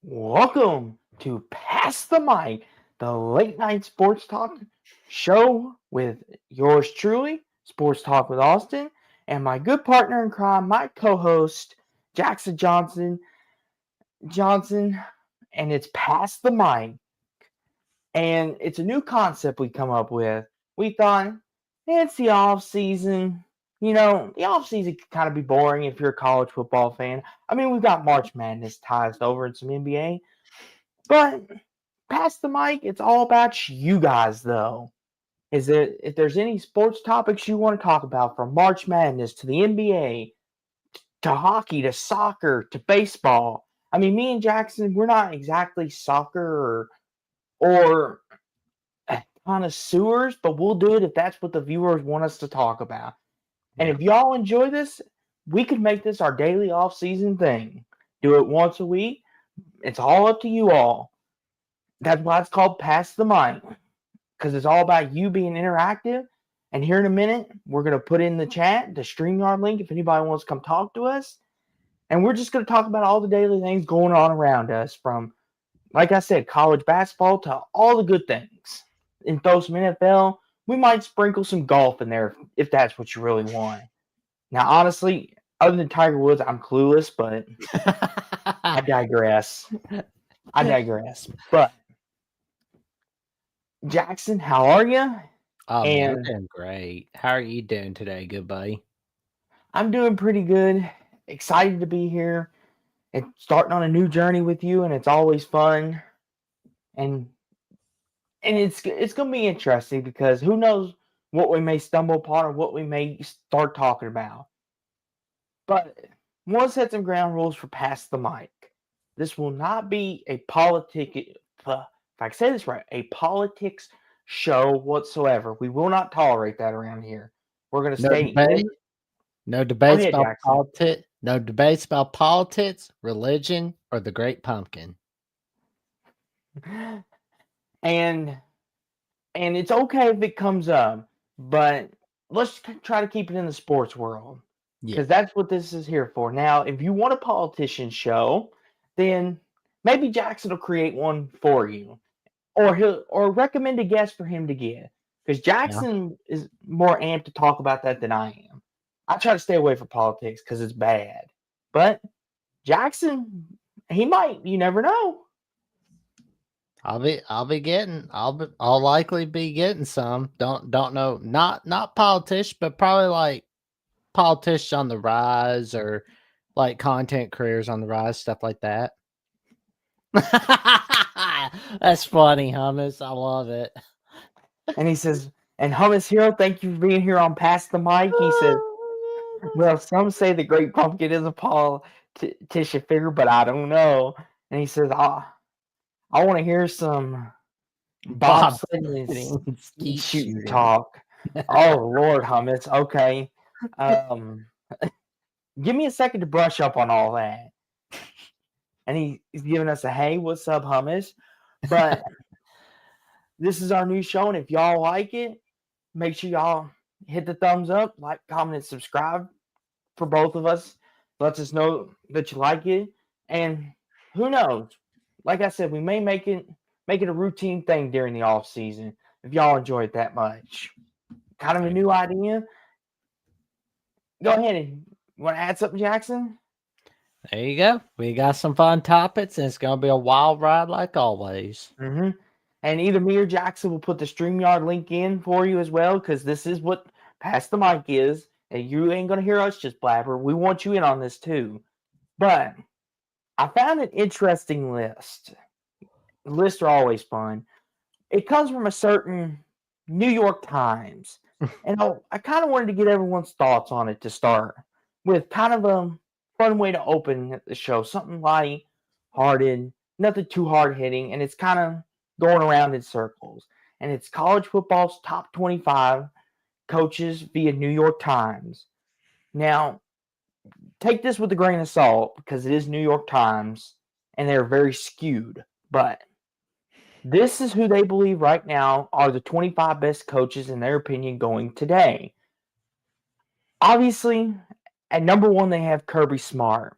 Welcome to Pass the Mic, the late night sports talk show with yours truly, Sports Talk with Austin, and my good partner in crime, my co-host Jackson Johnson, and it's Pass the Mic, and it's a new concept we come up with. We thought it's the off season. The off season can kind of be boring if you're a college football fan. I mean, we've got March Madness ties over in some NBA, but pass the mic. It's all about you guys, though. Is it if there's any sports topics you want to talk about, from March Madness to the NBA to hockey to soccer to baseball? I mean, me and Jackson, we're not exactly soccer or connoisseurs, but we'll do it if that's what the viewers want us to talk about. And Yeah. if y'all enjoy this, we could make this our daily off-season thing. Do it once a week. It's all up to you all. That's why it's called Pass the Mic, because it's all about you being interactive. And here in a minute, we're going to put in the chat the StreamYard link if anybody wants to come talk to us. And we're just going to talk about all the daily things going on around us, from, like I said, college basketball to all the good things. And throw some NFL. We might sprinkle some golf in there if that's what you really want. Now, honestly, other than Tiger Woods, I'm clueless, but I digress. But Jackson, how are you? Oh man, I'm And doing great. How are you doing today, good buddy? I'm doing pretty good. Excited to be here and starting on a new journey with you, and it's always fun. And it's gonna be interesting because who knows what we may stumble upon or what we may start talking about. But want to set some ground rules for Pass the Mic. This will not be a if I can say this right, a politics show whatsoever. We will not tolerate that around here. We're gonna No stay debate, in. no Go debates ahead, about Jackson. politics, religion, or the Great Pumpkin. And it's okay if it comes up, but let's try to keep it in the sports world Yeah. because that's what this is here for. Now, if you want a politician show, then maybe Jackson will create one for you, or he'll or recommend a guest for him to get, because Yeah. Jackson is more amped to talk about that than I am. I try to stay away from politics because it's bad, but Jackson, he might. You never know. I'll likely be getting some. Don't know. Not politicians, but probably like politicians on the rise or like content careers on the rise, stuff like that. That's funny, hummus. I love it. And he says, and Hummus Hero, thank you for being here on Pass the Mic. He says, well, some say the Great Pumpkin is a politician figure, but I don't know. And he says, I want to hear some Bob bobsledding skeet shooting shooting. talk. Oh, Lord, Hummus. Okay. Um, Give me a second to brush up on all that. And he's giving us a, hey, what's up, Hummus? But this is our new show, and if y'all like it, make sure y'all hit the thumbs up, like, comment, and subscribe for both of us. Lets us know that you like it. And who knows? Like I said, we may make it a routine thing during the off season if y'all enjoy it that much. Kind of a new idea. Go ahead and want to add something, Jackson? There you go. We got some fun topics, and it's gonna be a wild ride like always. Mm-hmm. And either me or Jackson will put the StreamYard link in for you as well, because this is what Pass the Mic is. And you ain't going to hear us just blabber. We want you in on this too. But I found an interesting list. Lists are always fun. It comes from a certain New York Times. And I kind of wanted to get everyone's thoughts on it to start with, kind of a fun way to open the show. Something light hearted, nothing too hard hitting. And it's kind of going around in circles. And it's college football's top 25 coaches via New York Times. Now, take this with a grain of salt because it is New York Times and they're very skewed. But this is who they believe right now are the 25 best coaches, in their opinion, going today. Obviously, at number one, they have Kirby Smart.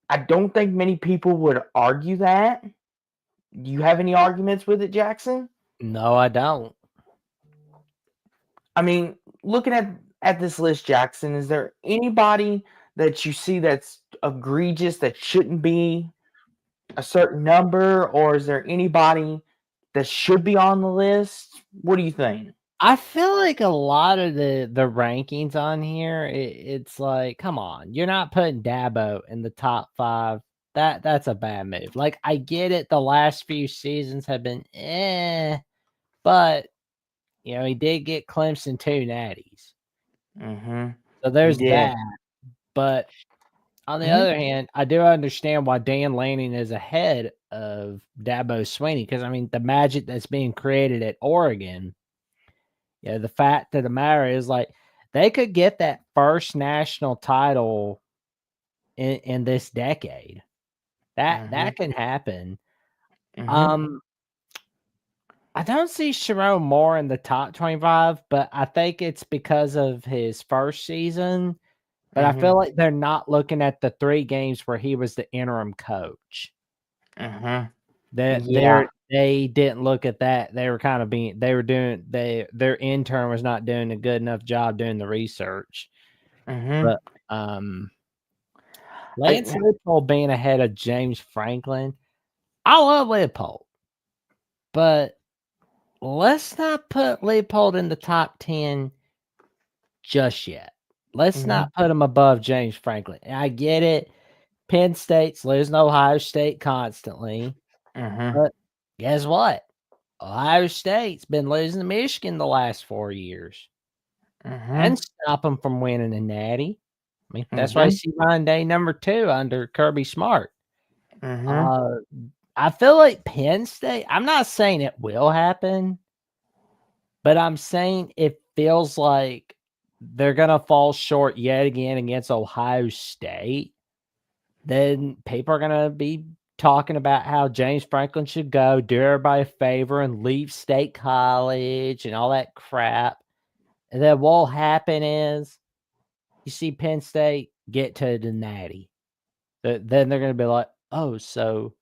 I don't think many people would argue that. Do you have any arguments with it, Jackson? No, I don't. I mean, looking at this list, Jackson, is there anybody that you see that's egregious that shouldn't be a certain number, or is there anybody that should be on the list? What do you think? I feel like a lot of the rankings on here, it's like, come on, you're not putting Dabo in the top 5. That's a bad move. Like, I get it, the last few seasons have been but he did get Clemson 2 natties. Mm-hmm. So there's Yeah. that. But on the Mm-hmm. other hand, I do understand why Dan Lanning is ahead of Dabo Swinney, because I mean the magic that's being created at Oregon. The fact of the matter is, like, they could get that first national title in this decade. Mm-hmm. That can happen. Mm-hmm. Um, I don't see Sharon Moore in the top 25, but I think it's because of his first season. But I Mm-hmm. feel like they're not looking at the 3 games where he was the interim coach. Mm-hmm. That Yeah. they didn't look at that. They were kind of being they were doing their intern was not doing a good enough job doing the research. Mm-hmm. But Lance Leipold being ahead of James Franklin, I love Leipold, but let's not put Leipold in the top 10 just yet. Let's Mm-hmm. not put him above James Franklin. I get it. Penn State's losing Ohio State constantly, Mm-hmm. but guess what? Ohio State's been losing to Michigan the last 4 years Mm-hmm. and stop them from winning a natty. I mean, that's why I Mm-hmm. see Ryan Day number 2 under Kirby Smart. Mm-hmm. Uh, I feel like Penn State, I'm not saying it will happen, but I'm saying it feels like they're going to fall short yet again against Ohio State. Then people are going to be talking about how James Franklin should go, do everybody a favor, and leave State College and all that crap. And then what'll happen is you see Penn State get to the natty. Then they're going to be like, oh, so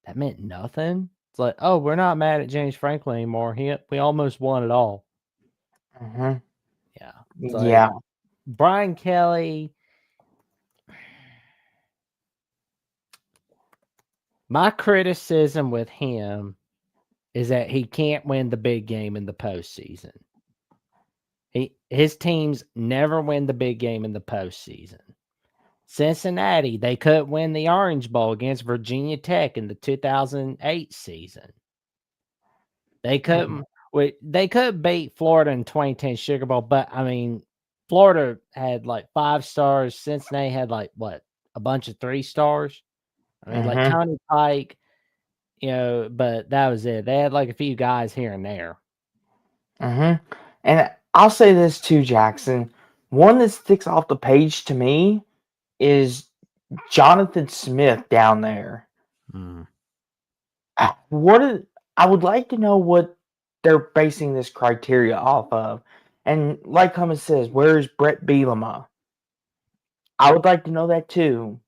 that meant nothing? It's like, oh, we're not mad at James Franklin anymore. We almost won it all. Mm-hmm. Yeah. It's like Yeah. Brian Kelly. My criticism with him is that he can't win the big game in the postseason. His teams never win the big game in the postseason. Cincinnati, they couldn't win the Orange Bowl against Virginia Tech in the 2008 season. They couldn't. They could beat Florida in 2010 Sugar Bowl, but I mean, Florida had like 5 stars. Cincinnati had like what, a bunch of 3 stars. I mean, like Mm-hmm. Tony Pike, but that was it. They had like a few guys here and there. Mm-hmm. And I'll say this too, Jackson. One that sticks off the page to me is Jonathan Smith down there. Mm. What is, I would like to know what they're basing this criteria off of. And like Cummins says, where's Brett Bielema? I would like to know that too.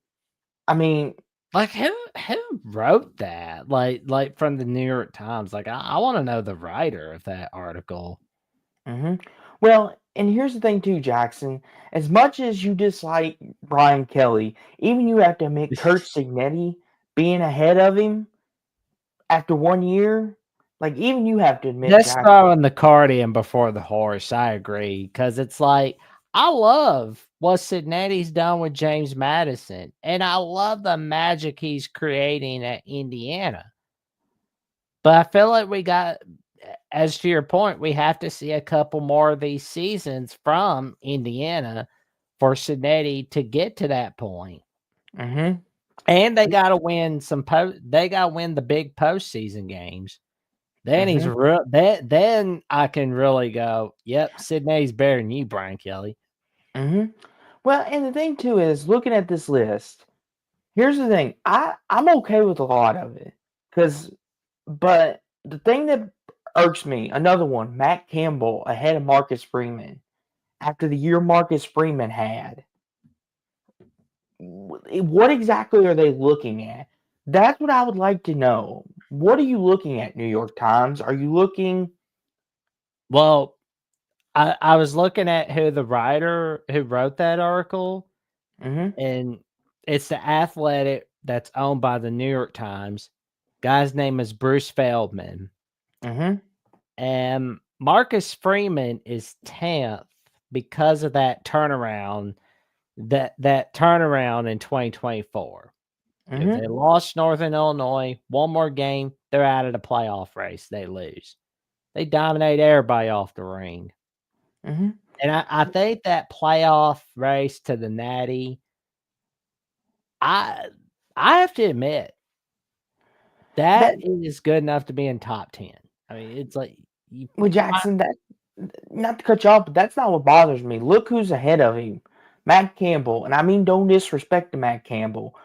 I mean, Like who wrote that? Like from the New York Times. Like I want to know the writer of that article. mhm. Well, and here's the thing too, Jackson. As much as you dislike Brian Kelly, even you have to admit Kurt Signetti being ahead of him after 1 year, like even you have to admit, That's Jackson. throwing the cart in before the horse. I agree, because it's like I love what Cincinnati's done with James Madison, and I love the magic he's creating at Indiana. But I feel like we got, as to your point, we have to see a couple more of these seasons from Indiana for Cincinnati to get to that point. Mm-hmm. And they got to win They got to win the big postseason games. Then he's Mm-hmm. real. Then I can really go, yep, Sydney's better than you, Brian Kelly. Mm-hmm. Well, and the thing too is looking at this list. Here's the thing. I'm okay with a lot of it, but the thing that irks me, another one, Matt Campbell ahead of Marcus Freeman after the year Marcus Freeman had. What exactly are they looking at? That's what I would like to know. What are you looking at, New York Times? Are you looking? Well, I was looking at who the writer who wrote that article, Mm-hmm. and it's the Athletic that's owned by the New York Times. Guy's name is Bruce Feldman. Mm-hmm. And Marcus Freeman is 10th because of that turnaround, that turnaround in 2024. If Mm-hmm. they lost Northern Illinois, one more game, they're out of the playoff race. They lose. They dominate everybody off the ring. Mm-hmm. And I think that playoff race to the Natty, I I have to admit, That that is good enough to be in top 10. I mean, it's like you with Jackson, that not to cut you off, but that's not what bothers me. Look who's ahead of him, Matt Campbell, and I mean don't disrespect to Matt Campbell,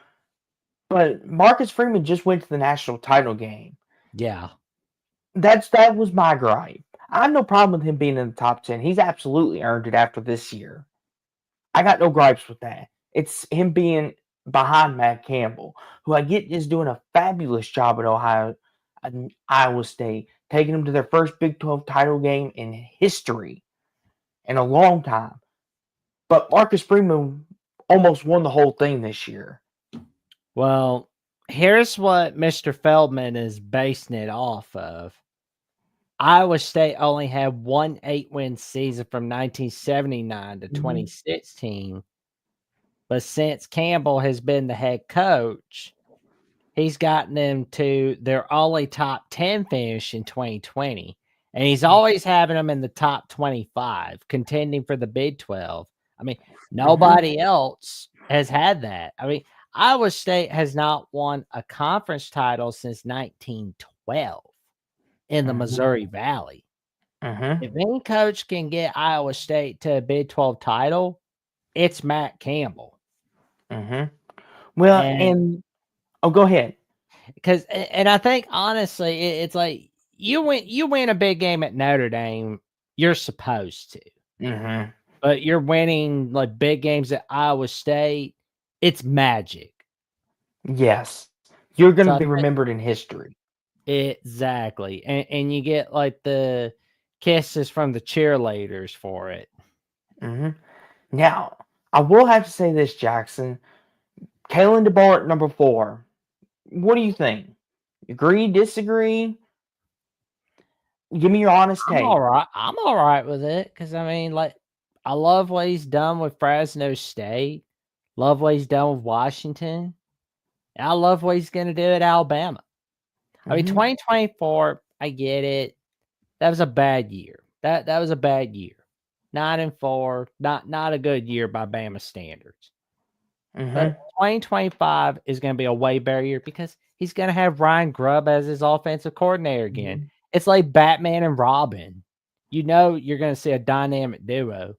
but Marcus Freeman just went to the national title game. yeah. That was my gripe. I have no problem with him being in the top 10. He's absolutely earned it after this year. I got no gripes with that. It's him being behind Matt Campbell, who I get is doing a fabulous job at Iowa State, taking them to their first Big 12 title game in history in a long time. But Marcus Freeman almost won the whole thing this year. Well, here's what Mr. Feldman is basing it off of. Iowa State only had one 8-win season from 1979 to Mm-hmm. 2016. But since Campbell has been the head coach, he's gotten them to their only top 10 finish in 2020. And he's always having them in the top 25, contending for the Big 12. I mean, nobody else has had that. I mean, Iowa State has not won a conference title since 1912 in the Missouri Valley. Mm-hmm. If any coach can get Iowa State to a Big 12 title, it's Matt Campbell. Mm-hmm. Well, and oh, go ahead. Because, and I think honestly, it's like you win a big game at Notre Dame, you're supposed to, Mm-hmm. but you're winning like big games at Iowa State. It's magic. Yes, you're going So to I be think remembered in history. exactly, and you get like the kisses from the cheerleaders for it. Mm-hmm. Now, I will have to say this, Jackson. Kalen DeBoer at number 4. What do you think? Agree, disagree? Give me your honest I'm take. all right. I'm all right with it because I mean, like, I love what he's done with Fresno State. Love what he's done with Washington. And I love what he's going to do at Alabama. I mean, Mm-hmm. 2024, I get it. That was a bad year. That was a bad year. 9-4, not a good year by Bama standards. But Mm-hmm. 2025 is going to be a way better year because he's going to have Ryan Grubb as his offensive coordinator again. It's like Batman and Robin. You know you're going to see a dynamic duo.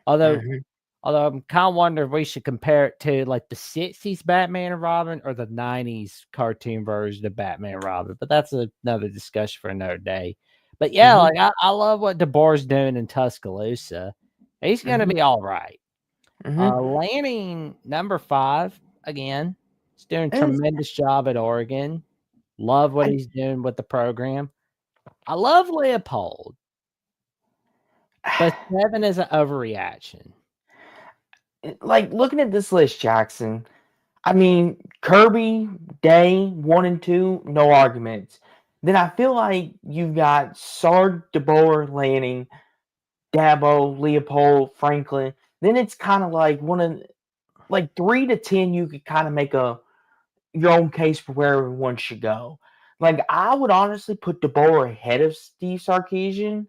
Although Mm-hmm. Although I'm kind of wondering if we should compare it to like the 60s Batman and Robin or the 90s cartoon version of Batman and Robin. But that's another discussion for another day. But yeah, Mm-hmm. like I love what DeBoer's doing in Tuscaloosa. He's going to Mm-hmm. be all right. Mm-hmm. Lanning, number 5, again, he's doing a It's- tremendous job at Oregon. Love what I, he's doing with the program. I love Leopold, but 7 is an overreaction. like looking at this list, Jackson. I mean, Kirby, Day, 1 and 2, no arguments. Then I feel like you've got Sard, DeBoer, Lanning, Dabo, Leopold, Franklin. Then it's kind of like like 3 to 10. You could kind of make your own case for where everyone should go. Like I would honestly put DeBoer ahead of Steve Sarkisian,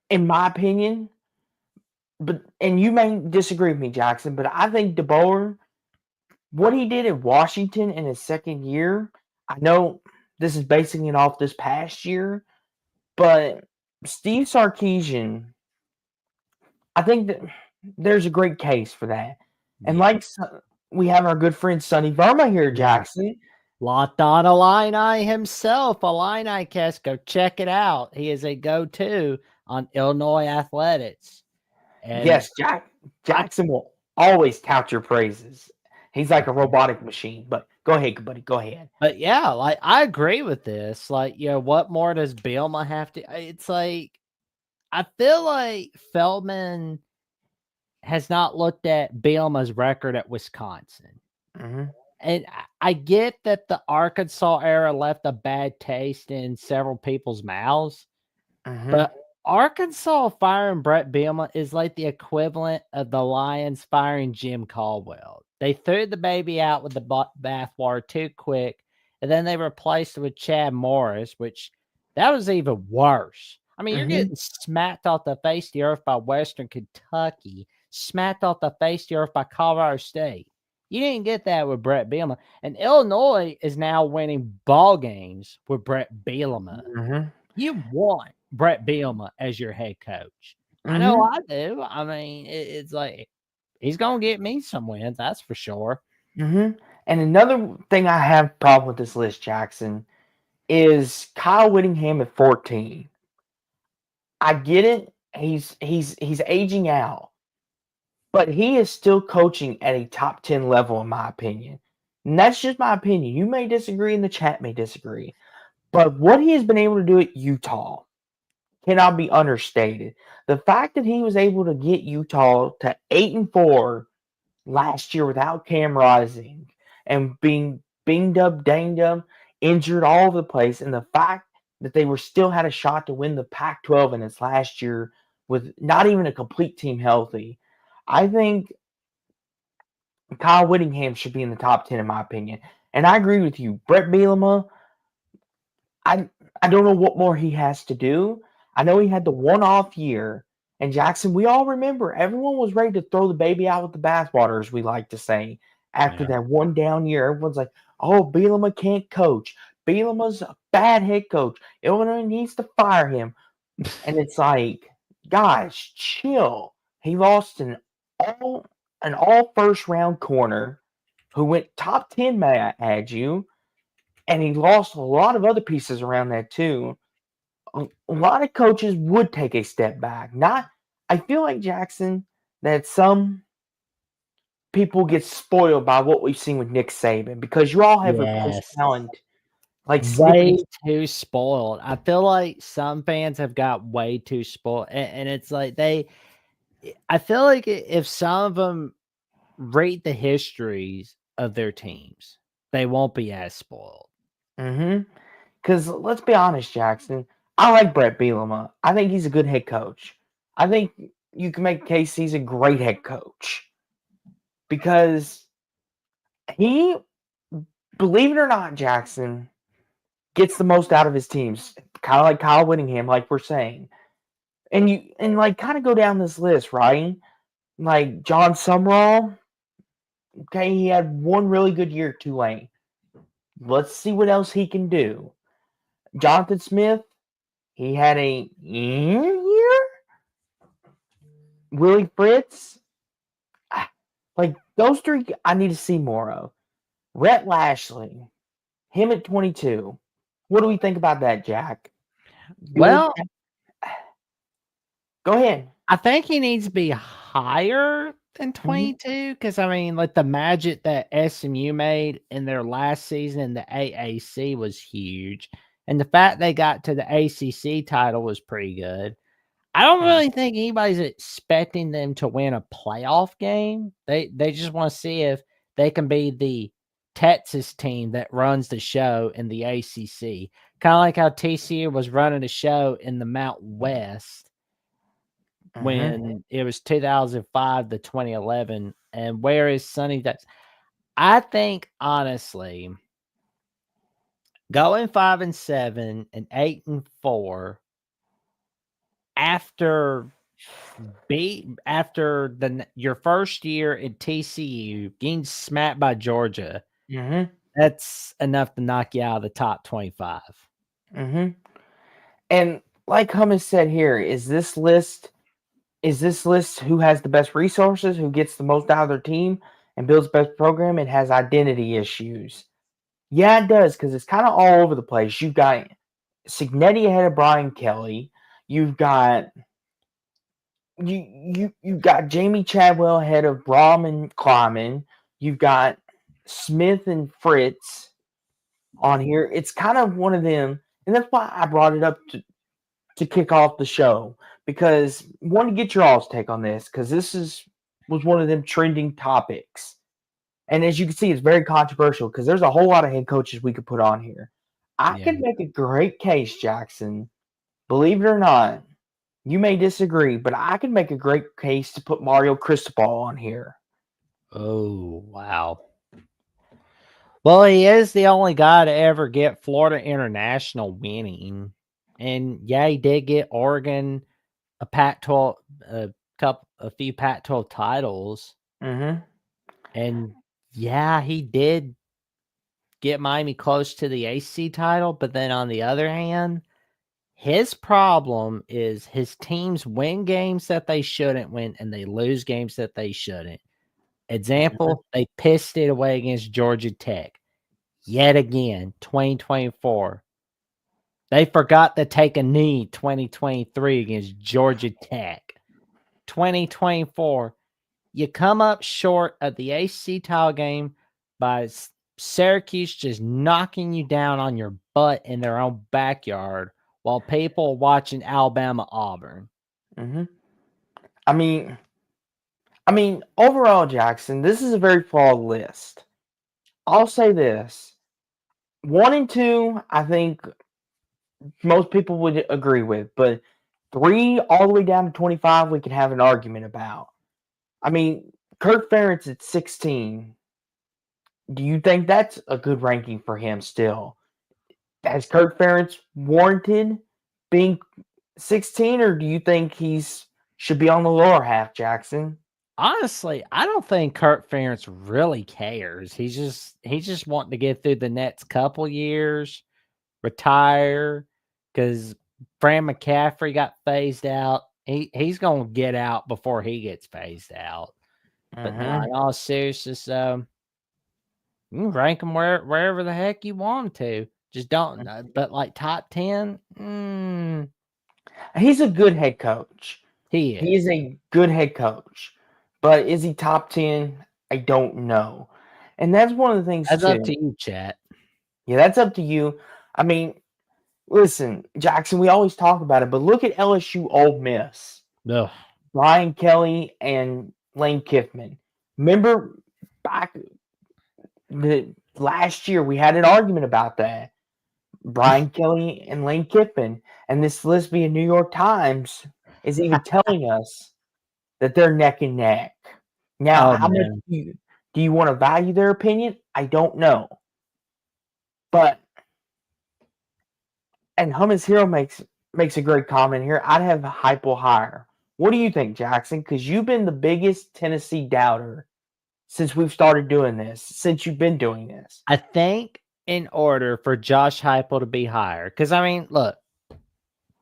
in my opinion. But and you may disagree with me, Jackson, but I think DeBoer, what he did at Washington in his second year, I know this is basing it off this past year, but Steve Sarkisian, I think that there's a great case for that. And Yeah. we have our good friend Sonny Verma here, Yeah. Jackson. Locked on Illini himself, Illini cast. Go check it out. He is a go-to on Illinois athletics. And Yes, Jack. Jackson will always tout your praises. He's like a robotic machine. But go ahead, buddy. Go ahead. But yeah, like I agree with this. Like, what more does Bielma have to? It's like I feel like Feldman has not looked at Bielma's record at Wisconsin. Mm-hmm. And I get that the Arkansas era left a bad taste in several people's mouths, Mm-hmm. but Arkansas firing Brett Bielema is like the equivalent of the Lions firing Jim Caldwell. They threw the baby out with the bathwater too quick, and then they replaced it with Chad Morris, which that was even worse. I mean, you're Mm-hmm. getting smacked off the face of the earth by Western Kentucky, smacked off the face of the earth by Colorado State. You didn't get that with Brett Bielema. And Illinois is now winning ball games with Brett Bielema. Mm-hmm. You want Brett Bielema as your head coach. I know Mm-hmm. I do. I mean, it's like he's going to get me some wins, that's for sure. Mm-hmm. And another thing I have problem with this list, Jackson, is Kyle Whittingham at 14. I get it. He's aging out, but he is still coaching at a top 10 level, in my opinion. And that's just my opinion. You may disagree, and the chat may disagree. But what he has been able to do at Utah cannot be understated. The fact that he was able to get Utah to 8-4 last year without Cam Rising and being binged up, danged up, injured all over the place, and the fact that they were still had a shot to win the Pac-12 in its last year with not even a complete team healthy. I think Kyle Whittingham should be in the top 10 in my opinion. And I agree with you. Brett Bielema, I don't know what more he has to do. I know he had the one-off year. And Jackson, we all remember everyone was ready to throw the baby out with the bathwater, as we like to say, after that one down year. Everyone's like, oh, Bielema can't coach. Bielema's a bad head coach. Illinois needs to fire him. And it's like, guys, chill. He lost an all first round corner who went top 10, may I add you. And he lost a lot of other pieces around that too. A lot of coaches would take a step back. I feel like Jackson that some people get spoiled by what we've seen with Nick Saban because you all have replaced Yes. talent like Way snippety. too spoiled. I feel like some fans have got way too spoiled. And it's like I feel like if some of them read the histories of their teams, they won't be as spoiled. Because let's be honest, Jackson, I like Brett Bielema. I think he's a good head coach. I think you can make a case he's a great head coach because he, believe it or not, Jackson, gets the most out of his teams. Kind of like Kyle Whittingham, like we're saying. And like kind of go down this list, right? Like John Sumrall, okay, he had one really good year at Tulane. Let's see what else he can do. Jonathan Smith, he had a year. Willie Fritz, like those three, I need to see more of. Rhett Lashley, him at 22. What do we think about that, Jack? Well, go ahead. I think he needs to be higher than 22 because I mean, like the magic that SMU made in their last season in the AAC was huge, and the fact they got to the ACC title was pretty good. I don't really think anybody's expecting them to win a playoff game. They just want to see if they can be the Texas team that runs the show in the ACC, kind of like how TCU was running the show in the Mount West when it was 2005 to 2011. And where is Sonny? I think honestly, going 5-7 and 8-4 after your first year at TCU getting smacked by Georgia, that's enough to knock you out of the top 25. And like Hummus said here, is this list who has the best resources, who gets the most out of their team and builds the best program? It has identity issues. Yeah, it does, because it's kind of all over the place. You've got Signetti ahead of Brian Kelly. You've got you got Jamie Chadwell ahead of Brom and Kleiman. You've got Smith and Fritz on here. It's kind of one of them, and that's why I brought it up to kick off the show, because I want to get your all's take on this, because was one of them trending topics. And as you can see, it's very controversial because there's a whole lot of head coaches we could put on here. I Yeah. could make a great case, Jackson. Believe it or not, you may disagree, but I could make a great case to put Mario Cristobal on here. Oh, wow. Well, he is the only guy to ever get Florida International winning. And yeah, he did get Oregon a Pac-12, a few Pac-12 titles. Mm-hmm. And yeah, he did get Miami close to the AC title. But then on the other hand, his problem is his teams win games that they shouldn't win and they lose games that they shouldn't. Example, they pissed it away against Georgia Tech. Yet again, 2024. They forgot to take a knee 2023 against Georgia Tech. 2024, you come up short of the AC title game by Syracuse just knocking you down on your butt in their own backyard while people watching Alabama Auburn. Mm-hmm. I mean, overall, Jackson, this is a very flawed list. I'll say this: 1 and 2, I think most people would agree with, but 3 all the way down to 25, we can have an argument about. I mean, Kirk Ferentz at 16. Do you think that's a good ranking for him still? Has Kirk Ferentz warranted being 16, or do you think he's should be on the lower half, Jackson? Honestly, I don't think Kurt Ferentz really cares. He's just wanting to get through the next couple years, retire, because Fran McCaffrey got phased out. He's gonna get out before he gets phased out. But no, in all seriousness, you can rank him wherever the heck you want to. Just don't. But like top 10, He's a good head coach. he He is. is a good head coach. But is he top 10? I don't know. And that's one of the things That's up too. to you, chat. Yeah, that's up to you. I mean, listen, Jackson, we always talk about it, but look at LSU Ole Miss. Ugh. Brian Kelly and Lane Kiffin. Remember back last year we had an argument about that. Brian Kelly and Lane Kiffin, and this lesbian New York Times is even telling us that they're neck and neck. Now, Oh how much man. do you want to value their opinion? I don't know. But and Hummus Hero makes a great comment here. I'd have Heupel higher. What do you think, Jackson? Because you've been the biggest Tennessee doubter since we've started doing this, since you've been doing this. I think in order for Josh Heupel to be higher, because I mean, look,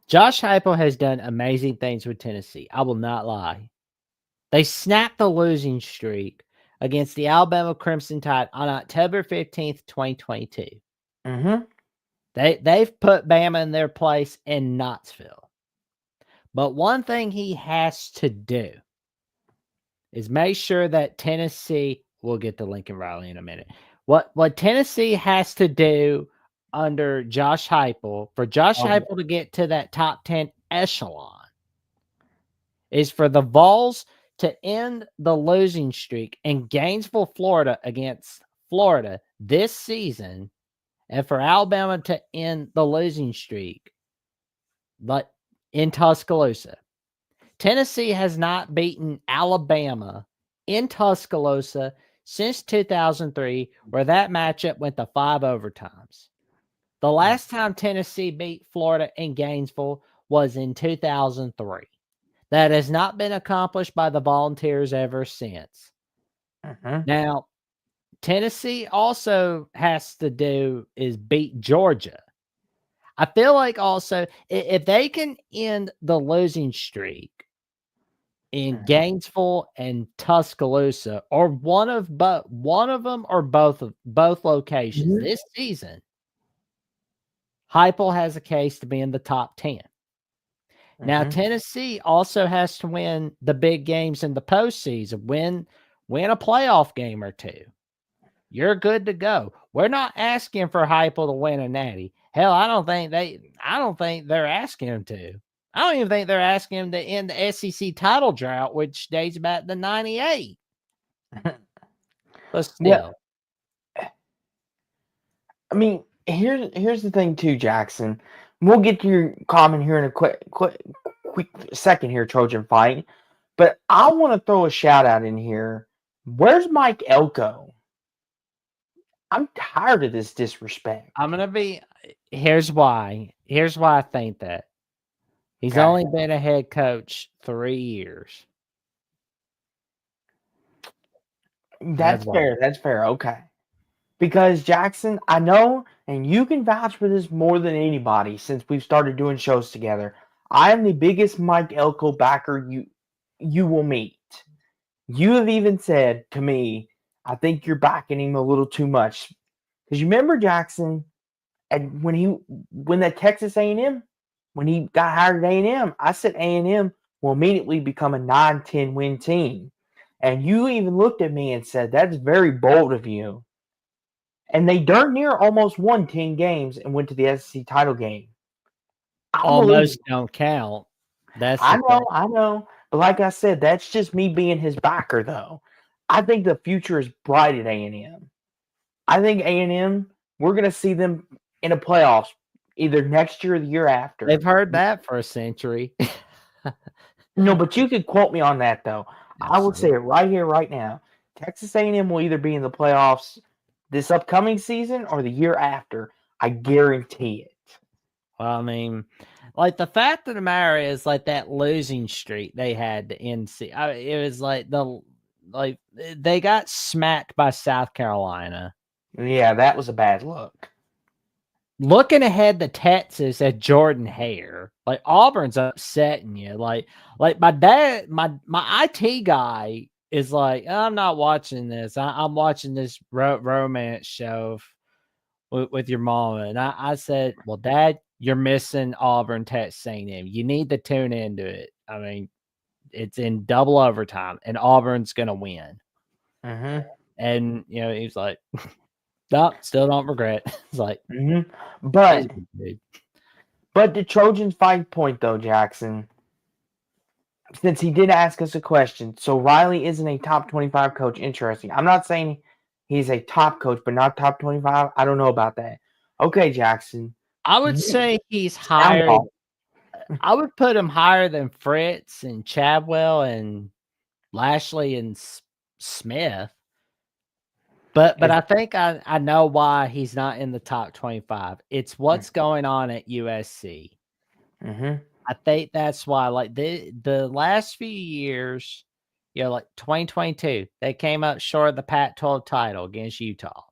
Josh Heupel has done amazing things with Tennessee. I will not lie. They snapped the losing streak against the Alabama Crimson Tide on October 15th, 2022. Mm-hmm. They've put Bama in their place in Knoxville. But one thing he has to do is make sure that Tennessee, we'll get to Lincoln Riley in a minute. What Tennessee has to do under Josh Heupel, for Josh Heupel to get to that top 10 echelon, is for the Vols to end the losing streak in Gainesville, Florida against Florida this season, and for Alabama to end the losing streak but in Tuscaloosa. Tennessee has not beaten Alabama in Tuscaloosa since 2003, where that matchup went to 5 overtimes. The last time Tennessee beat Florida in Gainesville was in 2003. That has not been accomplished by the Volunteers ever since. Mm-hmm. Now, Tennessee also has to do is beat Georgia. I feel like also if they can end the losing streak in Gainesville and Tuscaloosa, or one of them or both locations this season, Heupel has a case to be in the top 10. Now Mm-hmm. Tennessee also has to win the big games in the postseason. Win a playoff game or two. You're good to go. We're not asking for Heupel to win a natty. Hell, I don't think they're asking him to. I don't even think they're asking him to end the SEC title drought, which dates back to '98. But Yeah, still, I mean, here's the thing too, Jackson. We'll get to your comment here in a quick second here, Trojan Fight. But I want to throw a shout out in here. Where's Mike Elko? I'm tired of this disrespect. I'm gonna be. Here's why. Here's why I think that he's Okay. only been a head coach 3 years. That's That's why. fair. That's fair. Okay. Because Jackson, I know, and you can vouch for this more than anybody since we've started doing shows together. I am the biggest Mike Elko backer you will meet. You have even said to me, I think you're backing him a little too much. Because you remember Jackson, and when that Texas A&M, when he got hired at A&M, I said A&M will immediately become a 9-10 win team. And you even looked at me and said, that's very bold of you. And they darn near almost won 10 games and went to the SEC title game. I believe. Almost don't count. That's the thing. I know. But like I said, that's just me being his backer, though. I think the future is bright at A&M. I think A&M, we're going to see them in the playoffs either next year or the year after. They've heard that for a century. No, but you could quote me on that, though. I will say it right here, right now. Texas A&M will either be in the playoffs this upcoming season or the year after. I guarantee it. Well, I mean, like the fact of the matter is, like that losing streak they had to NC. It was like they got smacked by South Carolina. Yeah, that was a bad look. Looking ahead to Texas at Jordan Hare, like Auburn's upsetting you. Like my dad, my IT guy is like, I'm not watching this. I'm watching this romance show with your mama. And I said, well, Dad, you're missing Auburn, Texas A&M. You need to tune into it. I mean, it's in double overtime, and Auburn's gonna win. Mm-hmm. And he's like, no, still don't regret. It's like, Mm-hmm. dude. But the Trojans fight point though, Jackson, since he did ask us a question, so Riley isn't a top 25 coach. Interesting. I'm not saying he's a top coach, but not top 25. I don't know about that. Okay, Jackson. I would say he's Sound higher. off. I would put him higher than Fritz and Chadwell and Lashley and Smith. But I think I know why he's not in the top 25. It's what's going on at USC. Mm-hmm. I think that's why. Like the last few years, like 2022, they came up short of the Pac-12 title against Utah,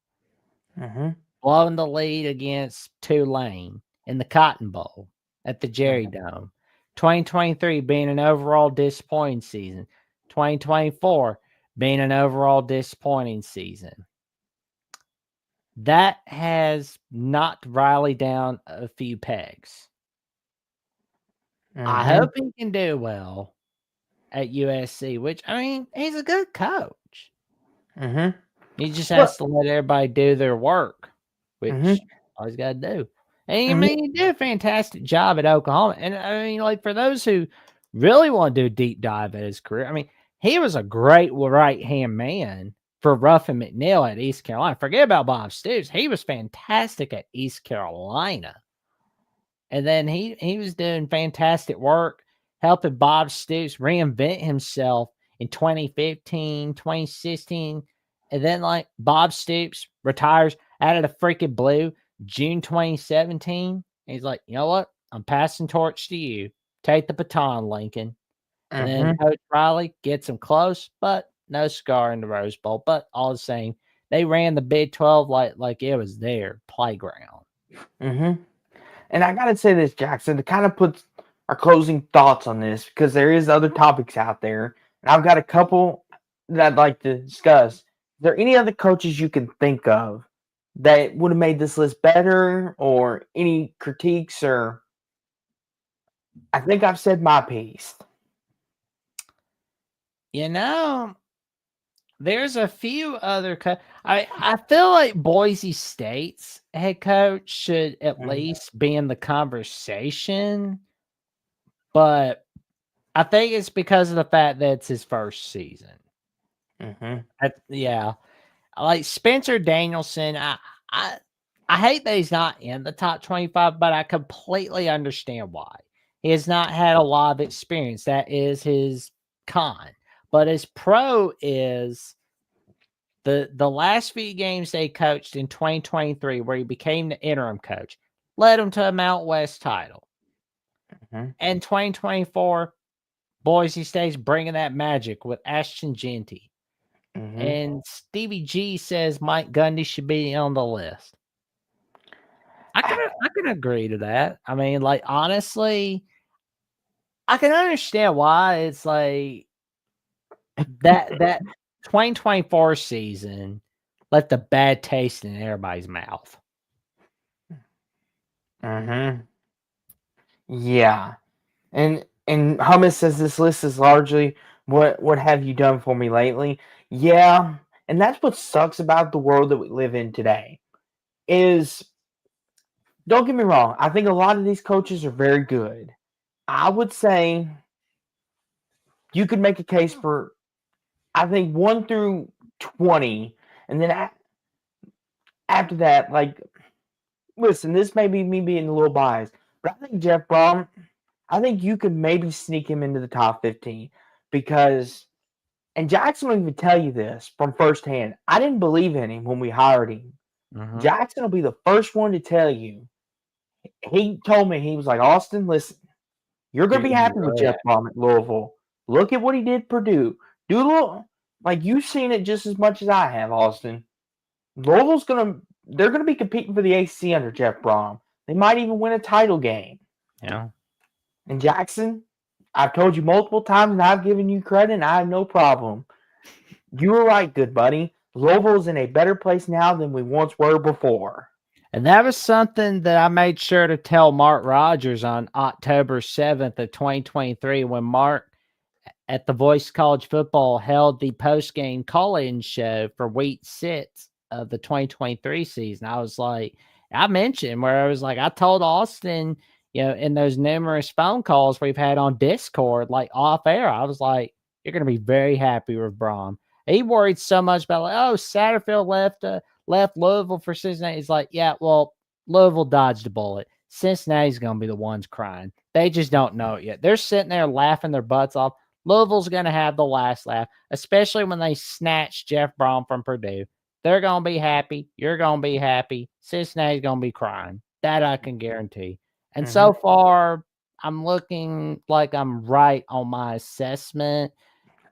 Mm-hmm. blowing the lead against Tulane in the Cotton Bowl at the Jerry Dome. 2023 being an overall disappointing season. 2024 being an overall disappointing season. That has knocked Riley down a few pegs. Mm-hmm. I hope he can do well at USC, which, I mean, he's a good coach. Mm-hmm. He just has to let everybody do their work, which all he's got to do. And I mean, he did a fantastic job at Oklahoma. And I mean, like, for those who really want to do a deep dive at his career, I mean, he was a great right-hand man for Ruffin McNeil at East Carolina. Forget about Bob Stoops. He was fantastic at East Carolina. And then he was doing fantastic work helping Bob Stoops reinvent himself in 2015, 2016. And then, like, Bob Stoops retires out of the freaking blue June 2017. He's like, you know what? I'm passing torch to you. Take the baton, Lincoln. And then Coach Riley gets him close, but no scar in the Rose Bowl. But all the same, they ran the Big 12 like it was their playground. Mm-hmm. And I gotta say this, Jackson, to kind of put our closing thoughts on this, because there is other topics out there, and I've got a couple that I'd like to discuss. Is there any other coaches you can think of that would have made this list better, or any critiques, or I think I've said my piece. You know, there's a few other I feel like Boise State's head coach should at least be in the conversation, but I think it's because of the fact that it's his first season. Mm-hmm. Yeah, like Spencer Danielson. I I hate that he's not in the top 25, but I completely understand why. He has not had a lot of experience. That is his con, but his pro is the last few games they coached in 2023, where he became the interim coach, led him to a Mount West title. Mm-hmm. And 2024, Boise State's bringing that magic with Ashton Genty. Mm-hmm. And Stevie G says Mike Gundy should be on the list. I can agree to that. I mean, like, honestly, I can understand why it's like that 2024 season left a bad taste in everybody's mouth. Mm-hmm. Yeah. And Hummus says this list is largely what have you done for me lately? Yeah, and that's what sucks about the world that we live in today. Is don't get me wrong, I think a lot of these coaches are very good. I would say you could make a case for I think 1 through 20, and then after that, like listen, this may be me being a little biased, but I think Jeff Brom, I think you could maybe sneak him into the top 15 because and Jackson will even tell you this from firsthand. I didn't believe in him when we hired him. Mhm. Jackson will be the first one to tell you. He told me, he was like, Austin, listen, you're going You're to be gonna be happy with really Jeff happy. Brom at Louisville. Look at what he did Purdue. Do a little, like you've seen it just as much as I have, Austin. Louisville's they're going to be competing for the AC under Jeff Brom. They might even win a title game. Yeah. And Jackson, I've told you multiple times and I've given you credit and I have no problem. You were right, good buddy. Louisville's in a better place now than we once were before. And that was something that I made sure to tell Mark Rogers on October 7th of 2023 when Mark at the Voice College Football held the post-game call-in show for week 6 of the 2023 season. I was like, I mentioned where I was like, I told Austin, in those numerous phone calls we've had on Discord, like off air, I was like, you're going to be very happy with Brom. He worried so much about like, oh, Satterfield left Louisville for Cincinnati. He's like, yeah, well, Louisville dodged a bullet. Cincinnati's going to be the ones crying. They just don't know it yet. They're sitting there laughing their butts off. Louisville's going to have the last laugh, especially when they snatch Jeff Brom from Purdue. They're going to be happy. You're going to be happy. Cincinnati's going to be crying. That I can guarantee. And Mm-hmm. so far, I'm looking like I'm right on my assessment.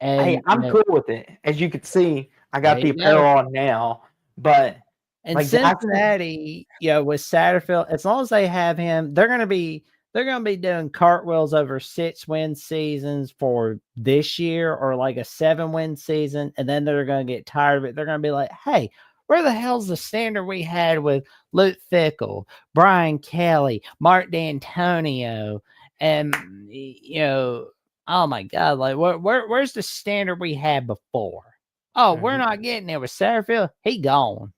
Hey, And, I'm cool with it. As you can see, I got there the you go. apparel on now. But And like Jackson, Cincinnati, with Satterfield, as long as they have him, they're gonna be doing cartwheels over 6-win seasons for this year or like a 7-win season, and then they're gonna get tired of it. They're gonna be like, hey, where the hell's the standard we had with Luke Fickle, Brian Kelly, Mark D'Antonio, and oh my god, like where's the standard we had before? Oh, we're mm-hmm. not getting it with Satterfield. He gone.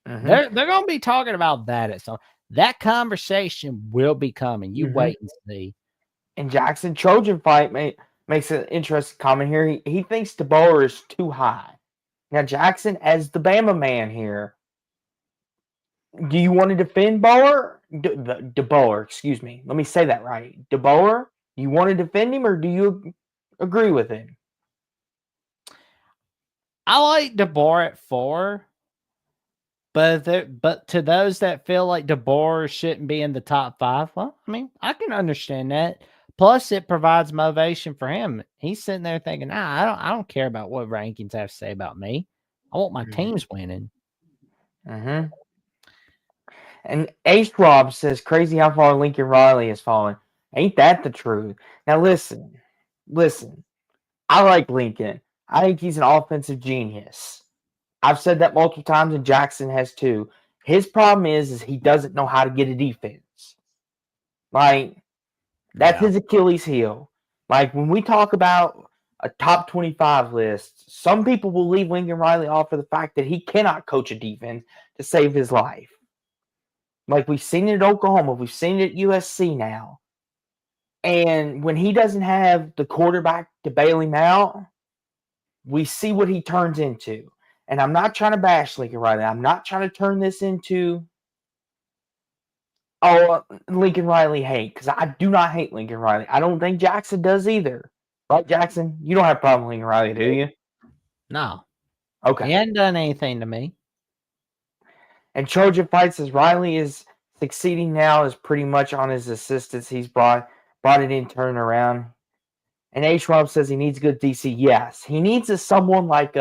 Mm-hmm. They're gonna be talking about that at some. That conversation will be coming. You Mm-hmm. wait and see. And Jackson Trojan fight makes an interesting comment here. He thinks DeBoer is too high. Now, Jackson, as the Bama man here, do you want to defend Boer? DeBoer, excuse me. Let me say that right. DeBoer, you want to defend him or do you agree with him? I like DeBoer at 4, but to those that feel like DeBoer shouldn't be in the top 5, well, I mean, I can understand that. Plus, it provides motivation for him. He's sitting there thinking, nah, I don't care about what rankings have to say about me. I want my teams winning. Mm-hmm. And Ace Rob says, crazy how far Lincoln Riley has fallen. Ain't that the truth? Now listen. I like Lincoln. I think he's an offensive genius. I've said that multiple times, and Jackson has too. His problem is he doesn't know how to get a defense. Like That's Yeah. his Achilles heel. Like when we talk about a top 25 list, some people will leave Lincoln Riley off for the fact that he cannot coach a defense to save his life. Like we've seen it at Oklahoma, we've seen it at USC now. And when he doesn't have the quarterback to bail him out, we see what he turns into. And I'm not trying to bash Lincoln Riley. I'm not trying to turn this into Lincoln Riley hate, because I do not hate Lincoln Riley. I don't think Jackson does either. Right, Jackson? You don't have a problem with Lincoln Riley, do you? No. Okay. He hadn't done anything to me. And Trojan Fight says Riley is succeeding now, is pretty much on his assistants. He's brought it in, turn around. And H. Rob says he needs good DC. Yes, he needs someone like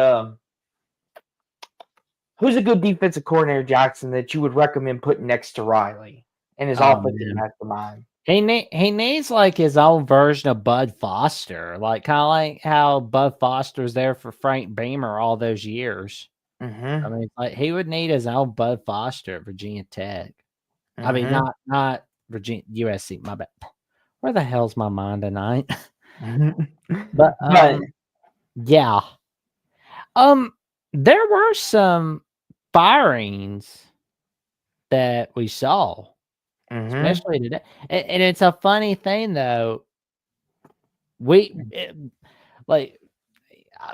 who's a good defensive coordinator, Jackson, that you would recommend putting next to Riley in his offensive mastermind. He needs like his own version of Bud Foster, like kind of like how Bud Foster's there for Frank Beamer all those years. Mm-hmm. I mean, like he would need his own Bud Foster at Virginia Tech. Mm-hmm. I mean, not Virginia USC. My bad. Where the hell's my mind tonight? But yeah. There were some firings that we saw, especially today, and it's a funny thing though. Like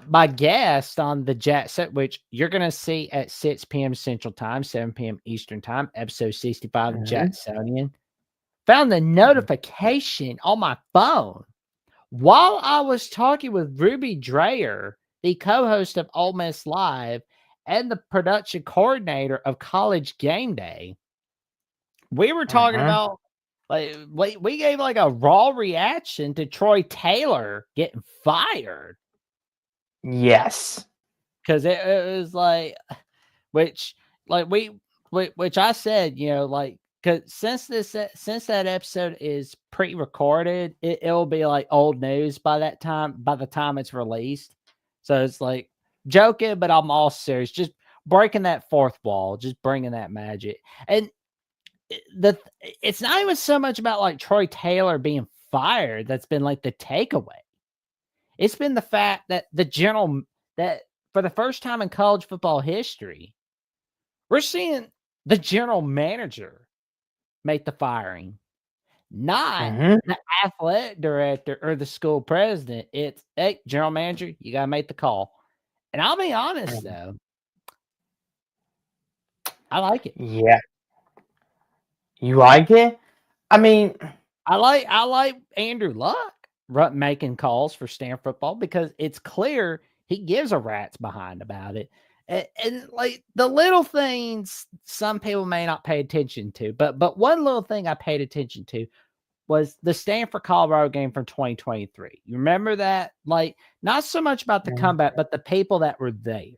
my guest on the Jet Set, which you're gonna see at 6 p.m. Central Time, 7 p.m. Eastern Time, episode 65 of Jacksonian, found the notification on my phone while I was talking with Ruby Dreyer, the co-host of Ole Miss Live and the production coordinator of College Game Day. We were talking about like we gave like a raw reaction to Troy Taylor getting fired. Yes, because it was like, which I said, you know, like because since that episode is pre-recorded, it'll be like old news by the time it's released. So it's like joking, but I'm all serious, just breaking that fourth wall, just bringing that magic. And it's not even so much about like Troy Taylor being fired that's been like the takeaway. It's been the fact that that for the first time in college football history, we're seeing the general manager make the firing, not the athletic director or the school president. It's, hey, general manager, you got to make the call. And I'll be honest, though, I like it. Yeah. You like it? I mean, I like Andrew Luck making calls for Stanford football because it's clear he gives a rat's behind about it. And like the little things some people may not pay attention to, but one little thing I paid attention to was the Stanford Colorado game from 2023. You remember that? Like, not so much about the comeback, but the people that were there.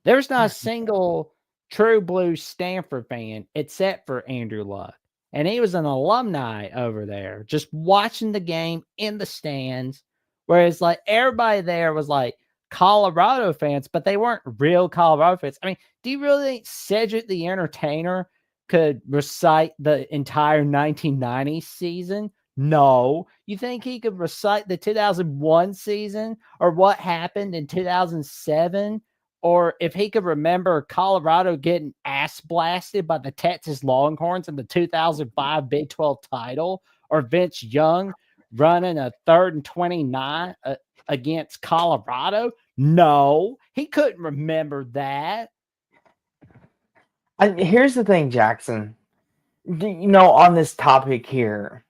There's not a single true blue Stanford fan except for Andrew Luck. And he was an alumni over there, just watching the game in the stands. Whereas, like, everybody there was like Colorado fans, but they weren't real Colorado fans. I mean, do you really think Cedric the Entertainer could recite the entire 1990 season? No. You think he could recite the 2001 season or what happened in 2007? Or if he could remember Colorado getting ass blasted by the Texas Longhorns in the 2005 Big 12 title, or Vince Young running a 3rd and 29 against Colorado? No, he couldn't remember that. Here's the thing, Jackson. On this topic here,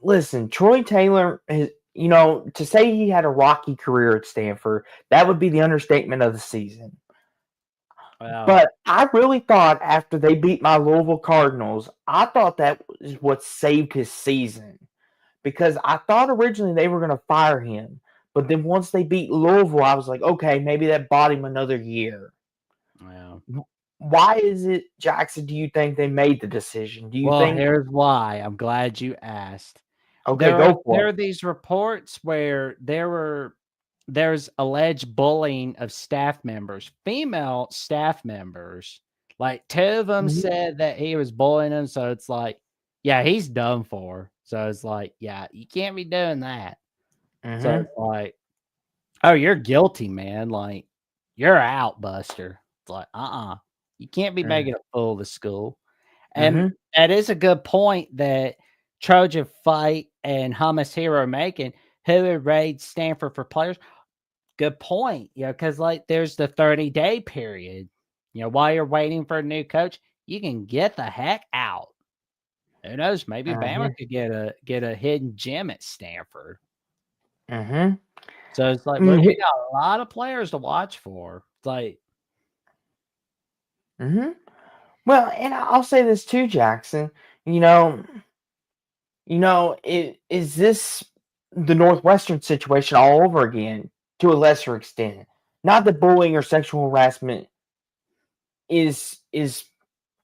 listen, Troy Taylor is, to say he had a rocky career at Stanford, that would be the understatement of the season. Wow. But I really thought after they beat my Louisville Cardinals, I thought that was what saved his season. Because I thought originally they were going to fire him. But then once they beat Louisville, I was like, okay, maybe that bought him another year. Wow. Why is it, Jackson, do you think they made the decision? Do you think? Here's why. I'm glad you asked. Okay, go for it. There are these reports where there's alleged bullying of staff members, female staff members. Like 2 of them said that he was bullying them. So it's like, yeah, he's done for. So it's like, yeah, you can't be doing that. So Mm-hmm. it's like, oh, you're guilty, man. Like, you're out, Buster. It's like, you can't be making a fool of the school. And Mm-hmm. that is a good point that Trojan Fight and Hummus Hero are making. Who would raid Stanford for players? Good point. Because like there's the 30-day period. While you're waiting for a new coach, you can get the heck out. Who knows? Maybe Mm-hmm. Bama could get a hidden gem at Stanford. Mm-hmm. So it's like we Mm-hmm. got a lot of players to watch for. It's like, Mm-hmm. Well, and I'll say this too, Jackson. You know, is this the Northwestern situation all over again to a lesser extent? Not that bullying or sexual harassment is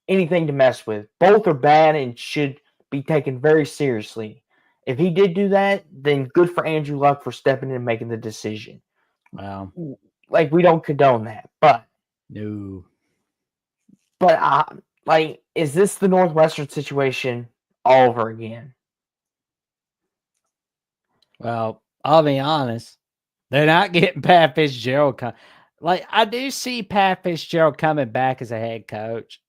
anything to mess with. Both are bad and should be taken very seriously. If he did do that, then good for Andrew Luck for stepping in and making the decision. well, Like we don't condone that, no. but like, is this the Northwestern situation all over again? Well, I'll be honest. They're not getting Pat Fitzgerald. Like, I do see Pat Fitzgerald coming back as a head coach.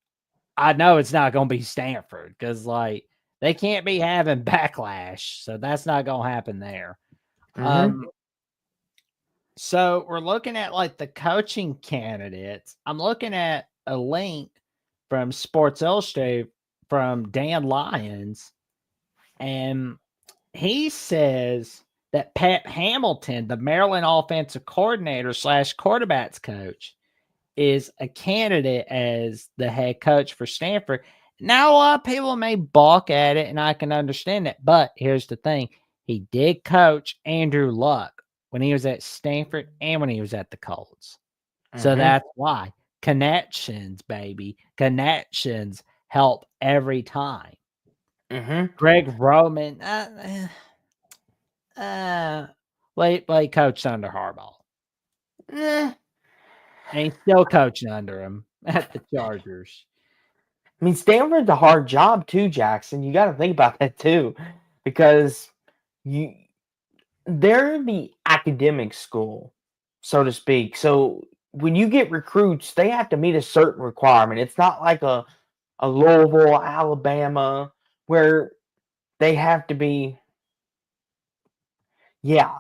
I know it's not going to be Stanford because, like, they can't be having backlash. So that's not going to happen there. Mm-hmm. So we're looking at, like, the coaching candidates. I'm looking at a link from Sports Illustrated from Dan Lyons. And he says that Pat Hamilton, the Maryland offensive coordinator / quarterbacks coach, is a candidate as the head coach for Stanford. Now, a lot of people may balk at it, and I can understand it. But here's the thing. He did coach Andrew Luck when he was at Stanford and when he was at the Colts. So Mm-hmm. that's why. Connections, baby. Connections help every time. Mm-hmm. Greg Roman, late coach under Harbaugh. Eh. And he's still coaching under him at the Chargers. I mean, Stanford's a hard job too, Jackson. You got to think about that too, because you they're the academic school, so to speak. So when you get recruits, they have to meet a certain requirement. It's not like a Louisville, Alabama, where they have to be, yeah.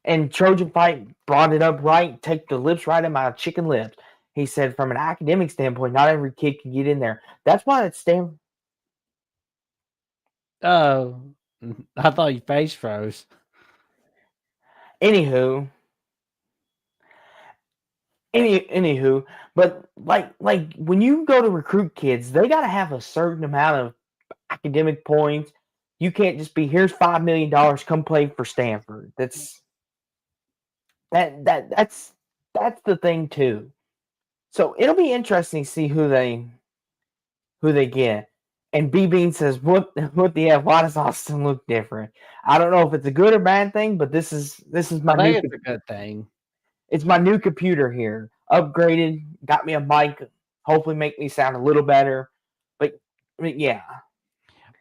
And Trojan Fight brought it up right, take the lips right in my chicken lips. He said, from an academic standpoint, not every kid can get in there. That's why it's Stanford. Oh, I thought your face froze. Anywho, anywho, but like when you go to recruit kids, they got to have a certain amount of academic points. You can't just be, here's $5 million, come play for Stanford. That's the thing too. So it'll be interesting to see who they get. And B Bean says, what the F? Why does Austin look different? I don't know if it's a good or bad thing, but this is I my think it's a good thing. it's my new computer here. Upgraded, got me a mic, hopefully make me sound a little better. But yeah.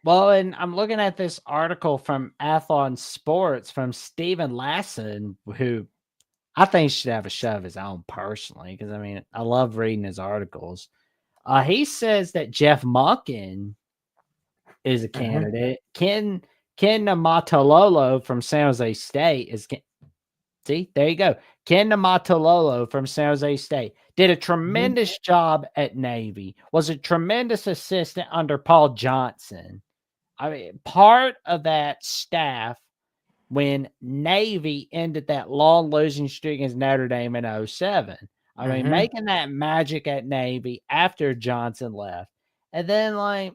Well, and I'm looking at this article from Athlon Sports from Steven Lasson, who I think should have a show of his own personally, because I mean, I love reading his articles. He says that Jeff Monken is a Mm-hmm. candidate. Ken Namatololo from San Jose State is. See, there you go. Ken Namatololo from San Jose State did a Mm-hmm. tremendous job at Navy. Was a tremendous assistant under Paul Johnson. I mean, part of that staff when Navy ended that long losing streak against Notre Dame in 07. I mean, Mm-hmm. making that magic at Navy after Johnson left. And then, like,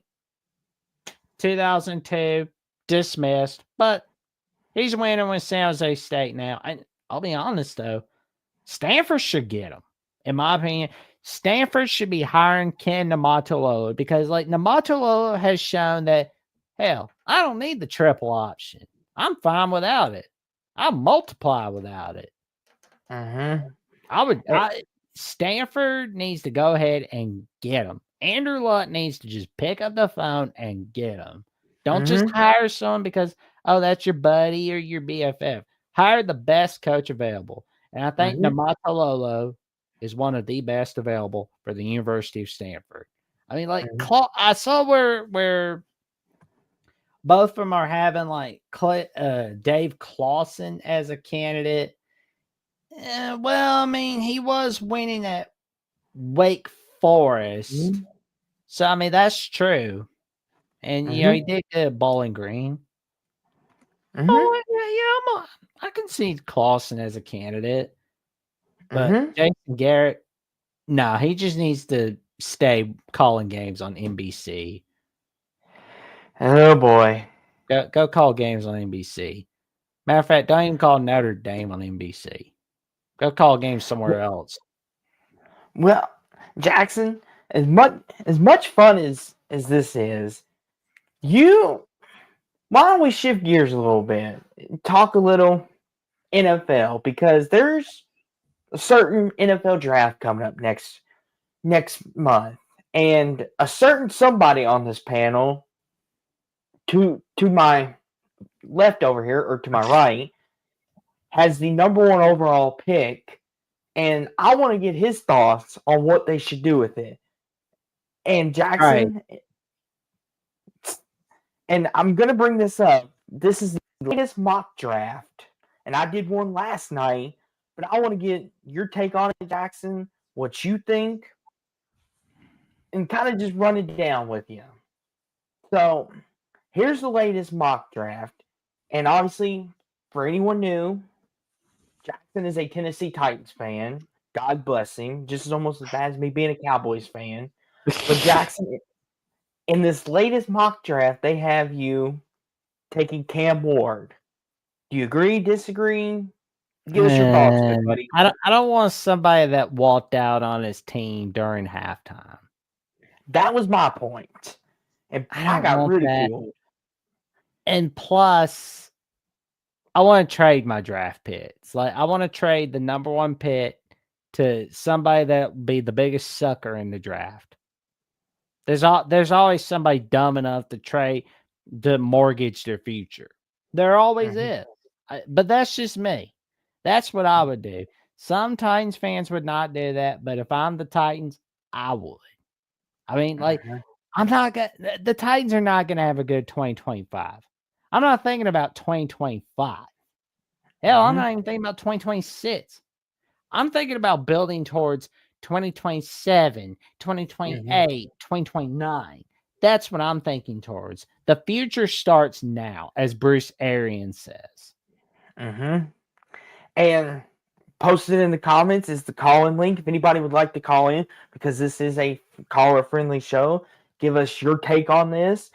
2002, dismissed. But he's winning with San Jose State now. And I'll be honest, though, Stanford should get him. In my opinion, Stanford should be hiring Ken Namatololo because, like, Namatololo has shown that, hell, I don't need the triple option. I'm fine without it. I'll multiply without it. Mm-hmm. Stanford needs to go ahead and get him. Andrew Luck needs to just pick up the phone and get him. Don't just hire someone because, oh, that's your buddy or your BFF. Hire the best coach available. And I think Namatololo is one of the best available for the University of Stanford. I mean, like, I saw where both of them are having, like, Dave Clawson as a candidate. Well, I mean, he was winning at Wake Forest. So, I mean, that's true. And, you know, he did good at Bowling Green. Oh, yeah, I can see Clawson as a candidate. But Jason Garrett, no, he just needs to stay calling games on NBC. Oh, boy. Go call games on NBC. Matter of fact, don't even call Notre Dame on NBC. Go call games somewhere else. Well, Jackson, as much fun as this is, why don't we shift gears a little bit, talk a little NFL, because there's a certain NFL draft coming up next month, and a certain somebody on this panel to my left over here, or to my right, has the number 1 overall pick, and I want to get his thoughts on what they should do with it. And Jackson, and I'm going to bring this up. This is the latest mock draft, and I did one last night, but I want to get your take on it, Jackson, what you think, and kind of just run it down with you. So, here's the latest mock draft, and obviously, for anyone new, Jackson is a Tennessee Titans fan. God bless him. Just as almost as bad as me being a Cowboys fan. But Jackson, in this latest mock draft, they have you taking Cam Ward. Do you agree, disagree? Give us your thoughts, good buddy. I don't want somebody that walked out on his team during halftime. That was my point. And I got ridiculed. And plus, I want to trade my draft picks. Like, I want to trade the number 1 pick to somebody that will be the biggest sucker in the draft. There's always somebody dumb enough to mortgage their future. There always is. But that's just me. That's what I would do. Some Titans fans would not do that, but if I'm the Titans, I would. I mean, like, the Titans are not going to have a good 2025. I'm not thinking about 2025. Hell, I'm not even thinking about 2026. I'm thinking about building towards 2027, 2028, 2029. That's what I'm thinking towards. The future starts now, as Bruce Arians says. And posted in the comments is the call-in link. If anybody would like to call in, because this is a caller-friendly show, give us your take on this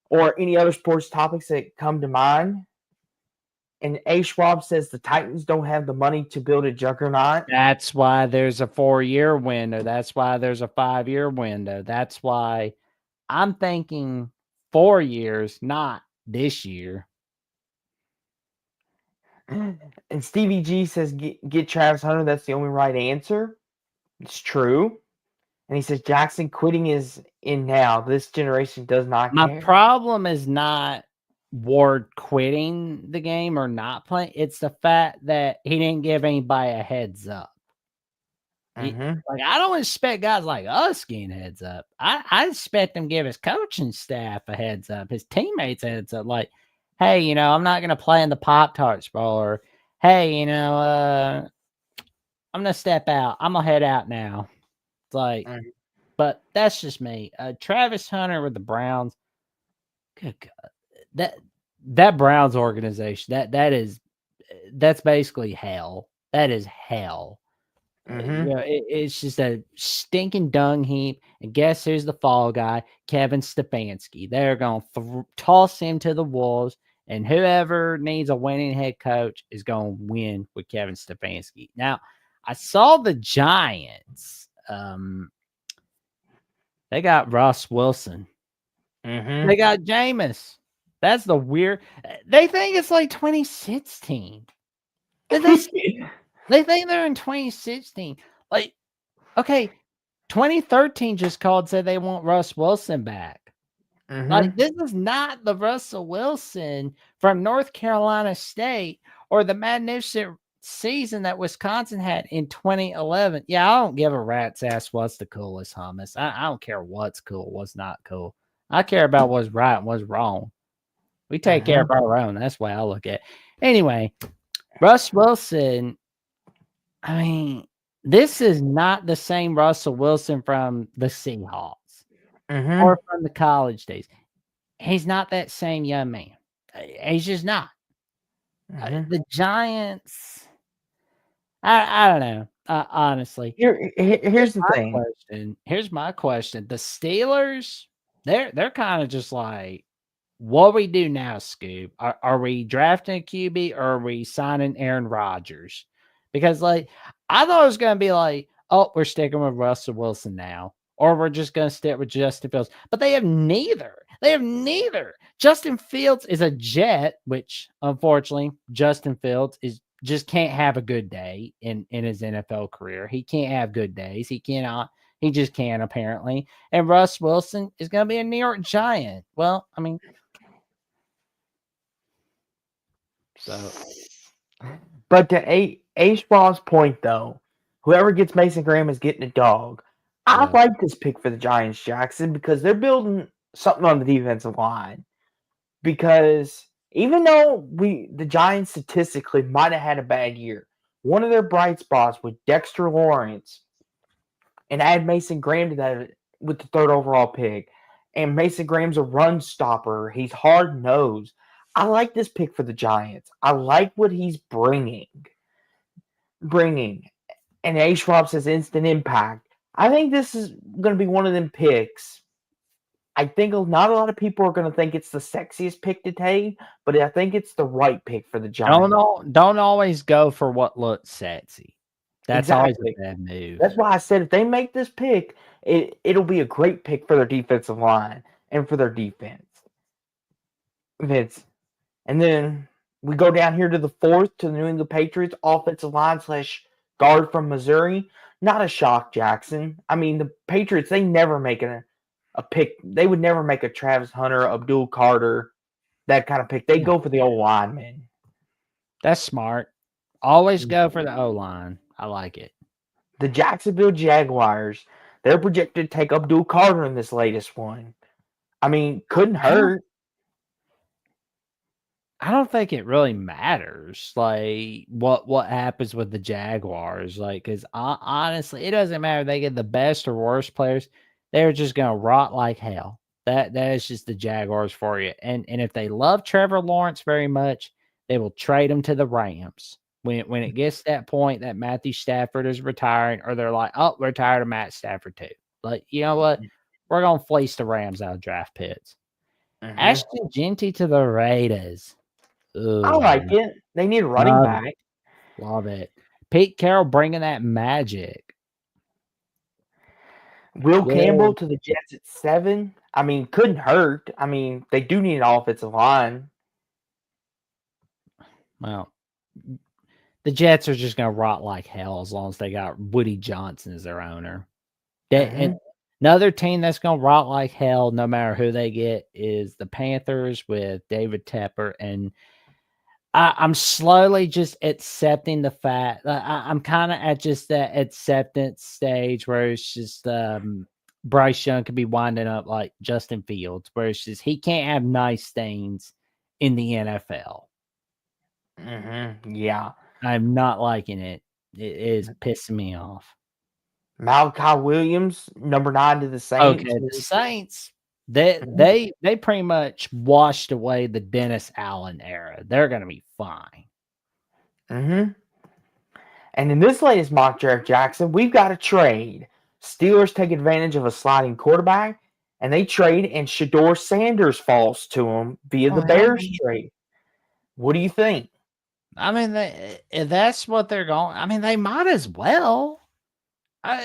or any other sports topics that come to mind. And A. Schwab says the Titans don't have the money to build a juggernaut. That's why there's a 4-year window. That's why there's a 5-year window. That's why I'm thinking 4 years, not this year. And Stevie G says get Travis Hunter. That's the only right answer. It's true. And he says Jackson quitting is in now. This generation does not care. My problem is not Ward quitting the game or not playing. It's the fact that he didn't give anybody a heads up. Like, I don't expect guys like us getting heads up. I expect him to give his coaching staff a heads up, his teammates a heads up. Like, hey, you know, I'm not going to play in the Pop-Tarts Bowl, or hey, you know, I'm going to step out. I'm going to head out now. It's like, but that's just me. Travis Hunter with the Browns. Good God. That Browns organization, that's basically hell. That is hell. You know, it's just a stinking dung heap. And guess who's the fall guy? Kevin Stefanski. They're going to toss him to the wolves, and whoever needs a winning head coach is going to win with Kevin Stefanski. Now, I saw the Giants. They got Russ Wilson. They got Jameis. That's the weird. They think it's like 2016. They think they're in 2016. Like, okay, 2013 just called, said they want Russ Wilson back. Like, Mm-hmm. this is not the Russell Wilson from North Carolina State or the magnificent season that Wisconsin had in 2011. Yeah, I don't give a rat's ass what's the coolest hummus. I don't care what's cool, what's not cool. I care about what's right and what's wrong. We take care of Mm-hmm. our own. That's the way I look at it. Anyway, Russ Wilson, I mean, this is not the same Russell Wilson from the Seahawks Mm-hmm. or from the college days. He's not that same young man. He's just not. Mm-hmm. The Giants, I don't know. Honestly, Here's the thing. Here's my question. The Steelers, they're kind of just like, what we do now, Scoop? Are we drafting a QB or are we signing Aaron Rodgers? Because like I thought it was gonna be like, oh, we're sticking with Russell Wilson now, or we're just gonna stick with Justin Fields. But they have neither. They have neither. Justin Fields is a Jet, which unfortunately Justin Fields is just can't have a good day in his NFL career. He can't have good days. He cannot. He just can't apparently. And Russ Wilson is going to be a New York Giant. Well, I mean, so But to A Spraw's point though, whoever gets Mason Graham is getting a dog. I yeah. like this pick for the Giants, Jackson, because they're building something on the defensive line. Because even though the Giants statistically might have had a bad year, one of their bright spots with Dexter Lawrence and add Mason Graham to that with the third overall pick. And Mason Graham's a run stopper. He's hard nosed. I like this pick for the Giants. I like what he's bringing. And A. Schwab says instant impact. I think this is going to be one of them picks. I think not a lot of people are going to think it's the sexiest pick to take, but I think it's the right pick for the Giants. Don't always go for what looks sexy. That's always Exactly. a bad move. That's why I said if they make this pick, it'll be a great pick for their defensive line and for their defense. Vince. And then we go down here to the fourth to the New England Patriots offensive line / guard from Missouri. Not a shock, Jackson. I mean, the Patriots, they never make a pick. They would never make a Travis Hunter, Abdul Carter, that kind of pick. They go for the old lineman. That's smart. Always go for the O line. I like it. The Jacksonville Jaguars, they're projected to take Abdul Carter in this latest one. I mean, couldn't hurt. I don't think it really matters, like what happens with the Jaguars, like because honestly, it doesn't matter if they get the best or worst players; they're just gonna rot like hell. That is just the Jaguars for you. And if they love Trevor Lawrence very much, they will trade him to the Rams when it gets to that point that Matthew Stafford is retiring, or they're like, oh, we're tired of Matt Stafford too. Like, you know what? We're gonna fleece the Rams out of draft picks. Ashton Genty to the Raiders. Ooh, I like it. They need a running back. Love it. Pete Carroll bringing that magic. Will Campbell to the Jets at 7. I mean, couldn't hurt. I mean, they do need an offensive line. Well, the Jets are just going to rot like hell as long as they got Woody Johnson as their owner. And another team that's going to rot like hell, no matter who they get, is the Panthers with David Tepper. And I'm slowly just accepting the fact that I'm kind of at just that acceptance stage where it's just Bryce Young could be winding up like Justin Fields, where it's just he can't have nice things in the NFL. Yeah. I'm not liking it. It is pissing me off. Malachi Williams, number 9 to the Saints. Okay, the Saints, they pretty much washed away the Dennis Allen era. They're going to be fine. And in this latest mock draft, Jackson, we've got a trade. Steelers take advantage of a sliding quarterback, and they trade, and Shedeur Sanders falls to them via the Bears trade. What do you think? I mean, if that's what they're going, I mean, they might as well.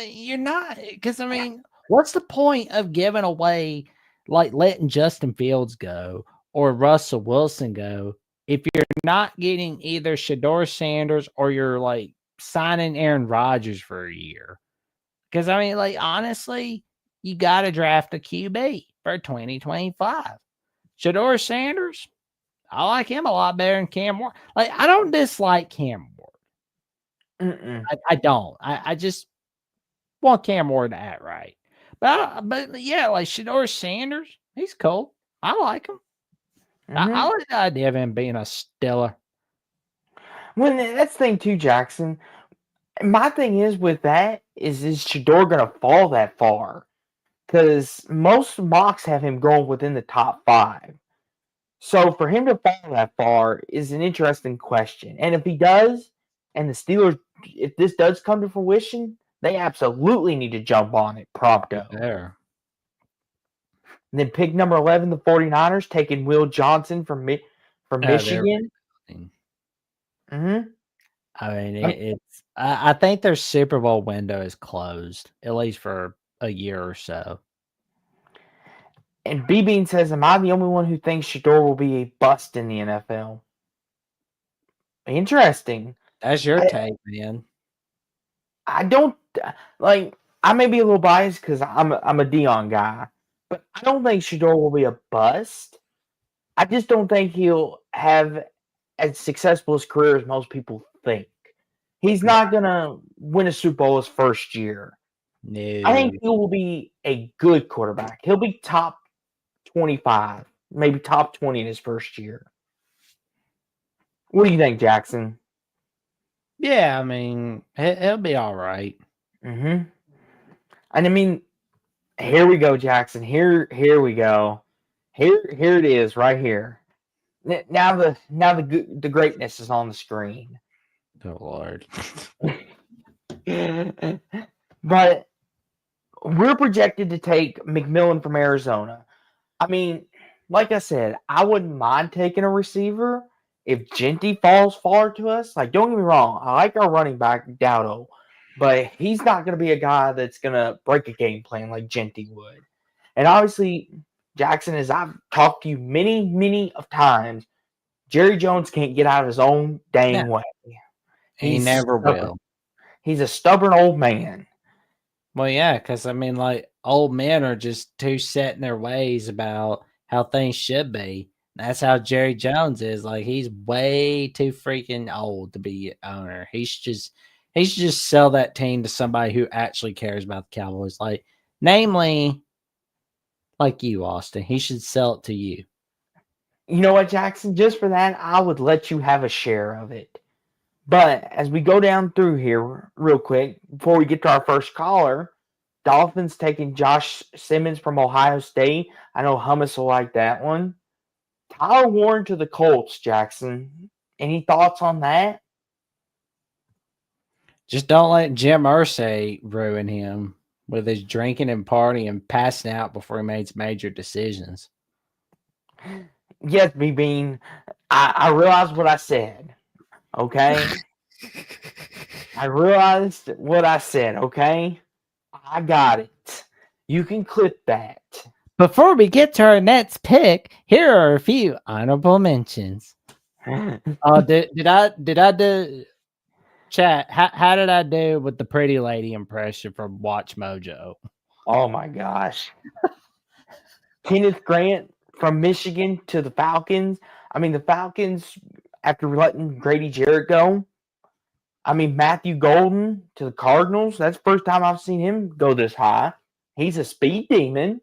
You're not, because I mean, what's the point of giving away, like letting Justin Fields go or Russell Wilson go if you're not getting either Shedeur Sanders or you're like signing Aaron Rodgers for a year? Because I mean, like honestly, you got to draft a QB. for 2025. Shador Sanders, I like him a lot better than Cam Ward. Like, I don't dislike Cam Ward. I don't. I just want Cam Ward to act right. But yeah, like Shador Sanders, he's cool. I like him. I like the idea of him being a Steeler. Well, that's the thing too, Jackson. My thing is with that is Shador going to fall that far? Because most mocks have him going within the top 5. So for him to fall that far is an interesting question. And if he does, and the Steelers, if this does come to fruition, they absolutely need to jump on it pronto. There. And then pick number 11, the 49ers, taking Will Johnson from Michigan. I mean, I think their Super Bowl window is closed, at least for a year or so. And B Bean says, am I the only one who thinks Shador will be a bust in the NFL? Interesting. That's your take, man. I don't like. I may be a little biased because I'm a Dion guy, but I don't think Shador will be a bust. I just don't think he'll have as successful a career as most people think. He's not gonna win a Super Bowl his first year. No. I think he will be a good quarterback. He'll be top 25, maybe top 20 in his first year. What do you think, Jackson? Yeah, I mean, he'll be all right. And I mean, here we go, Jackson. Here we go. Here it is, right here. Now the greatness is on the screen. Oh Lord. But we're projected to take McMillan from Arizona. I mean, like I said, I wouldn't mind taking a receiver if Genty falls far to us. Like, don't get me wrong, I like our running back Dowdo, but he's not going to be a guy that's going to break a game plan like Genty would. And obviously, Jackson, as I've talked to you many of times, Jerry Jones can't get out of his own dang way. He never stubborn. will. He's a stubborn old man. Well, yeah, because I mean, like, old men are just too set in their ways about how things should be. That's how Jerry Jones is. Like, he's way too freaking old to be owner. He should just sell that team to somebody who actually cares about the Cowboys. Like, namely, like you, Austin. He should sell it to you. You know what, Jackson? Just for that, I would let you have a share of it. But as we go down through here real quick, before we get to our first caller, Dolphins taking Josh Simmons from Ohio State. I know Hummus will like that one. Tyler Warren to the Colts, Jackson. Any thoughts on that? Just don't let Jim Irsay ruin him with his drinking and partying and passing out before he makes major decisions. Yes, B-Bean. I realized what I said. Okay? I realized what I said, okay? I got it. You can clip that. Before we get to our next pick, here are a few honorable mentions. Did I do chat? How did I do with the pretty lady impression from Watch Mojo? Oh my gosh. Kenneth Grant from Michigan to the Falcons. I mean, the Falcons, after letting Grady Jarrett go, I mean, Matthew Golden to the Cardinals. That's the first time I've seen him go this high. He's a speed demon.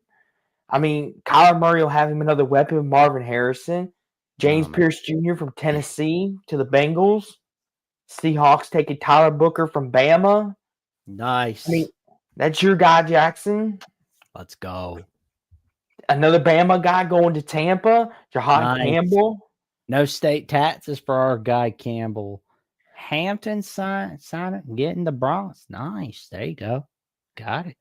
I mean, Kyler Murray will have him another weapon with Marvin Harrison. James Pierce Jr. from Tennessee to the Bengals. Seahawks taking Tyler Booker from Bama. Nice. I mean, that's your guy, Jackson. Let's go. Another Bama guy going to Tampa. Jahan Campbell. No state taxes for our guy Campbell. Hampton sign it, getting the Bronx. Nice. There you go. Got it.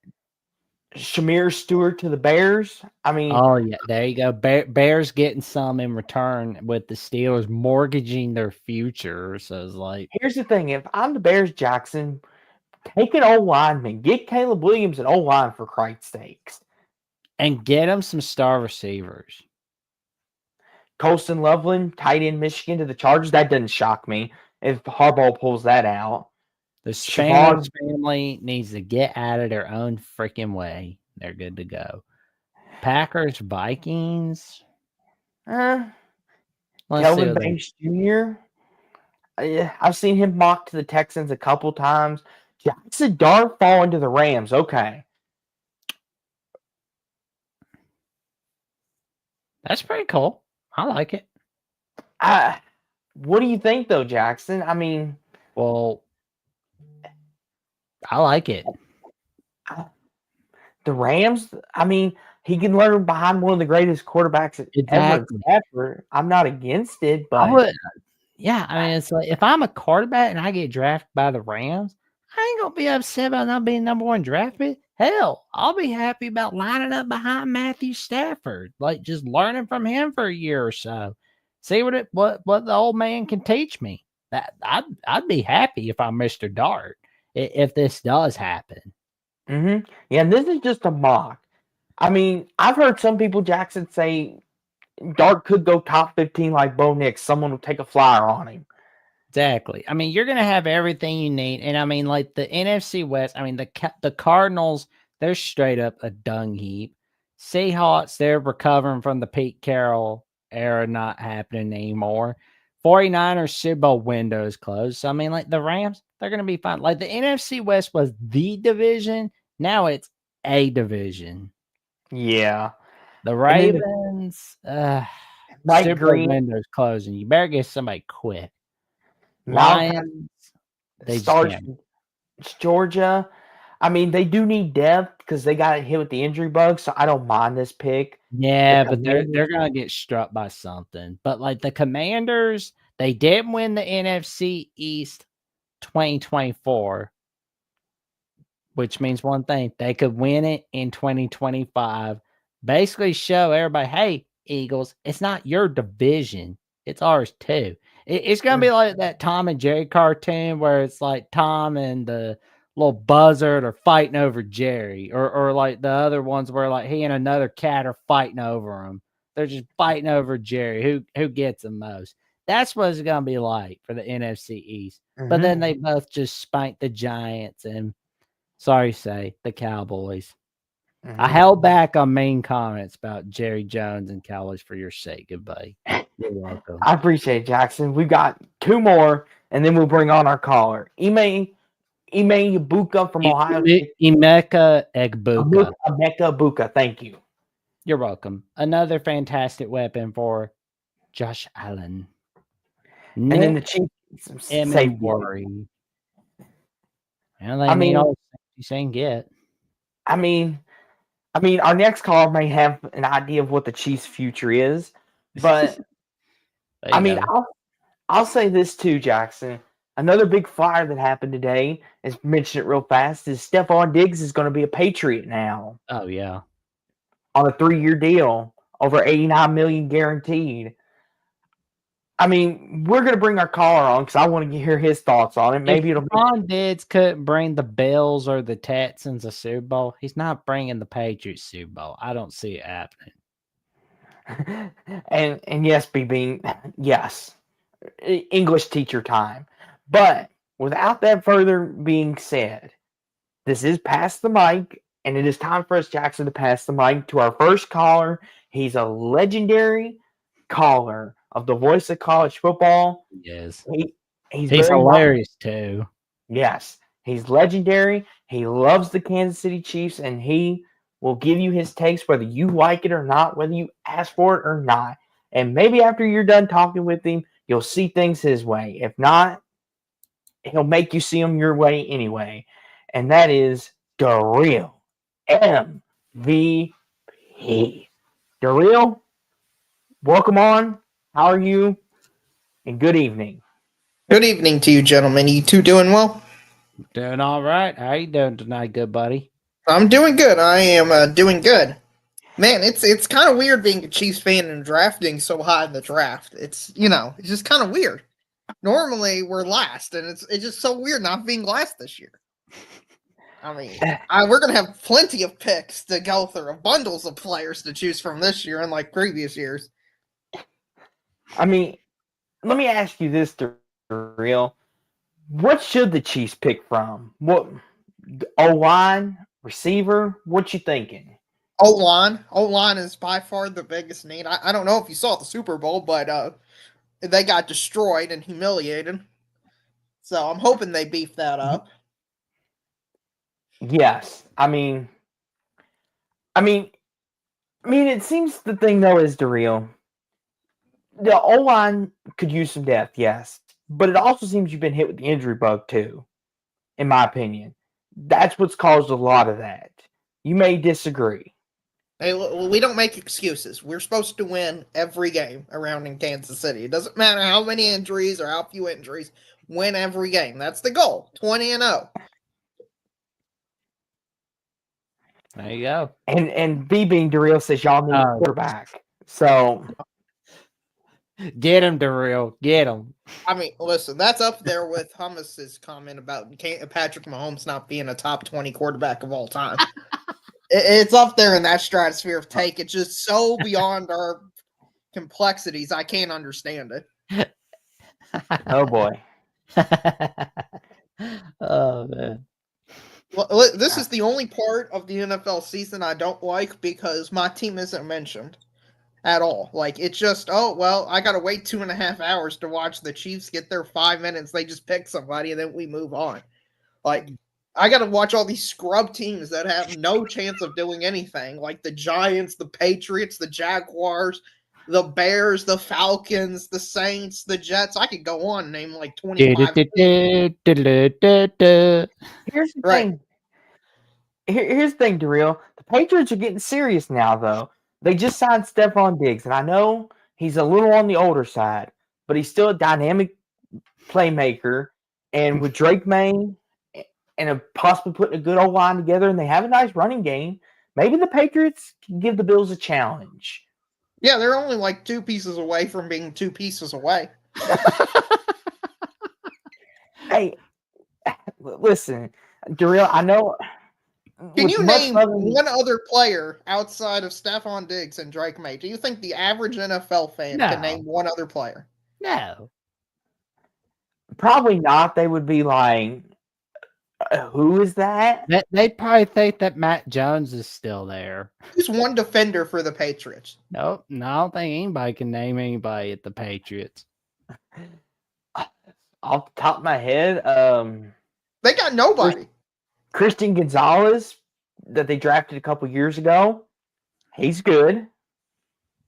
Shamir Stewart to the Bears. I mean, oh yeah, there you go. Bears getting some in return with the Steelers mortgaging their future. So it's like, here's the thing: if I'm the Bears, Jackson, take an O lineman, get Caleb Williams an O line for Christ's sakes, and get them some star receivers. Colston Loveland, tight end Michigan to the Chargers. That doesn't shock me if Harbaugh pulls that out. The Spanos family needs to get out of their own freaking way. They're good to go. Packers, Vikings. Let's See Kelvin what they. Banks Jr. I've seen him mocked to the Texans a couple times. Jackson Dart falling to the Rams. Okay. That's pretty cool. I like it. What do you think, though, Jackson? I mean, Well, I like it. The Rams, I mean, he can learn behind one of the greatest quarterbacks ever. Exactly. Ever. I'm not against it, I but would. Yeah, I mean, it's like if I'm a quarterback and I get drafted by the Rams, I ain't gonna be upset about not being number one draft pick. Hell, I'll be happy about lining up behind Matthew Stafford, like just learning from him for a year or so. See what the old man can teach me. That I'd be happy if I'm Mr. Dart if this does happen. yeah, and this is just a mock. I mean, I've heard some people, Jackson, say Dart could go top 15 like Bo Nix. Someone will take a flyer on him. Exactly. I mean, you're gonna have everything you need, and I mean, like the NFC West. I mean, the Cardinals, they're straight up a dung heap. Seahawks, they're recovering from the Pete Carroll era not happening anymore. 49ers Super Bowl window is closed. So I mean, like the Rams, they're gonna be fine. Like the NFC West was the division. Now it's a division. Yeah. The And then Ravens, Mike Super Bowl Green, window's closing. You better get somebody quick. Malachi Lions, they just starts can't. Georgia. I mean, they do need depth because they got hit with the injury bug, so I don't mind this pick. Yeah, The but they're Commanders, gonna get struck by something. But like the Commanders, they didn't win the NFC East 2024, which means one thing: they could win it in 2025. Basically, show everybody, hey, Eagles, it's not your division; it's ours too. It's gonna be like that Tom and Jerry cartoon where it's like Tom and the little buzzard are fighting over Jerry, or like the other ones where like he and another cat are fighting over him. They're just fighting over Jerry. Who gets the most? That's what it's gonna be like for the NFC East. But then they both just spanked the Giants and sorry to say the Cowboys. I held back on mean comments about Jerry Jones and Cowboys for your sake, buddy. You're welcome. I appreciate it, Jackson. We've got two more, and then we'll bring on our caller. Ime Ibuka from Ohio State. Emeka Egbuka. Emeka Ibuka, thank you. You're welcome. Another fantastic weapon for Josh Allen. And then the Chiefs safe word. Worry. And they need all the you saying get. I mean, our next caller may have an idea of what the Chiefs' future is, but I mean, I'll say this too, Jackson. Another big flyer that happened today, as mentioned it real fast, is Stephon Diggs is going to be a Patriot now. Oh yeah, on a 3-year deal, over $89 million guaranteed. I mean, we're going to bring our caller on because I want to hear his thoughts on it. Maybe it'll be Stephon Diggs couldn't bring the Bills or the Texans a Super Bowl. He's not bringing the Patriots Super Bowl. I don't see it happening. and yes, yes, English teacher time. But without that further being said, this is Pass the Mic, and it is time for us, Jackson, to pass the mic to our first caller. He's a legendary caller of the voice of college football. Yes. He's very hilarious too. Yes, he's legendary. He loves the Kansas City Chiefs, and he will give you his takes whether you like it or not, whether you ask for it or not. And maybe after you're done talking with him, you'll see things his way. If not, he'll make you see them your way anyway. And that is Darrell MVP. Darrell, welcome on. How are you? And good evening. Good evening to you, gentlemen. You two doing well? Doing all right. How you doing tonight, good buddy? I'm doing good. I am doing good. Man, it's kind of weird being a Chiefs fan and drafting so high in the draft. It's just kind of weird. Normally we're last, and it's just so weird not being last this year. I mean, we're gonna have plenty of picks to go through, bundles of players to choose from this year, unlike previous years. I mean, let me ask you this, Darrell. What should the Chiefs pick from? What O-line, receiver? What you thinking? O-line is by far the biggest need. I don't know if you saw the Super Bowl, but they got destroyed and humiliated. So I'm hoping they beef that up. Yes, it seems the thing though is Daryl. The O line could use some depth, yes, but it also seems you've been hit with the injury bug too. In my opinion, that's what's caused a lot of that. You may disagree. Hey, we don't make excuses. We're supposed to win every game around in Kansas City. It doesn't matter how many injuries or how few injuries. Win every game. That's the goal. 20-0. There you go. And B being Daryl says y'all need a quarterback. So get him, Daryl. Get him. I mean, listen, that's up there with Hummus's comment about Patrick Mahomes not being a top 20 quarterback of all time. It's up there in that stratosphere of take. It's just so beyond our complexities. I can't understand it. oh boy. Oh man. Well, this is the only part of the NFL season I don't like because my team isn't mentioned at all. Like, it's just, oh, well, I got to wait 2.5 hours to watch the Chiefs get their 5 minutes. They just pick somebody and then we move on. Like, I got to watch all these scrub teams that have no chance of doing anything, like the Giants, the Patriots, the Jaguars, the Bears, the Falcons, the Saints, the Jets. I could go on and name like 25. Here's the thing. Here's the thing, Daryl. The Patriots are getting serious now, though. They just signed Stephon Diggs, and I know he's a little on the older side, but he's still a dynamic playmaker. And with Drake May and possibly putting a good old line together, and they have a nice running game, maybe the Patriots can give the Bills a challenge. Yeah, they're only like 2 pieces away from being 2 pieces away. Hey, listen, Daryl, I know. Can you name one other player outside of Stephon Diggs and Drake May? Do you think the average NFL fan can name one other player? No. Probably not. They would be like, who is that? They probably think that Matt Jones is still there. Who's one defender for the Patriots? Nope. No, I don't think anybody can name anybody at the Patriots. Off the top of my head, they got nobody. Christian Gonzalez that they drafted a couple years ago. He's good.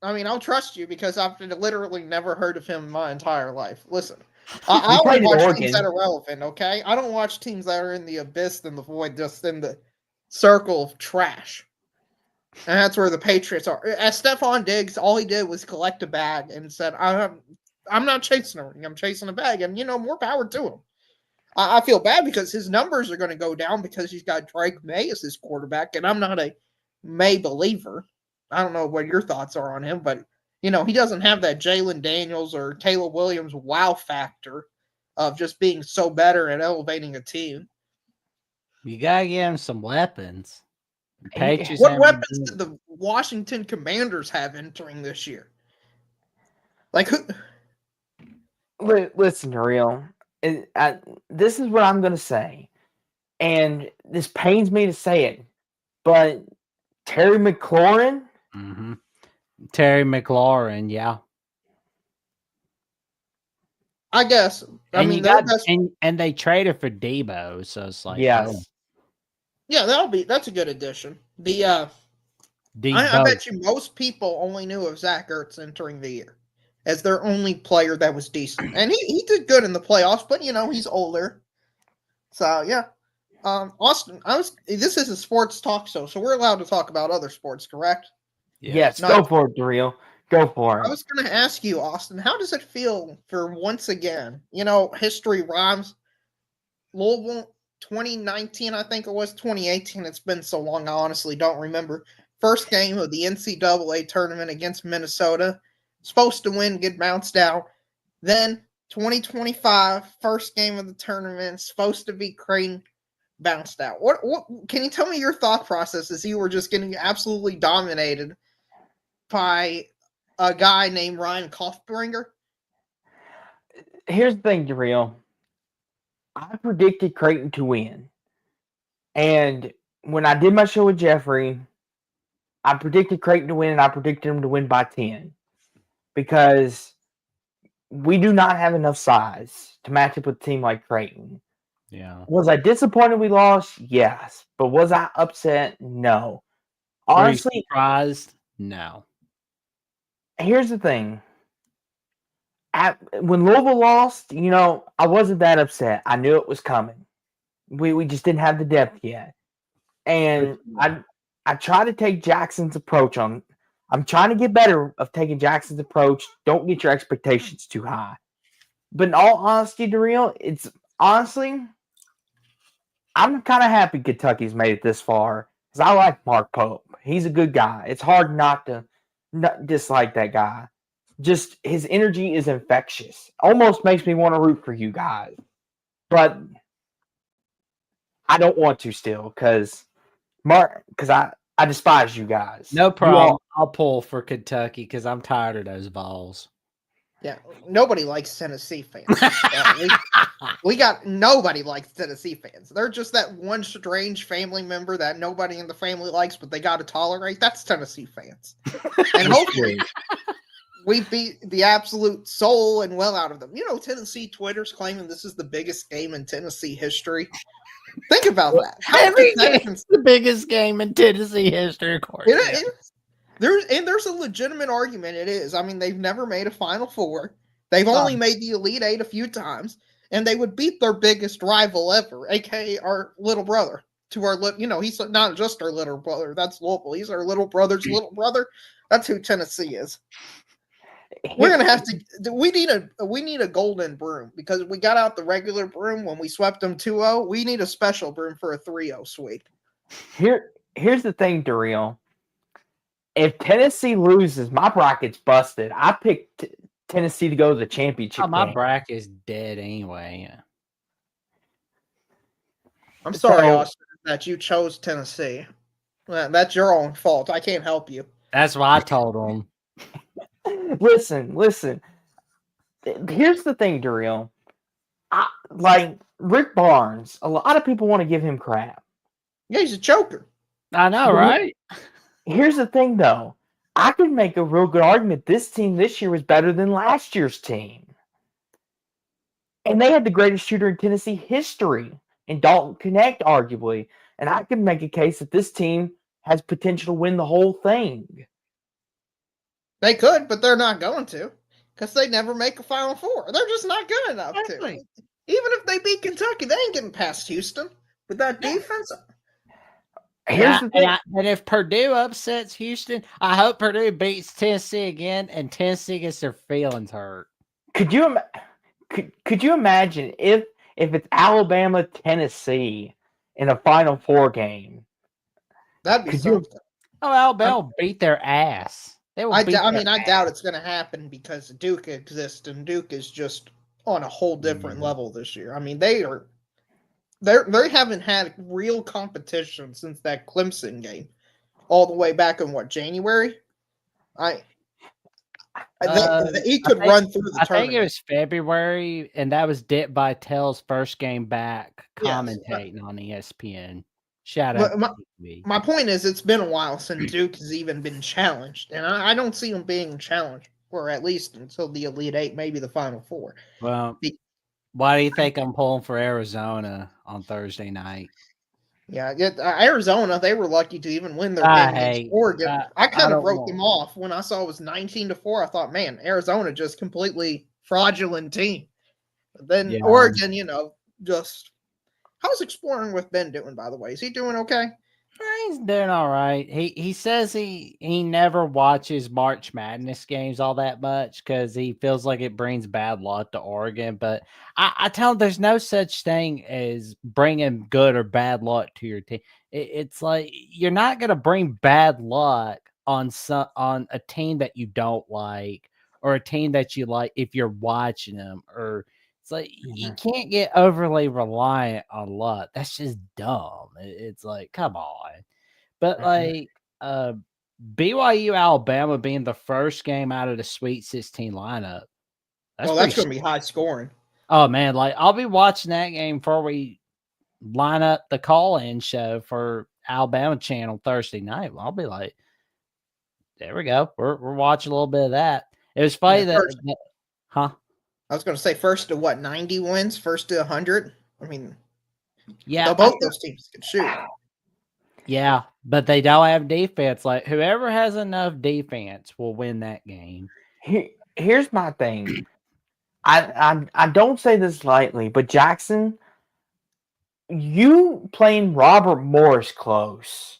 I mean, I'll trust you because I've literally never heard of him in my entire life. Listen, I only watch teams that are relevant, okay? I don't watch teams that are in the abyss and the void, just in the circle of trash. And that's where the Patriots are. As Stephon Diggs, all he did was collect a bag and said, I'm not chasing a ring. I'm chasing a bag. And, more power to him. I feel bad because his numbers are going to go down because he's got Drake May as his quarterback, and I'm not a May believer. I don't know what your thoughts are on him, but, he doesn't have that Jalen Daniels or Caleb Williams wow factor of just being so better and elevating a team. You got to give him some weapons. What weapons did the Washington Commanders have entering this year? Like, who? Listen, Daryl. This is what I'm going to say, and this pains me to say it, but Terry McLaurin? Mm-hmm. Terry McLaurin, yeah. I guess. And they traded for Debo, so it's like, yes. Oh. Yeah, that's a good addition. I bet you most people only knew of Zach Ertz entering the year as their only player that was decent. And he did good in the playoffs, but he's older. So yeah. Austin, this is a sports talk show, so we're allowed to talk about other sports, correct? Yes, go for it, Daryl. Go for it. I was gonna ask you, Austin, how does it feel for once again, history rhymes. Louisville 2019, I think it was 2018. It's been so long, I honestly don't remember. First game of the NCAA tournament against Minnesota. Supposed to win, get bounced out. Then 2025, first game of the tournament, supposed to be Creighton, bounced out. What can you tell me your thought process as you were just getting absolutely dominated by a guy named Ryan Koffbringer? Here's the thing, Daryl. I predicted Creighton to win. And when I did my show with Jeffrey, I predicted Creighton to win, and I predicted them to win by 10 because we do not have enough size to match up with a team like Creighton. Yeah. Was I disappointed we lost? Yes. But was I upset? No. Were you Honestly, surprised? No. here's the thing. When Louisville lost, I wasn't that upset. I knew it was coming. We just didn't have the depth yet. And I try to take Jackson's approach on. I'm trying to get better of taking Jackson's approach. Don't get your expectations too high. But in all honesty, Daryl, it's honestly, I'm kind of happy Kentucky's made it this far because I like Mark Pope. He's a good guy. It's hard not to dislike that guy. Just his energy is infectious. Almost makes me want to root for you guys. But I don't want to still because I despise you guys. No problem. I'll pull for Kentucky because I'm tired of those balls. Yeah, nobody likes Tennessee fans. we got nobody likes Tennessee fans. They're just that one strange family member that nobody in the family likes, but they got to tolerate. That's Tennessee fans. And hopefully we beat the absolute soul and well out of them. Tennessee Twitter's claiming this is the biggest game in Tennessee history. Think about that. Every game's the biggest game in Tennessee history, of course. There's a legitimate argument it is. I mean, they've never made a Final Four. They've only made the Elite Eight a few times, and they would beat their biggest rival ever, aka our little brother. He's not just our little brother. That's Louisville. He's our little brother's little brother. That's who Tennessee is. We're gonna have to. We need a golden broom because we got out the regular broom when we swept them 2-0. We need a special broom for a 3-0 sweep. Here's the thing, Daryl. If Tennessee loses, my bracket's busted. I picked Tennessee to go to the championship game. My bracket's dead anyway. I'm sorry, Austin, that you chose Tennessee. That's your own fault. I can't help you. That's what I told them. Listen. Here's the thing, Daryl. Like Rick Barnes, a lot of people want to give him crap. Yeah, he's a choker. I know, right? Here's the thing, though. I could make a real good argument this team this year was better than last year's team. And they had the greatest shooter in Tennessee history in Dalton Connect, arguably. And I could make a case that this team has potential to win the whole thing. They could, but they're not going to because they never make a Final Four. They're just not good enough to. Even if they beat Kentucky, they ain't getting past Houston with that defense. Here's the thing. And if Purdue upsets Houston, I hope Purdue beats Tennessee again and Tennessee gets their feelings hurt. Could you imagine if it's Alabama, Tennessee in a Final Four game? That'd be something. Alabama beat their ass. I doubt it's going to happen because Duke exists and Duke is just on a whole different level this year. I mean, they haven't had real competition since that Clemson game, all the way back in January. He could run through the tournament. I think it was February, and that was Dick Vitale's first game back commentating on ESPN. Shout out. My point is, it's been a while since Duke has even been challenged, and I don't see them being challenged for at least until the Elite Eight, maybe the Final Four. Well, why do you think I'm pulling for Arizona on Thursday night? Yeah, Arizona, they were lucky to even win their game against Oregon. I kind of wrote them off when I saw it was 19-4. I thought, man, Arizona just completely fraudulent team. But then Oregon, just how's Exploring with Ben doing, by the way? Is he doing okay? He's doing all right. He says he never watches March Madness games all that much because he feels like it brings bad luck to Oregon. But I tell him there's no such thing as bringing good or bad luck to your team. It's like you're not going to bring bad luck on a team that you don't like or a team that you like if you're watching them. Or it's like you can't get overly reliant on luck. That's just dumb. It's like, come on. But like BYU Alabama being the first game out of the Sweet 16 lineup. That's going to be high scoring. Oh man, like I'll be watching that game before we line up the call-in show for Alabama channel Thursday night. I'll be like, There we go. We're watching a little bit of that. It was funny Yeah, huh? I was going to say first to 90 wins, first to 100. I mean, Yeah, both those teams can shoot. Yeah, but they don't have defense. Like whoever has enough defense will win that game. Here's my thing. I don't say this lightly, but Jackson, you playing Robert Morris close.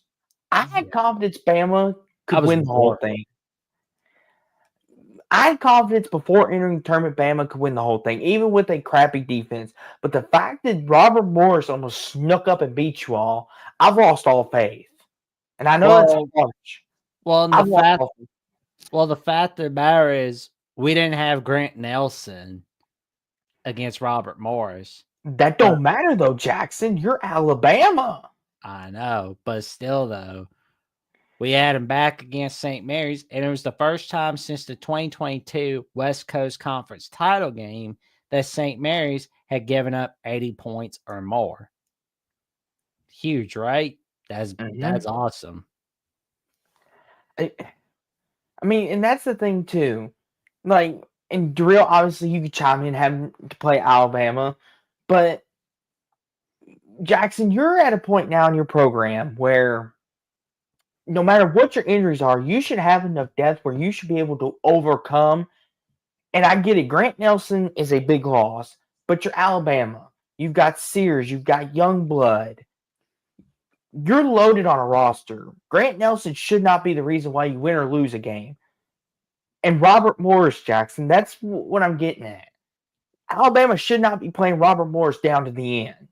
I had confidence Bama could win the whole thing. I had confidence before entering the tournament Bama could win the whole thing, even with a crappy defense. But the fact that Robert Morris almost snuck up and beat you all, I've lost all faith. And I know that's harsh. Well, the fact of the matter is we didn't have Grant Nelson against Robert Morris. That don't matter though, Jackson. You're Alabama. I know, but still though, we had him back against St. Mary's, and it was the first time since the 2022 West Coast Conference title game that St. Mary's had given up 80 points or more. Huge, right? That's awesome. I mean, and that's the thing too. Like in drill, obviously you could chime in having to play Alabama, but Jackson, you're at a point now in your program where no matter what your injuries are, you should have enough depth where you should be able to overcome. And I get it. Grant Nelson is a big loss, but you're Alabama. You've got Sears. You've got Youngblood. You're loaded on a roster. Grant Nelson should not be the reason why you win or lose a game. And Robert Morris, Jackson, that's what I'm getting at. Alabama should not be playing Robert Morris down to the end.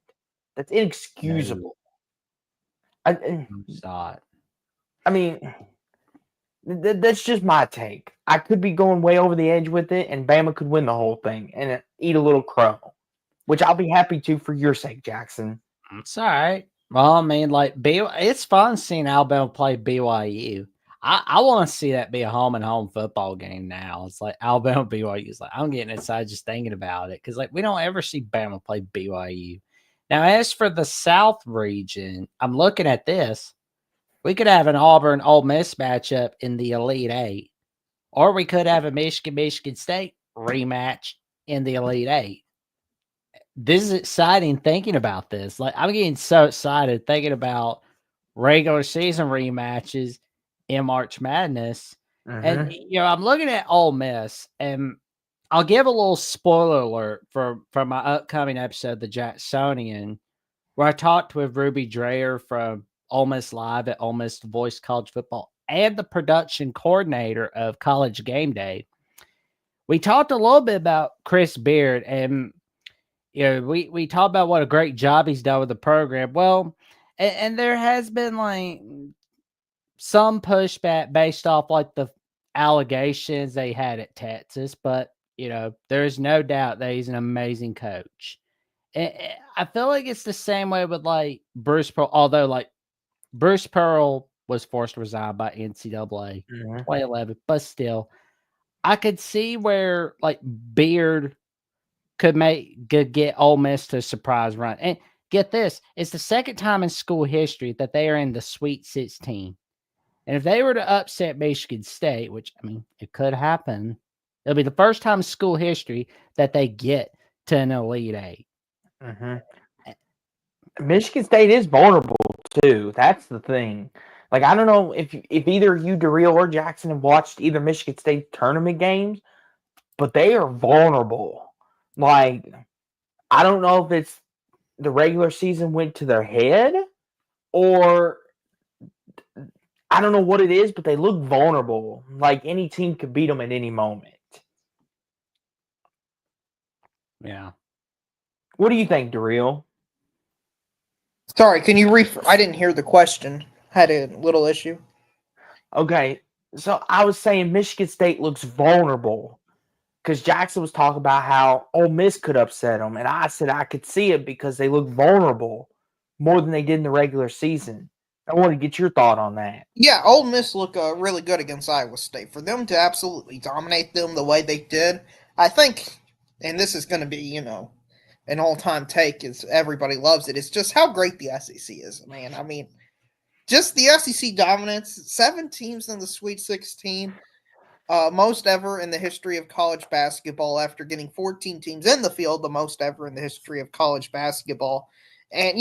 That's inexcusable. I mean, that's just my take. I could be going way over the edge with it, and Bama could win the whole thing and eat a little crow, which I'll be happy to for your sake, Jackson. It's all right. Well, I mean, like, it's fun seeing Alabama play BYU. I want to see that be a home football game now. It's like Alabama BYU. It's like I'm getting excited just thinking about it because, like, we don't ever see Bama play BYU. Now, as for the South region, I'm looking at this. We could have an Auburn-Ole Miss matchup in the Elite Eight, or we could have a Michigan State rematch in the Elite Eight. This is exciting thinking about this. Like, I'm getting so excited thinking about regular season rematches in March Madness. And, I'm looking at Ole Miss, and I'll give a little spoiler alert for my upcoming episode, The Jacksonian, where I talked with Ruby Dreyer from Ole Miss Live at Ole Miss Voice College Football and the production coordinator of College Game Day. We talked a little bit about Chris Beard, and we talked about what a great job he's done with the program. Well, and there has been like some pushback based off like the allegations they had at Texas, but there's no doubt that he's an amazing coach. And I feel like it's the same way with like Bruce Pearl, although like Bruce Pearl was forced to resign by NCAA 2011, but still, I could see where like Beard could get Ole Miss to a surprise run. And get this, it's the second time in school history that they are in the Sweet 16. And if they were to upset Michigan State, which, I mean, it could happen, it'll be the first time in school history that they get to an Elite Eight. Michigan State is vulnerable, too. That's the thing. Like, I don't know if either you, Darrell, or Jackson have watched either Michigan State tournament games, but they are vulnerable. Like, I don't know if it's the regular season went to their head or I don't know what it is, but they look vulnerable. Like any team could beat them at any moment. Yeah. What do you think, Darrell? Sorry, can you I didn't hear the question. Had a little issue. Okay, so I was saying Michigan State looks vulnerable because Jackson was talking about how Ole Miss could upset them, and I said I could see it because they look vulnerable more than they did in the regular season. I want to get your thought on that. Yeah, Ole Miss look really good against Iowa State. For them to absolutely dominate them the way they did, I think, and this is going to be, an all-time take, is everybody loves it. It's just how great the SEC is, man. I mean, just the SEC dominance. 7 teams in the Sweet 16. Most ever in the history of college basketball after getting 14 teams in the field, the most ever in the history of college basketball. And,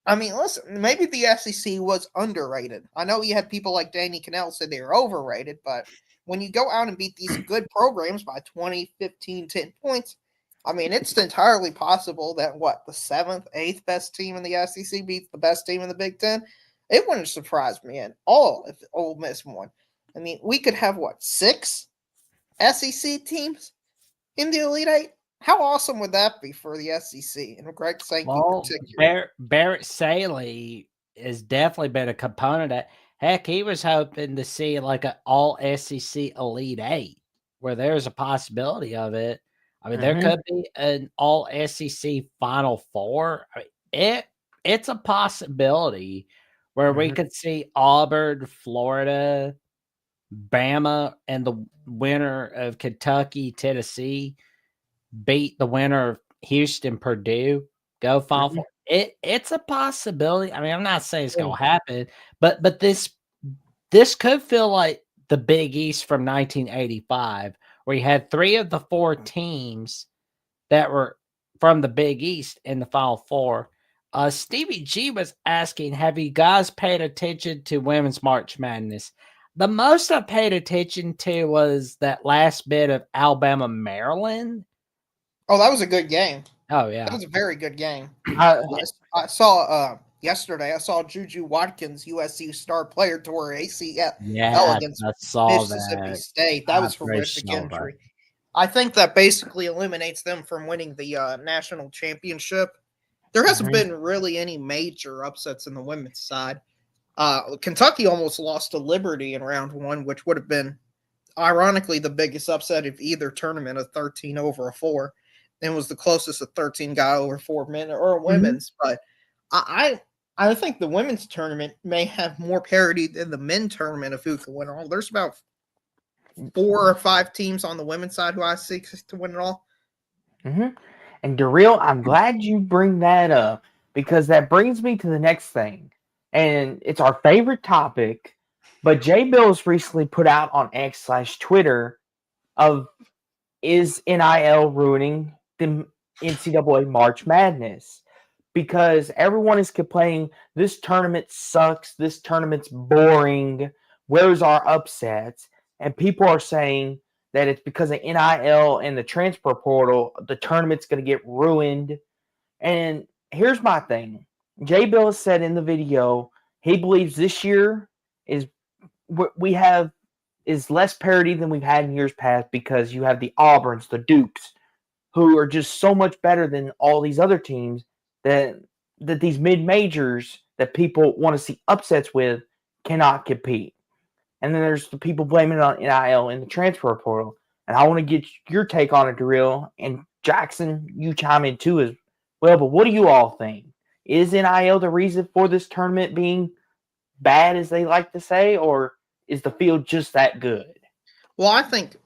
I mean, listen, maybe the SEC was underrated. I know you had people like Danny Cannell say they were overrated, but when you go out and beat these good programs by 20, 15, 10 points, I mean, it's entirely possible that the 7th, 8th best team in the SEC beats the best team in the Big Ten? It wouldn't surprise me at all if Ole Miss won. I mean, we could have 6 SEC teams in the Elite Eight? How awesome would that be for the SEC and Greg Sankey in particular? Barrett Saley has definitely been a component of. Heck, he was hoping to see like an all SEC Elite Eight, where there's a possibility of it. I mean, there could be an all SEC Final Four. I mean, it's a possibility where we could see Auburn, Florida, Bama, and the winner of Kentucky, Tennessee beat the winner of Houston, Purdue, go Final Four. It's a possibility. I mean, I'm not saying it's gonna happen, but this could feel like the Big East from 1985, where you had 3 of the 4 teams that were from the Big East in the Final Four. Stevie G was asking, have you guys paid attention to Women's March Madness? The most I paid attention to was that last bit of Alabama, Maryland. Oh, that was a good game. Oh, yeah. That was a very good game. I saw yesterday, I saw Juju Watkins, USC star player, tore ACL against Mississippi State. That was horrific injury. I think that basically eliminates them from winning the national championship. There hasn't been really any major upsets in the women's side. Kentucky almost lost to Liberty in round 1, which would have been, ironically, the biggest upset of either tournament, a 13 over a 4. And was the closest a 13 got over 4 men or women's. But I think the women's tournament may have more parity than the men tournament of who can win all. There's about 4 or 5 teams on the women's side who I see to win it all. And Darrell, I'm glad you bring that up, because that brings me to the next thing. And it's our favorite topic, but Jay Bills recently put out on X/Twitter of, is NIL ruining the NCAA March Madness? Because everyone is complaining, this tournament sucks, this tournament's boring, where's our upsets? And people are saying that it's because of NIL and the transfer portal, the tournament's going to get ruined. And here's my thing. Jay Billis said in the video he believes this year is less parity than we've had in years past, because you have the Auburns, the Dukes, who are just so much better than all these other teams that these mid-majors that people want to see upsets with cannot compete. And then there's the people blaming it on NIL and the transfer portal. And I want to get your take on it, Darrell, and Jackson, you chime in too as well. But what do you all think? Is NIL the reason for this tournament being bad, as they like to say, or is the field just that good? Well, I think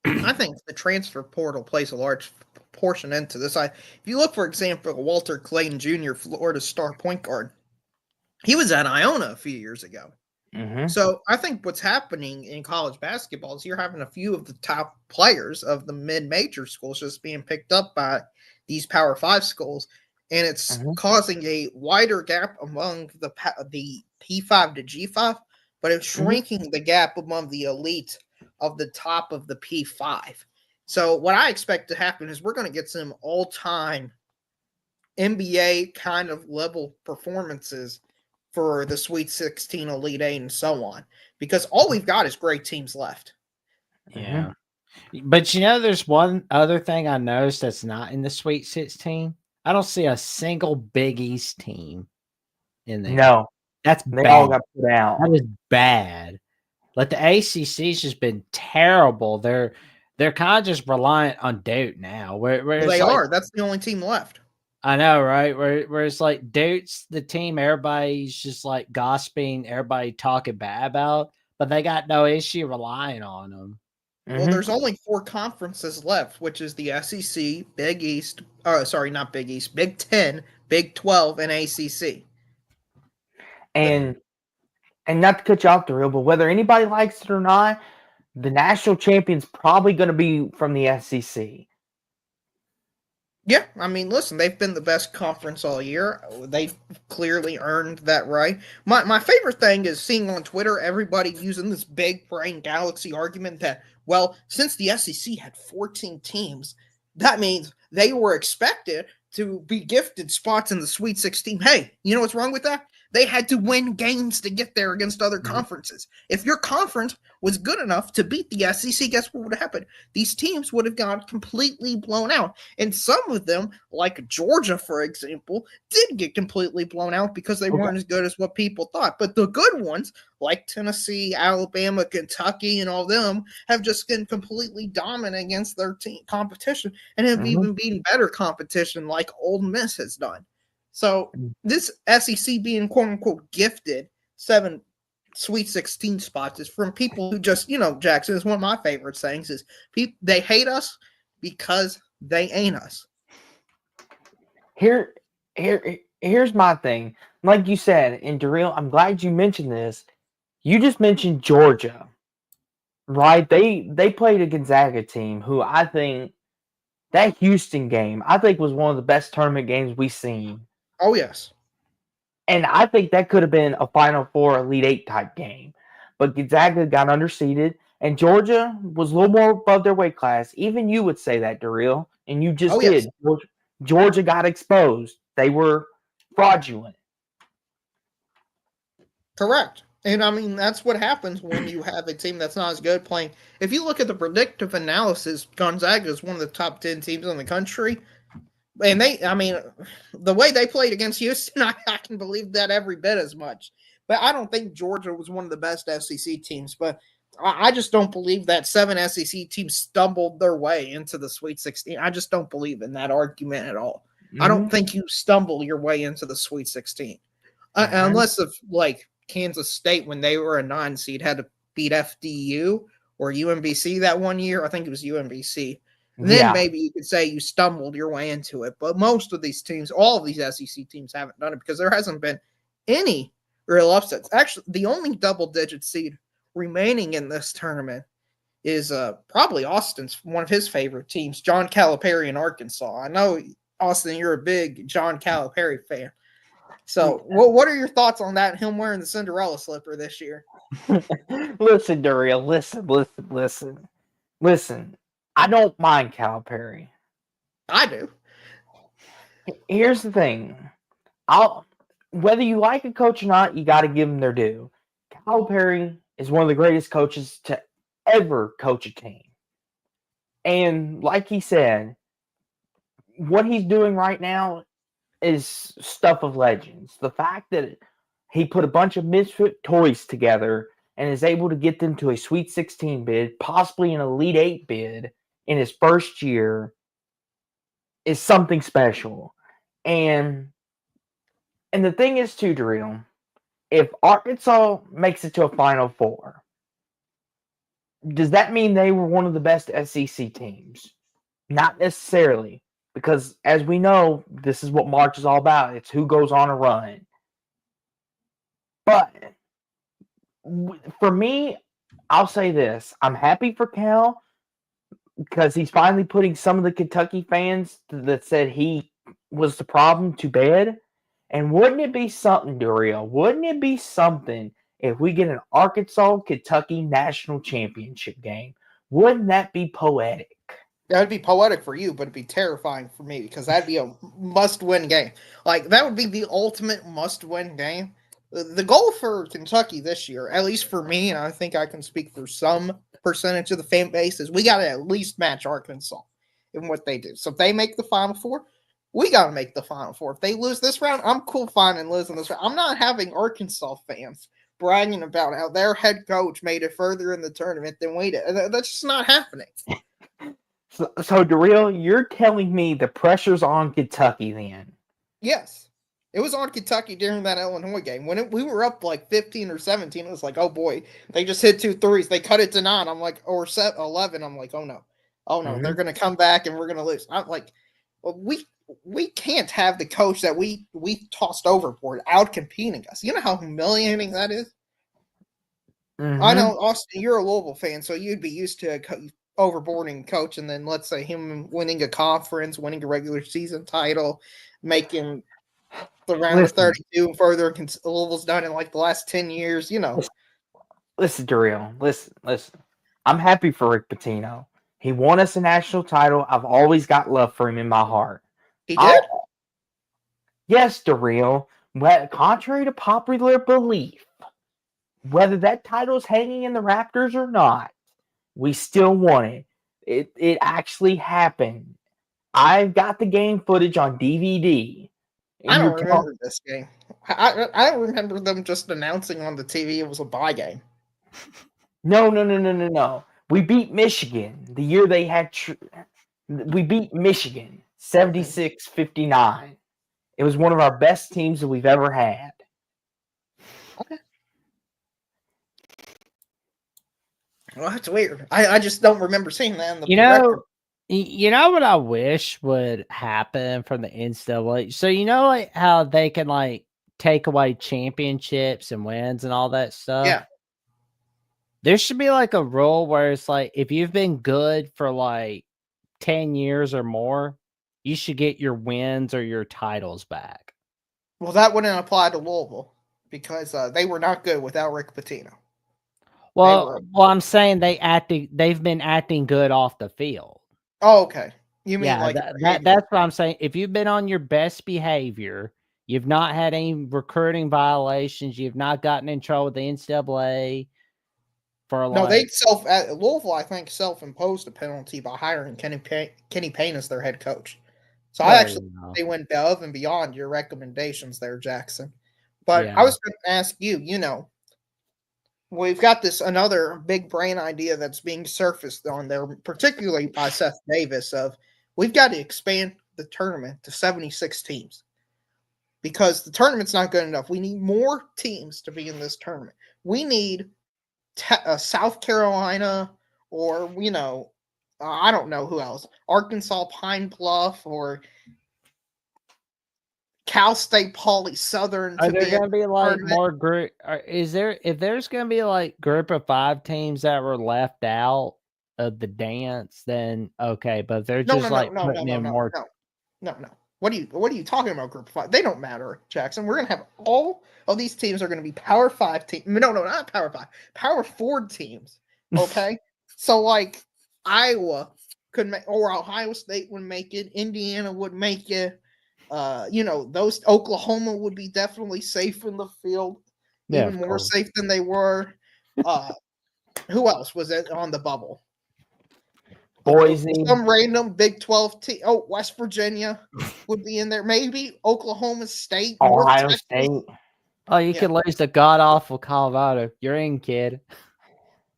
the transfer portal plays a large portion into this. If you look, for example, Walter Clayton Jr., Florida's star point guard, he was at Iona a few years ago. So I think what's happening in college basketball is you're having a few of the top players of the mid-major schools just being picked up by these Power 5 schools, and it's causing a wider gap among the P5 to G5, but it's shrinking the gap among the elite of the top of the P5. So what I expect to happen is we're going to get some all-time NBA kind of level performances for the Sweet 16, Elite 8, and so on, because all we've got is great teams left. Yeah. But there's one other thing I noticed that's not in the Sweet 16. I don't see a single Big East team in there. No. That's they bad. all got put out. That is bad. Like, the ACC's just been terrible. They're kind of just reliant on Duke now. Where they are. That's the only team left. I know, right? Where it's like Duke's the team everybody's just like gossiping, everybody talking bad about, but they got no issue relying on them. Well, there's only 4 conferences left, which is the SEC, Big East, not Big East, Big 10, Big 12, and ACC. And And not to cut you off the real, but whether anybody likes it or not, the national champion's probably going to be from the SEC. Yeah, I mean, listen, they've been the best conference all year. They clearly earned that right. My favorite thing is seeing on Twitter everybody using this big brain galaxy argument that, well, since the SEC had 14 teams, that means they were expected to be gifted spots in the Sweet 16. Hey, you know what's wrong with that? They had to win games to get there against other conferences. If your conference was good enough to beat the SEC, guess what would have happened? These teams would have got completely blown out. And some of them, like Georgia, for example, did get completely blown out because they weren't as good as what people thought. But the good ones, like Tennessee, Alabama, Kentucky, and all them, have just been completely dominant against their team competition and have even beaten better competition like Ole Miss has done. So this SEC being quote-unquote gifted 7 Sweet 16 spots is from people who just, Jackson, is one of my favorite sayings is they hate us because they ain't us. Here's my thing. Like you said, and Darrell, I'm glad you mentioned this. You just mentioned Georgia, right? They played a Gonzaga team who I think that Houston game, I think was one of the best tournament games we've seen. Oh, yes. And I think that could have been a Final Four, Elite Eight type game. But Gonzaga got underseeded, and Georgia was a little more above their weight class. Even you would say that, Darrell, and you just did. Yes. Georgia got exposed. They were fraudulent. Correct. And I mean, that's what happens when you have a team that's not as good playing. If you look at the predictive analysis, Gonzaga is one of the top 10 teams in the country. And the way they played against Houston, I can believe that every bit as much. But I don't think Georgia was one of the best SEC teams. But I just don't believe that 7 SEC teams stumbled their way into the Sweet 16. I just don't believe in that argument at all. I don't think you stumble your way into the Sweet 16. Unless if, like, Kansas State, when they were a 9 seed, had to beat FDU or UMBC that one year. I think it was UMBC. And then maybe you could say you stumbled your way into it. But most of these teams, all of these SEC teams haven't done it because there hasn't been any real upsets. Actually, the only double-digit seed remaining in this tournament is probably Austin's, one of his favorite teams, John Calipari in Arkansas. I know, Austin, you're a big John Calipari fan. So, what are your thoughts on that? Him wearing the Cinderella slipper this year? Listen, Darrell. Listen. I don't mind Calipari. I do. Here's the thing. Whether you like a coach or not, you got to give them their due. Calipari is one of the greatest coaches to ever coach a team. And like he said, what he's doing right now is stuff of legends. The fact that he put a bunch of misfit toys together and is able to get them to a Sweet 16 bid, possibly an Elite 8 bid in his first year is something special. And the thing is too, Darrell, if Arkansas makes it to a Final Four, does that mean they were one of the best SEC teams? Not necessarily. Because as we know, this is what March is all about. It's who goes on a run. But for me, I'll say this. I'm happy for Cal because he's finally putting some of the Kentucky fans that said he was the problem to bed. And wouldn't it be something, Darrell? Wouldn't it be something if we get an Arkansas-Kentucky national championship game? Wouldn't that be poetic? That would be poetic for you, but it'd be terrifying for me because that'd be a must-win game. Like, that would be the ultimate must-win game. The goal for Kentucky this year, at least for me, and I think I can speak for some percentage of the fan base, is we got to at least match Arkansas in what they do. So if they make the Final Four, we got to make the Final Four. If they lose this round, I'm cool finding losing this round. I'm not having Arkansas fans bragging about how their head coach made it further in the tournament than we did. That's just not happening. So, Darrell, you're telling me the pressure's on Kentucky then? Yes. It was on Kentucky during that Illinois game. When we were up like 15 or 17, it was like, oh boy, they just hit 2 threes. They cut it to 9. I'm like, or 11. I'm like, oh no. They're going to come back and we're going to lose. I'm like, well, we can't have the coach that we tossed overboard out competing us. You know how humiliating that is? I know, Austin, you're a Louisville fan, so you'd be used to overboarding coach, and then let's say him winning a conference, winning a regular season title, making the round of 32 and further. Louisville's done in like the last 10 years, you know. Listen, Daryl. Listen. I'm happy for Rick Pitino. He won us a national title. I've always got love for him in my heart. He did? Yes, Daryl. Well, contrary to popular belief, whether that title's hanging in the Raptors or not, we still won it. It actually happened. I've got the game footage on DVD. I don't remember this game. I remember them just announcing on the TV it was a bye game. No. We beat Michigan the year they had. We beat Michigan 76-59. It was one of our best teams that we've ever had. Okay. Well, that's weird. I just don't remember seeing that in the record. You know what I wish would happen from the NCAA? So you know like how they can like take away championships and wins and all that stuff? Yeah. There should be like a rule where it's like if you've been good for like 10 years or more, you should get your wins or your titles back. Well, that wouldn't apply to Louisville because they were not good without Rick Pitino. Well, I'm saying they've been acting good off the field. Oh, okay. You mean like that's what I'm saying. If you've been on your best behavior, you've not had any recruiting violations, you've not gotten in trouble with the NCAA for no, they Louisville, I think, self-imposed a penalty by hiring Kenny Payne as their head coach. So I actually they went above and beyond your recommendations there, Jackson. But I was going to ask you, you know, we've got another big brain idea that's being surfaced on there, particularly by Seth Davis, of we've got to expand the tournament to 76 teams because the tournament's not good enough. We need more teams to be in this tournament. We need South Carolina or, you know, I don't know who else, Arkansas Pine Bluff or Cal State Poly Southern. Are there going to be like more group? If there's going to be like group of 5 teams that were left out of the dance, then okay. But they're just putting in more. No. What are you talking about? Group of 5? They don't matter, Jackson. We're going to have all of these teams are going to be Power 5 teams. No, not Power 5. Power 4 teams. Okay, so like Iowa could make, or Ohio State would make it. Indiana would make it. You know, those Oklahoma would be definitely safe in the field, even more safe than they were. Who else was it on the bubble? Boise. Some random Big 12 team. Oh, West Virginia would be in there. Maybe Oklahoma State. Ohio State. Oh, you could lose to god-awful Colorado. You're in, kid.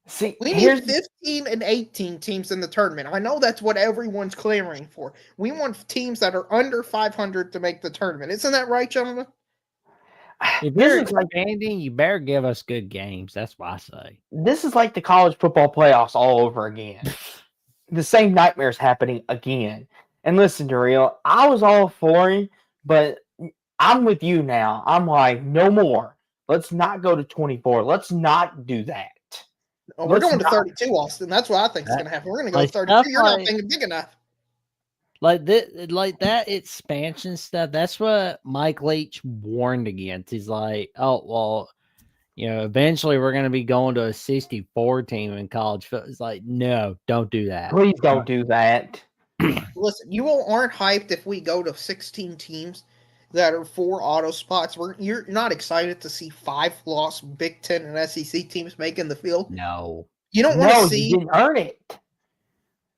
See, we need 15 and 18 teams in the tournament. I know that's what everyone's clamoring for. We want teams that are under 500 to make the tournament. Isn't that right, gentlemen? If you're expanding, you better give us good games. That's what I say. This is like the college football playoffs all over again. The same nightmare's happening again. And listen, Daryl, I was all for him, but I'm with you now. I'm like, no more. Let's not go to 24. Let's not do that. Oh, we're going to 32, Austin. That's what I think is going to happen. We're going to go 32. You're not thinking big enough. Like that expansion stuff. That's what Mike Leach warned against. He's like, oh, well, you know, eventually we're going to be going to a 64 team in college football. It's like, no, don't do that. Please don't do that. Listen, you all aren't hyped if we go to 16 teams that are 4 auto spots. You're not excited to see 5-loss Big Ten and SEC teams making the field. No, you don't want to see. You didn't earn it.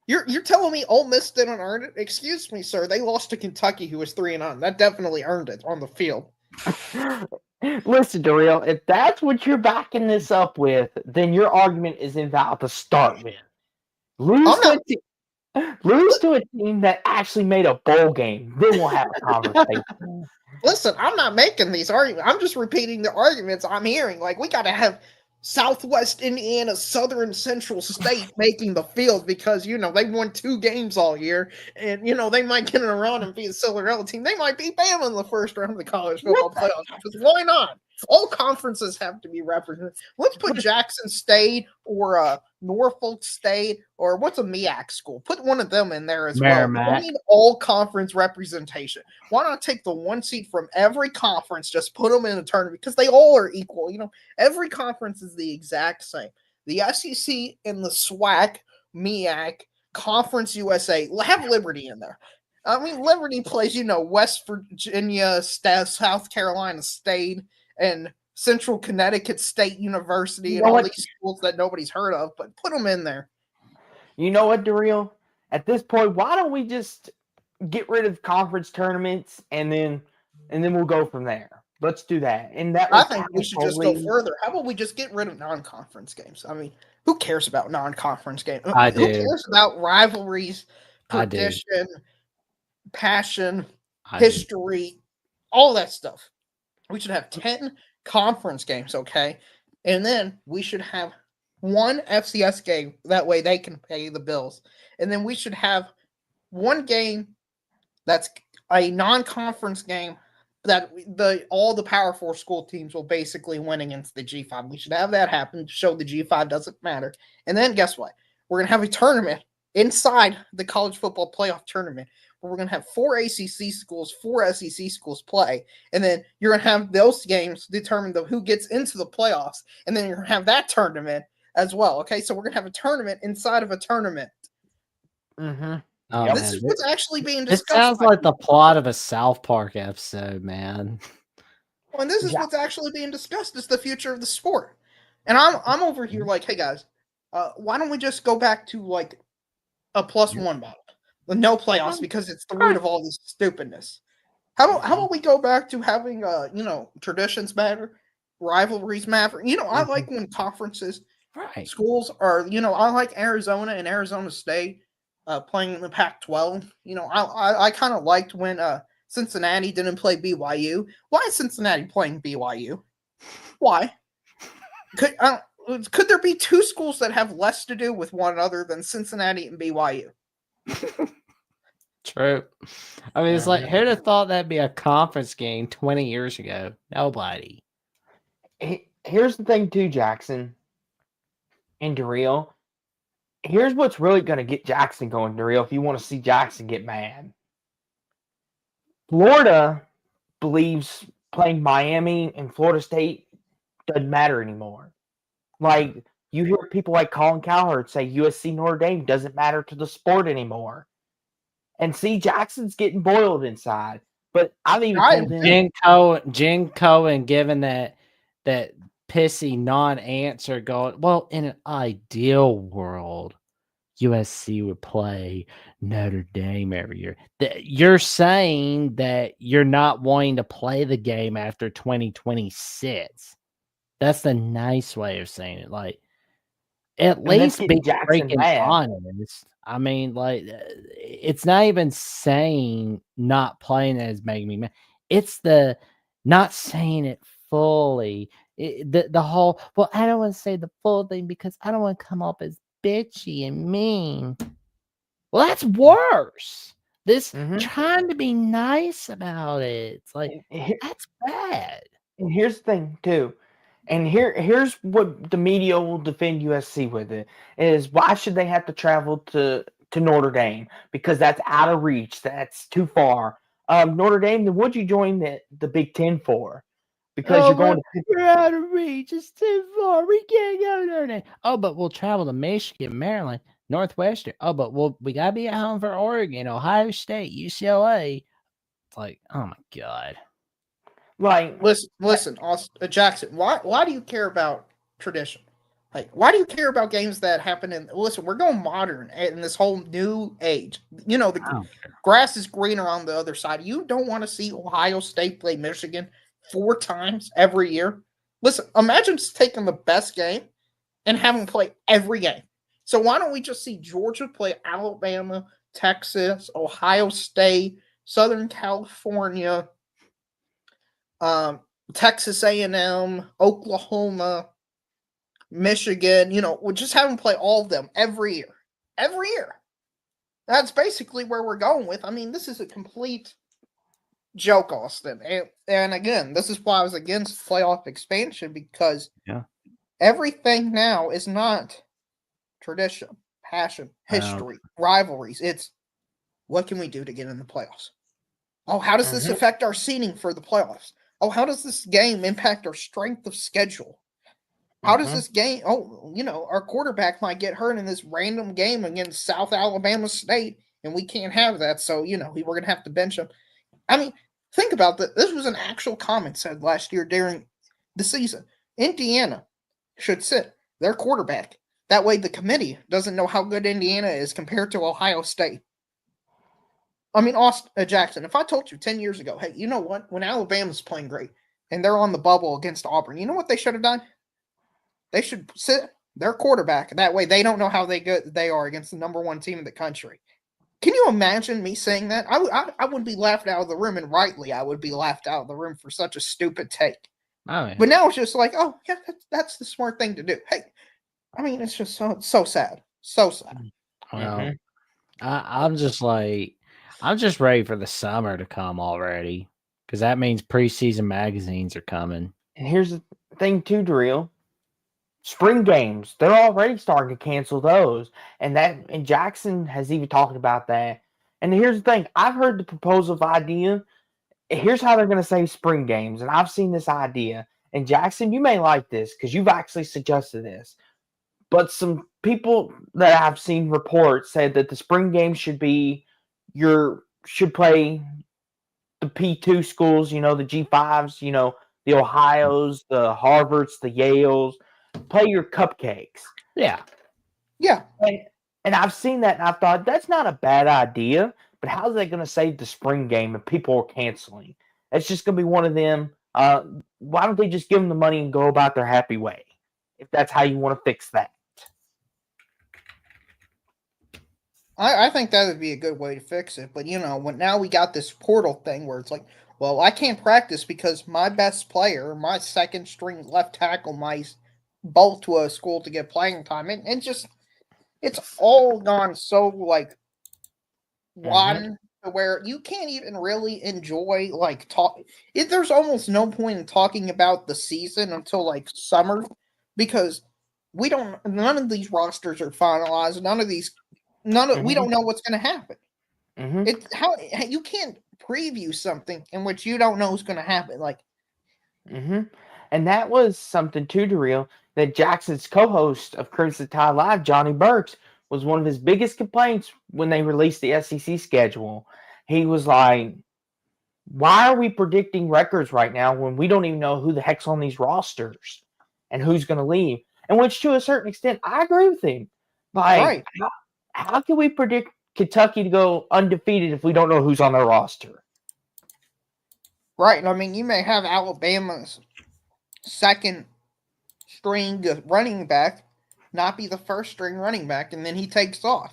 You're telling me Ole Miss didn't earn it? Excuse me, sir. They lost to Kentucky, who was 3-0. That definitely earned it on the field. Listen, Daryl, if that's what you're backing this up with, then your argument is invalid to start with. Lose to a team that actually made a bowl game. Then we'll have a conversation. Listen, I'm not making these arguments. I'm just repeating the arguments I'm hearing. Like, we got to have Southwest Indiana, Southern Central State making the field because, you know, they won 2 games all year. And, you know, they might get in a run and be a Cinderella team. They might beat Bama in the first round of the college football playoffs. Because why not? All conferences have to be represented. Let's put Jackson State or Norfolk State or what's a MEAC school? Put one of them in there as well. Merrimack. We need all conference representation. Why not take the one seed from every conference, just put them in a tournament because they all are equal. Every conference is the exact same. The SEC and the SWAC, MEAC, Conference USA, have Liberty in there. I mean, Liberty plays, West Virginia, South Carolina State, and Central Connecticut State University, and all these schools that nobody's heard of, but put them in there. You know what, Daryl? At this point, why don't we just get rid of conference tournaments and then we'll go from there? Let's do that. And that I think we should just go further. How about we just get rid of non-conference games? I mean, who cares about non-conference games? Who cares about rivalries, tradition, passion, history, all that stuff? We should have 10 conference games, okay? And then we should have one FCS game. That way they can pay the bills. And then we should have one game that's a non-conference game that all the Power 4 school teams will basically win against the G5. We should have that happen to show the G5 doesn't matter. And then guess what? We're going to have a tournament inside the college football playoff tournament where we're going to have 4 ACC schools, 4 SEC schools play. And then you're going to have those games determine who gets into the playoffs. And then you're going to have that tournament as well. Okay, so we're going to have a tournament inside of a tournament. Mm-hmm. Oh, this is what's actually being discussed. It sounds like the plot of a South Park episode, man. Well, and this is what's actually being discussed. Is the future of the sport. And I'm over here like, hey guys, why don't we just go back to like a +1 battle, the no playoffs, because it's the root of all this stupidness. How about we go back to having traditions matter, rivalries matter. I like when conferences, schools are. I like Arizona and Arizona State. Playing in the Pac-12, I kind of liked when Cincinnati didn't play BYU. Why is Cincinnati playing BYU? Why? Could there be 2 schools that have less to do with one another than Cincinnati and BYU? True. I mean, it's like, who'd have thought that'd be a conference game 20 years ago? Nobody. Here's the thing, too, Jackson and Daryl. Here's what's really going to get Jackson going, Daryl, if you want to see Jackson get mad. Florida believes playing Miami and Florida State doesn't matter anymore. Like, you hear people like Colin Cowherd say USC Notre Dame doesn't matter to the sport anymore. And see, Jackson's getting boiled inside. But I've even told him... Jen Cohen giving that pissy non-answer going, well, in an ideal world, USC would play Notre Dame every year. You're saying that you're not wanting to play the game after 2026. That's the nice way of saying it. Like, at least be freaking honest. I mean, like, it's not even saying not playing that is making me mad. It's the not saying it fully. The whole, well, I don't want to say the full thing because I don't want to come off as bitchy and mean. Well, that's worse. This trying to be nice about it. It's like, that's bad. And here's the thing, too. And here's what the media will defend USC with it, is why should they have to travel to Notre Dame? Because that's out of reach. That's too far. Notre Dame, then what'd you join the Big Ten for? Because you're going to... We're out of reach. It's too far. We can't go to Notre Dame. Oh, but we'll travel to Michigan, Maryland, Northwestern. Oh, but we got to be at home for Oregon, Ohio State, UCLA. It's like, oh, my God. Like, listen, Jackson, why do you care about tradition? Like, why do you care about games that happen in... Listen, we're going modern in this whole new age. The grass is greener on the other side. You don't want to see Ohio State play Michigan 4 times every year. Listen, imagine just taking the best game and having them play every game. So why don't we just see Georgia play Alabama, Texas, Ohio State, Southern California, Texas A&M, Oklahoma, Michigan? We'll just have them play all of them every year. Every year. That's basically where we're going with. I mean, this is a complete joke, Austin. And again, this is why I was against playoff expansion, because everything now is not tradition, passion, history, rivalries. It's what can we do to get in the playoffs? Oh, how does this affect our seeding for the playoffs? Oh, how does this game impact our strength of schedule? How does this game? Oh, our quarterback might get hurt in this random game against South Alabama State, and we can't have that. So, we're going to have to bench him. I mean, think about that. This was an actual comment said last year during the season. Indiana should sit their quarterback. That way the committee doesn't know how good Indiana is compared to Ohio State. I mean, Jackson, if I told you 10 years ago, hey, you know what? When Alabama's playing great and they're on the bubble against Auburn, you know what they should have done? They should sit their quarterback. That way they don't know how good they are against the number one team in the country. Can you imagine me saying that? I would be laughed out of the room, and rightly I would be laughed out of the room for such a stupid take. Oh, yeah. But now it's just like, oh, yeah, that's the smart thing to do. Hey, I mean, it's just so sad. So sad. Well, I'm just ready for the summer to come already, because that means preseason magazines are coming. And here's the thing too, Darrell. Spring games, they're already starting to cancel those. And Jackson has even talked about that. And here's the thing. I've heard the proposal of idea. Here's how they're going to save spring games. And I've seen this idea. And Jackson, you may like this because you've actually suggested this. But some people that I've seen reports said that the spring games should play the P2 schools, the G5s, the Ohios, the Harvards, the Yales. Play your cupcakes. Yeah. And I've seen that, and I've thought, that's not a bad idea, but how's that going to save the spring game if people are canceling? It's just going to be one of them. Why don't they just give them the money and go about their happy way, if that's how you want to fix that? I think that would be a good way to fix it. But, now we got this portal thing where it's like, well, I can't practice because my best player, my second string left tackle, my bolt to a school to get playing time, and just it's all gone so one where you can't even really enjoy there's almost no point in talking about the season until summer, because none of these rosters are finalized, we don't know what's going to happen. It's how you can't preview something in which you don't know what's going to happen. And that was something too, Darrell, that Jackson's co-host of Crimson Tide Live, Johnny Burks, was one of his biggest complaints when they released the SEC schedule. He was like, why are we predicting records right now when we don't even know who the heck's on these rosters and who's going to leave? And which, to a certain extent, I agree with him. Right. How can we predict Kentucky to go undefeated if we don't know who's on their roster? Right. I mean, you may have Alabama's second string running back not be the first string running back, and then he takes off.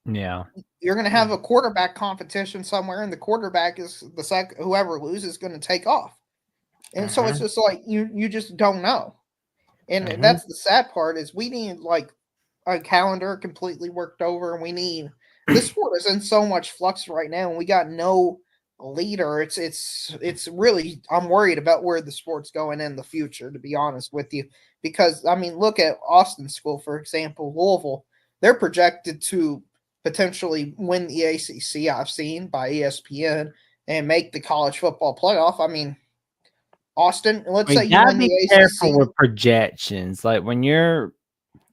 Yeah. You're going to have a quarterback competition somewhere, and the quarterback is the second. Whoever loses is going to take off. And so it's just like you just don't know. And that's the sad part, is we need a calendar completely worked over, and we need this sport is in so much flux right now, and we got no leader. It's really, I'm worried about where the sport's going in the future, to be honest with you, because I mean, look at Austin School, for example, Louisville. They're projected to potentially win the ACC, I've seen by ESPN, and make the college football playoff. I mean, Austin, let's say you win the ACC. Careful with projections. Like when you're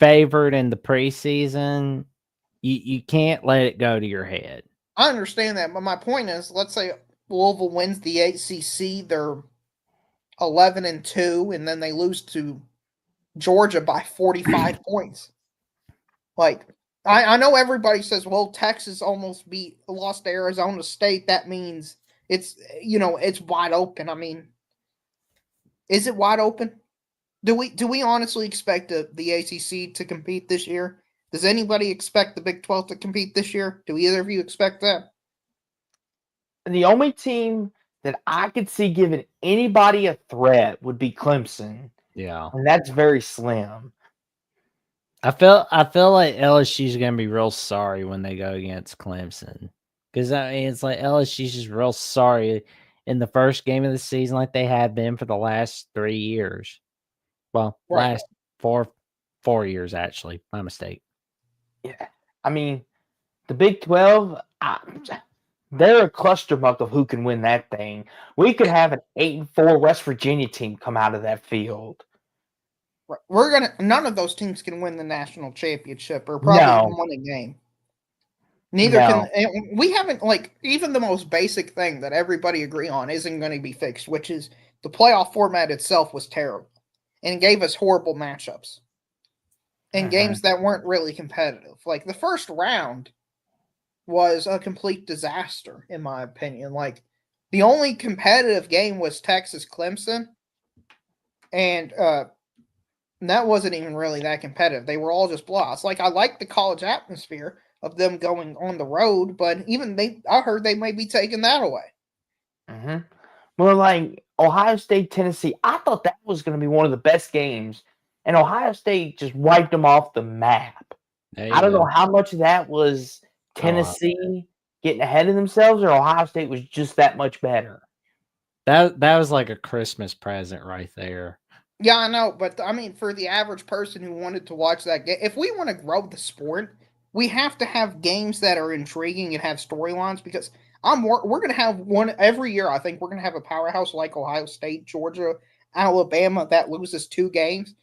favored in the preseason, you can't let it go to your head. I understand that, but my point is, let's say Louisville wins the ACC, they're 11-2, and then they lose to Georgia by 45 points. I know everybody says, well, Texas almost lost to Arizona State. That means it's wide open. I mean, is it wide open? Do we honestly expect the ACC to compete this year? Does anybody expect the Big 12 to compete this year? Do either of you expect that? The only team that I could see giving anybody a threat would be Clemson. Yeah. And that's very slim. I feel like LSU's going to be real sorry when they go against Clemson. Because I mean, it's like LSU's just real sorry in the first game of the season, like they have been for the last 3 years. Well, Right. last 4 years actually. My mistake. Yeah, I mean, the Big 12, they're a clusterfuck of who can win that thing. We could have an 8-4 West Virginia team come out of that field. Right. None of those teams can win the national championship or probably even win a game. Neither can we haven't even the most basic thing that everybody agree on isn't going to be fixed, which is the playoff format itself was terrible and gave us horrible matchups and games that weren't really competitive. Like the first round was a complete disaster, in my opinion. Like the only competitive game was Texas Clemson, and that wasn't even really that competitive. They were all just blowouts. Like I like the college atmosphere of them going on the road, but even I heard they may be taking that away. Mm-hmm. Well, like Ohio State, Tennessee, I thought that was going to be one of the best games, and Ohio State just wiped them off the map. I don't know how much of that was Tennessee getting ahead of themselves, or Ohio State was just that much better. That was like a Christmas present right there. Yeah, I know, but I mean, for the average person who wanted to watch that game, if we want to grow the sport, we have to have games that are intriguing and have storylines. Because we're going to have one every year. I think we're going to have a powerhouse like Ohio State, Georgia, Alabama that loses 2 games,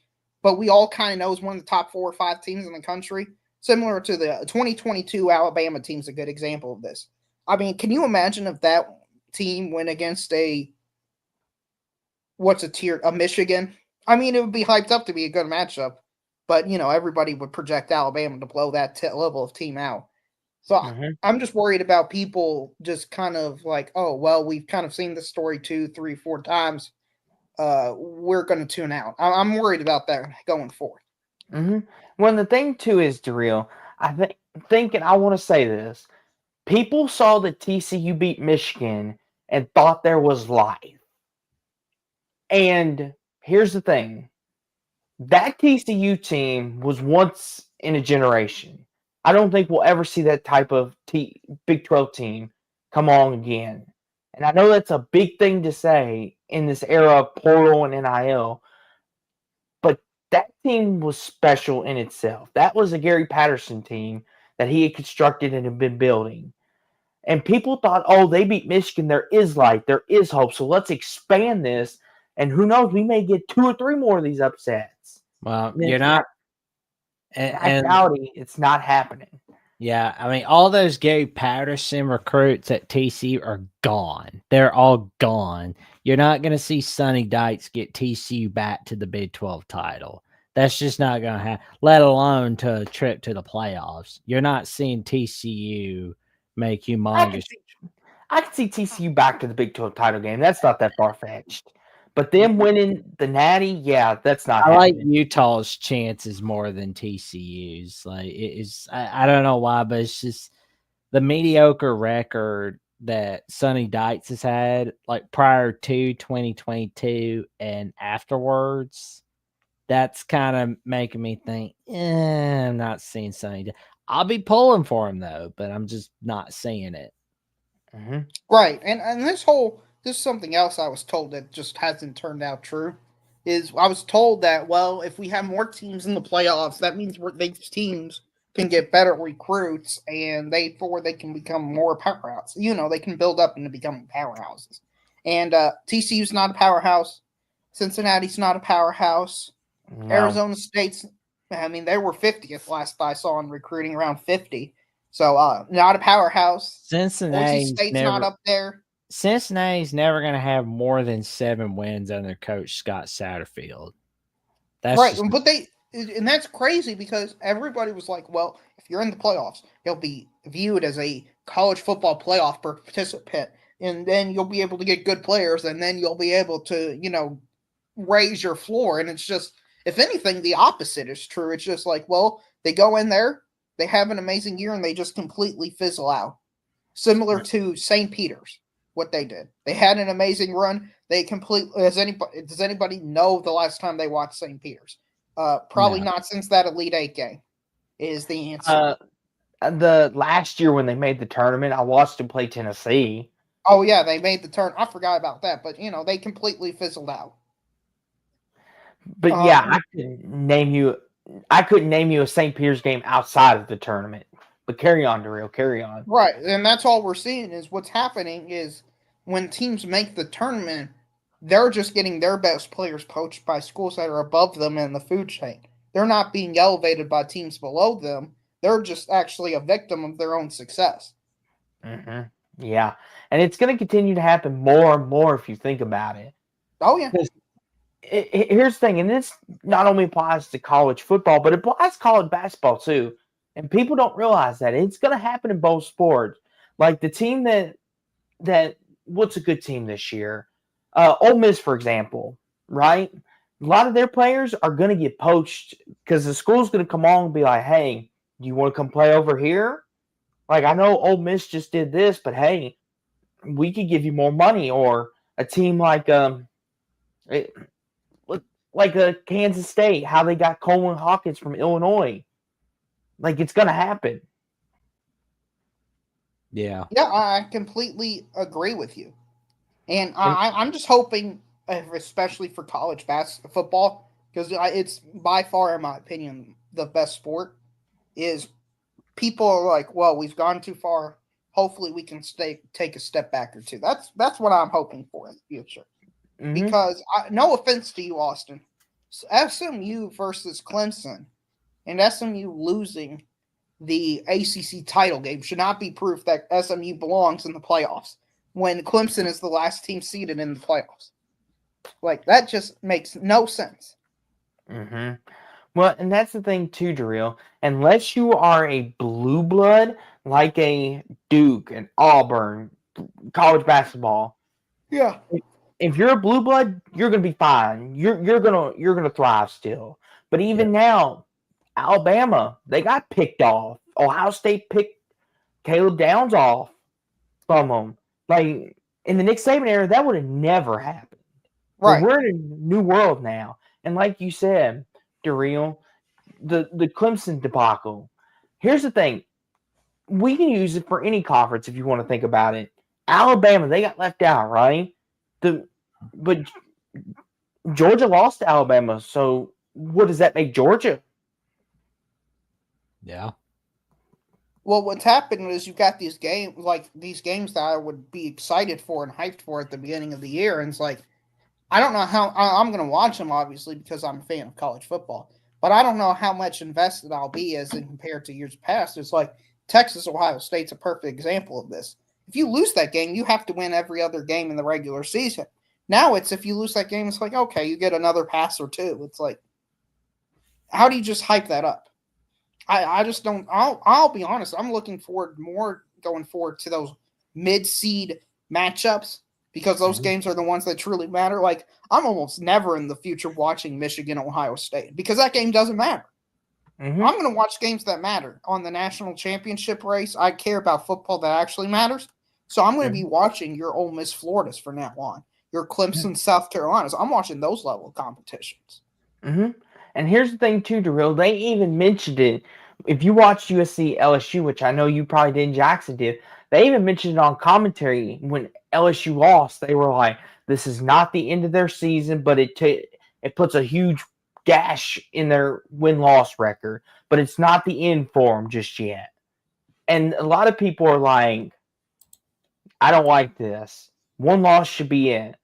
but we all kind of know is one of the top 4 or 5 teams in the country. Similar to the 2022 Alabama team's a good example of this. I mean, can you imagine if that team went against a Michigan? I mean, it would be hyped up to be a good matchup, but everybody would project Alabama to blow that level of team out. So I'm just worried about people just kind of like, oh well, we've kind of seen this story 2, 3, 4 times. We're going to tune out. I'm worried about that going forward. Well, the thing too is, Darrell, I think, and I want to say this: people saw that TCU beat Michigan and thought there was life. And here's the thing. That TCU team was once in a generation. I don't think we'll ever see that type of Big 12 team come on again. And I know that's a big thing to say in this era of portal and NIL, but that team was special in itself. That was a Gary Patterson team that he had constructed and had been building. And people thought, oh, they beat Michigan. There is light. There is hope. So let's expand this. And who knows, we may get 2 or 3 more of these upsets. Well, you're not. In actuality, it's not happening. Yeah, I mean, all those Gary Patterson recruits at TCU are gone. They're all gone. You're not going to see Sonny Dykes get TCU back to the Big 12 title. That's just not going to happen, let alone to a trip to the playoffs. You're not seeing TCU make humongous. I can see TCU back to the Big 12 title game. That's not that far-fetched. But them winning the Natty, yeah, that's not happening. I like Utah's chances more than TCU's. Like it is, I don't know why, but it's just the mediocre record that Sonny Dykes has had, like prior to 2022 and afterwards. That's kind of making me think, I'm not seeing Sonny. I'll be pulling for him though, but I'm just not seeing it. Right, and this is something else I was told that just hasn't turned out true. Is I was told that, well, if we have more teams in the playoffs, that means these teams can get better recruits and they can become more powerhouse. They can build up into becoming powerhouses. And TCU's not a powerhouse. Cincinnati's not a powerhouse. No. Arizona State's, I mean, they were 50th last I saw in recruiting, around 50. So not a powerhouse. Cincinnati's State's not up there. Cincinnati's never going to have more than 7 wins under coach Scott Satterfield. That's right, but and that's crazy because everybody was like, well, if you're in the playoffs, you'll be viewed as a college football playoff participant, and then you'll be able to get good players, and then you'll be able to, raise your floor. And it's just, if anything, the opposite is true. It's just like, well, they go in there, they have an amazing year, and they just completely fizzle out. Similar to St. Peter's, what they did. They had an amazing run. They completely. Does anybody know the last time they watched St. Peter's? Probably not since that Elite Eight game. Is the answer. the last year when they made the tournament, I watched them play Tennessee. Oh yeah, they made the turn. I forgot about that, but they completely fizzled out. But yeah, I couldn't name you a St. Peter's game outside of the tournament. But carry on, Daryl, carry on. Right, and that's all we're seeing is what's happening is when teams make the tournament, they're just getting their best players poached by schools that are above them in the food chain. They're not being elevated by teams below them. They're just actually a victim of their own success. Mm-hmm. Yeah, and it's going to continue to happen more and more if you think about it. Oh yeah. Here's the thing, and this not only applies to college football, but it applies to college basketball too. And people don't realize that it's going to happen in both sports. Like the team that what's a good team this year? Ole Miss, for example, right? A lot of their players are going to get poached because the school's going to come on and be like, "Hey, do you want to come play over here?" Like I know Ole Miss just did this, but hey, we could give you more money. Or a team like Kansas State, how they got Coleman Hawkins from Illinois. Like it's going to happen. Yeah. Yeah, I completely agree with you. And I'm just hoping, especially for college football, because it's by far, in my opinion, the best sport, is people are like, well, we've gone too far. Hopefully we can take a step back or two. That's what I'm hoping for in the future. Mm-hmm. Because, no offense to you, Austin, SMU versus Clemson and SMU losing the ACC title game should not be proof that SMU belongs in the playoffs when Clemson is the last team seeded in the playoffs. Like, that just makes no sense. Mm-hmm. Well, and that's the thing too, Daryl. Unless you are a blue blood, like a Duke and Auburn, college basketball. Yeah. If you're a blue blood, you're gonna be fine. You're gonna thrive still. But even now, Alabama, they got picked off. Ohio State picked Caleb Downs off from them. Like in the Nick Saban era, that would have never happened. Right. But we're in a new world now. And like you said, Daryl, the Clemson debacle. Here's the thing. We can use it for any conference if you want to think about it. Alabama, they got left out, right? But Georgia lost to Alabama, so what does that make Georgia? Yeah. Well, what's happened is you've got these games that I would be excited for and hyped for at the beginning of the year, and it's like, I don't know how I'm going to watch them, obviously, because I'm a fan of college football, but I don't know how much invested I'll be as in compared to years past. It's like Texas, Ohio State's a perfect example of this. If you lose that game, you have to win every other game in the regular season. Now it's if you lose that game, it's like, okay, you get another pass or two. It's like, how do you just hype that up? I just don't. I'll be honest. I'm looking forward more going forward to those mid-seed matchups because those games are the ones that truly matter. Like, I'm almost never in the future watching Michigan, Ohio State because that game doesn't matter. Mm-hmm. I'm going to watch games that matter on the national championship race. I care about football that actually matters. So I'm going to be watching your Ole Miss Floridas from now on, your Clemson, South Carolinas. I'm watching those level of competitions. Mm-hmm. And here's the thing, too, Daryl. They even mentioned it. If you watched USC LSU, which I know you probably did, Jackson did, they even mentioned it on commentary when LSU lost. They were like, this is not the end of their season, but it puts a huge gash in their win-loss record. But it's not the end for them just yet. And a lot of people are like, I don't like this. One loss should be it.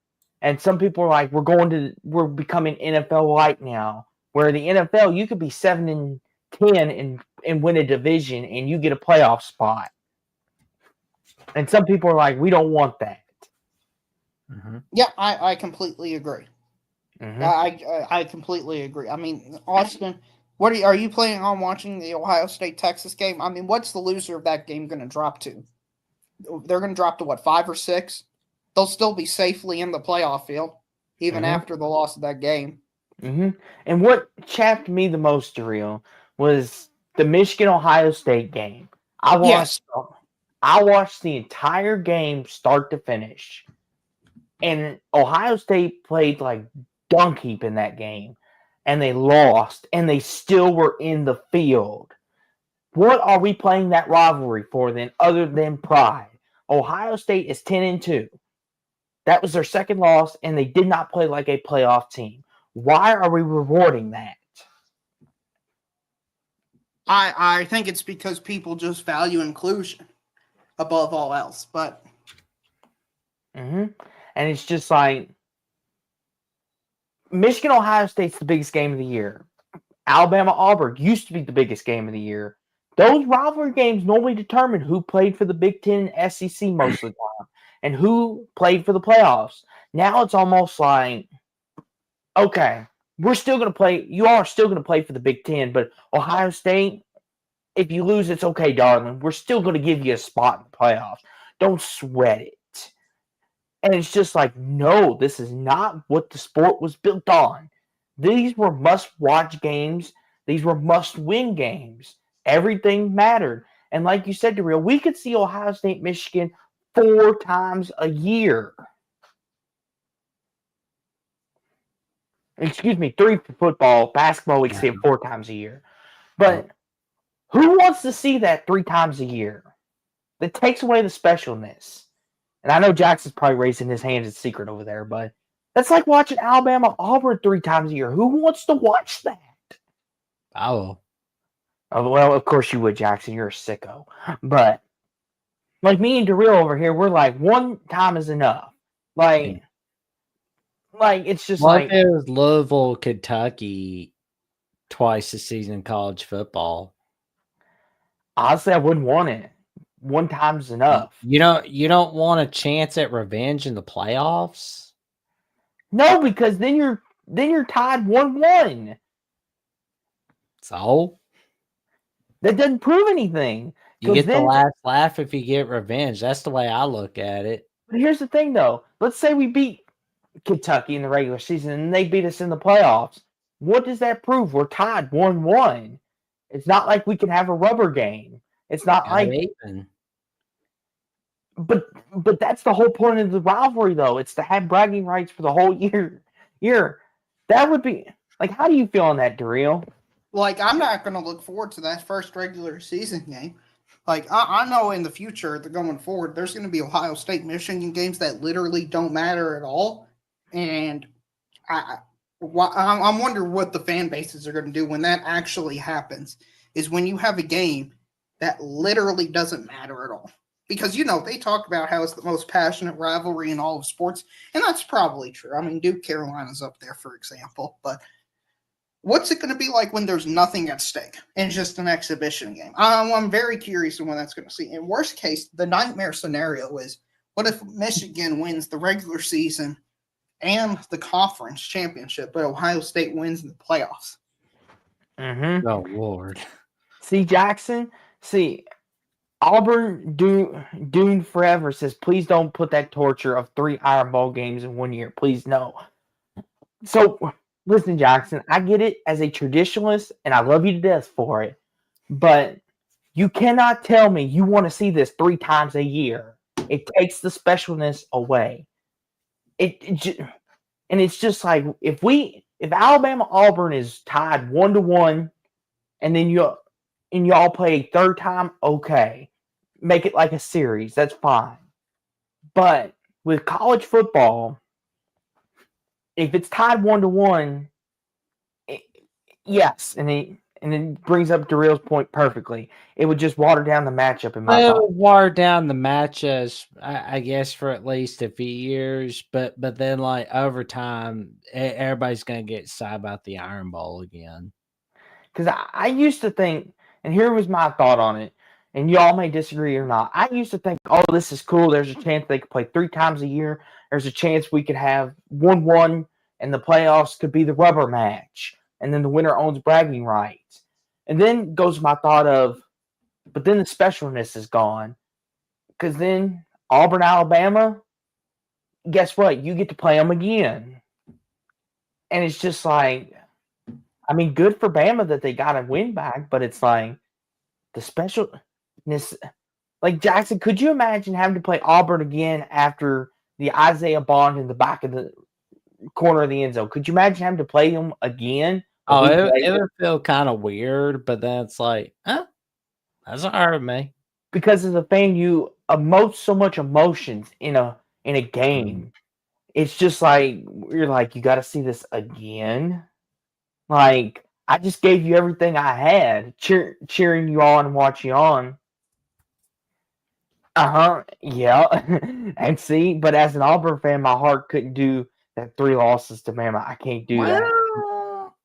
And some people are like, we're becoming NFL-like now. Where the NFL, you could be 7-10 and win a division, and you get a playoff spot. And some people are like, we don't want that. Mm-hmm. Yeah, I completely agree. Mm-hmm. I completely agree. I mean, Austin, are you planning on watching the Ohio State-Texas game? I mean, what's the loser of that game going to drop to? They're going to drop to, what, 5 or 6? They'll still be safely in the playoff field, even after the loss of that game. Mm-hmm. And what chapped me the most, Daryl, was the Michigan-Ohio State game. I watched the entire game start to finish. And Ohio State played like dunk heap in that game. And they lost. And they still were in the field. What are we playing that rivalry for then, other than pride? Ohio State is 10-2. That was their second loss, and they did not play like a playoff team. Why are we rewarding that? I think it's because people just value inclusion above all else. But And it's just like Michigan Ohio State's the biggest game of the year. Alabama Auburn used to be the biggest game of the year. Those rivalry games normally determine who played for the Big Ten and SEC most of the time and who played for the playoffs. Now it's almost like, okay, we're still going to play. You all are still going to play for the Big Ten, but Ohio State, if you lose, it's okay, darling. We're still going to give you a spot in the playoffs. Don't sweat it. And it's just like, no, this is not what the sport was built on. These were must-watch games. These were must-win games. Everything mattered. And like you said, Darrell, we could see Ohio State, Michigan 4 times a year. Excuse me, 3 for football. Basketball, we can see it 4 times a year. But who wants to see that 3 times a year? That takes away the specialness. And I know Jackson's probably raising his hands in secret over there, but that's like watching Alabama Auburn 3 times a year. Who wants to watch that? Oh, Well, of course you would, Jackson. You're a sicko. But like me and Darrell over here, we're like, 1 time is enough. Like it's just what like if it was Louisville, Kentucky twice a season in college football? Honestly, I wouldn't want it. 1 time's enough. You don't want a chance at revenge in the playoffs? No, because then you're tied 1-1. So That doesn't prove anything. you get then, the last laugh if you get revenge. That's the way I look at it. But here's the thing, though. Let's say we beat Kentucky in the regular season and they beat us in the playoffs. What does that prove? We're tied 1-1. It's not like we can have a rubber game. It's not like. But that's the whole point of the rivalry, though. It's to have bragging rights for the whole year. That would be like. How do you feel on that, Darrell? like, I'm not going to look forward to that first regular season game. Like, I know in the future, going forward, there's going to be Ohio State, Michigan games that literally don't matter at all. And I'm wondering what the fan bases are going to do when that actually happens, is when you have a game that literally doesn't matter at all. Because, they talk about how it's the most passionate rivalry in all of sports, and that's probably true. I mean, Duke Carolina's up there, for example. But what's it going to be like when there's nothing at stake and just an exhibition game? I'm very curious on when that's going to see. In worst case, the nightmare scenario is, what if Michigan wins the regular season and the conference championship, but Ohio State wins in the playoffs? Mm-hmm. Oh, Lord. See, Jackson? Auburn Dune Forever says, please don't put that torture of 3 Iron Bowl games in 1 year. Please, no. So, listen, Jackson, I get it as a traditionalist, and I love you to death for it, but you cannot tell me you want to see this 3 times a year. It takes the specialness away. And it's just like, if Alabama Auburn is tied 1-1, and then y'all play a third time, okay. Make it like a series. That's fine. But with college football, if it's tied 1-1, yes, and it brings up Darrell's point perfectly. It would just water down the matchup in my It thought. would water down the matches, I guess, for at least a few years. But then, like, over time, everybody's going to get excited about the Iron Bowl again. Because I used to think, and here was my thought on it, and y'all may disagree or not. I used to think, oh, this is cool. There's a chance they could play 3 times a year. There's a chance we could have 1-1, and the playoffs could be the rubber match, and then the winner owns bragging rights. And then goes my thought of, but then the specialness is gone. Because then Auburn, Alabama, guess what? You get to play them again. And it's just like, I mean, good for Bama that they got a win back, but it's like the specialness. Like, Jackson, could you imagine having to play Auburn again after the Isaiah Bond in the back of the corner of the end zone? Could you imagine having to play them again? Oh, it would feel kind of weird, but then it's like, huh? That's all right with me. Because as a fan, you emote so much emotions in a game. It's just like you're like, you got to see this again. Like I just gave you everything I had, cheering you on and watching you on. Yeah. And see, but as an Auburn fan, my heart couldn't do that 3 losses to Bama. I can't do that. Well,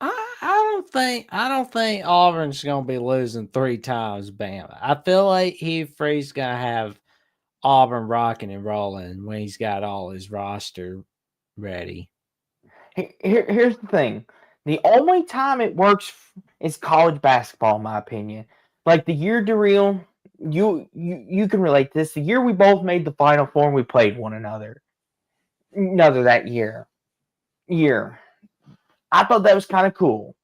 I don't think Auburn's gonna be losing 3 times Bama. I feel like Hugh Freeze's gonna have Auburn rocking and rolling when he's got all his roster ready. Here's the thing. The only time it works is college basketball, in my opinion. Like the year Darrell, you can relate to this. The year we both made the Final Four and we played one another. Another that year. I thought that was kind of cool.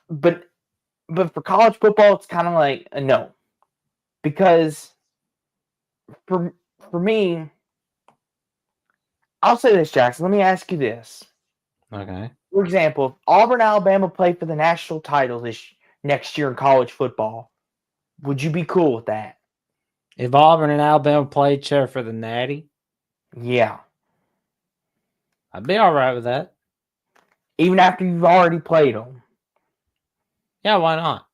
But for college football, it's kind of like a no. Because for me, I'll say this, Jackson. Let me ask you this. Okay. For example, if Auburn, Alabama play for the national title next year in college football, would you be cool with that? If Auburn and Alabama play each other for the Natty, Yeah. I'd be all right with that. Even after you've already played them. Yeah, why not?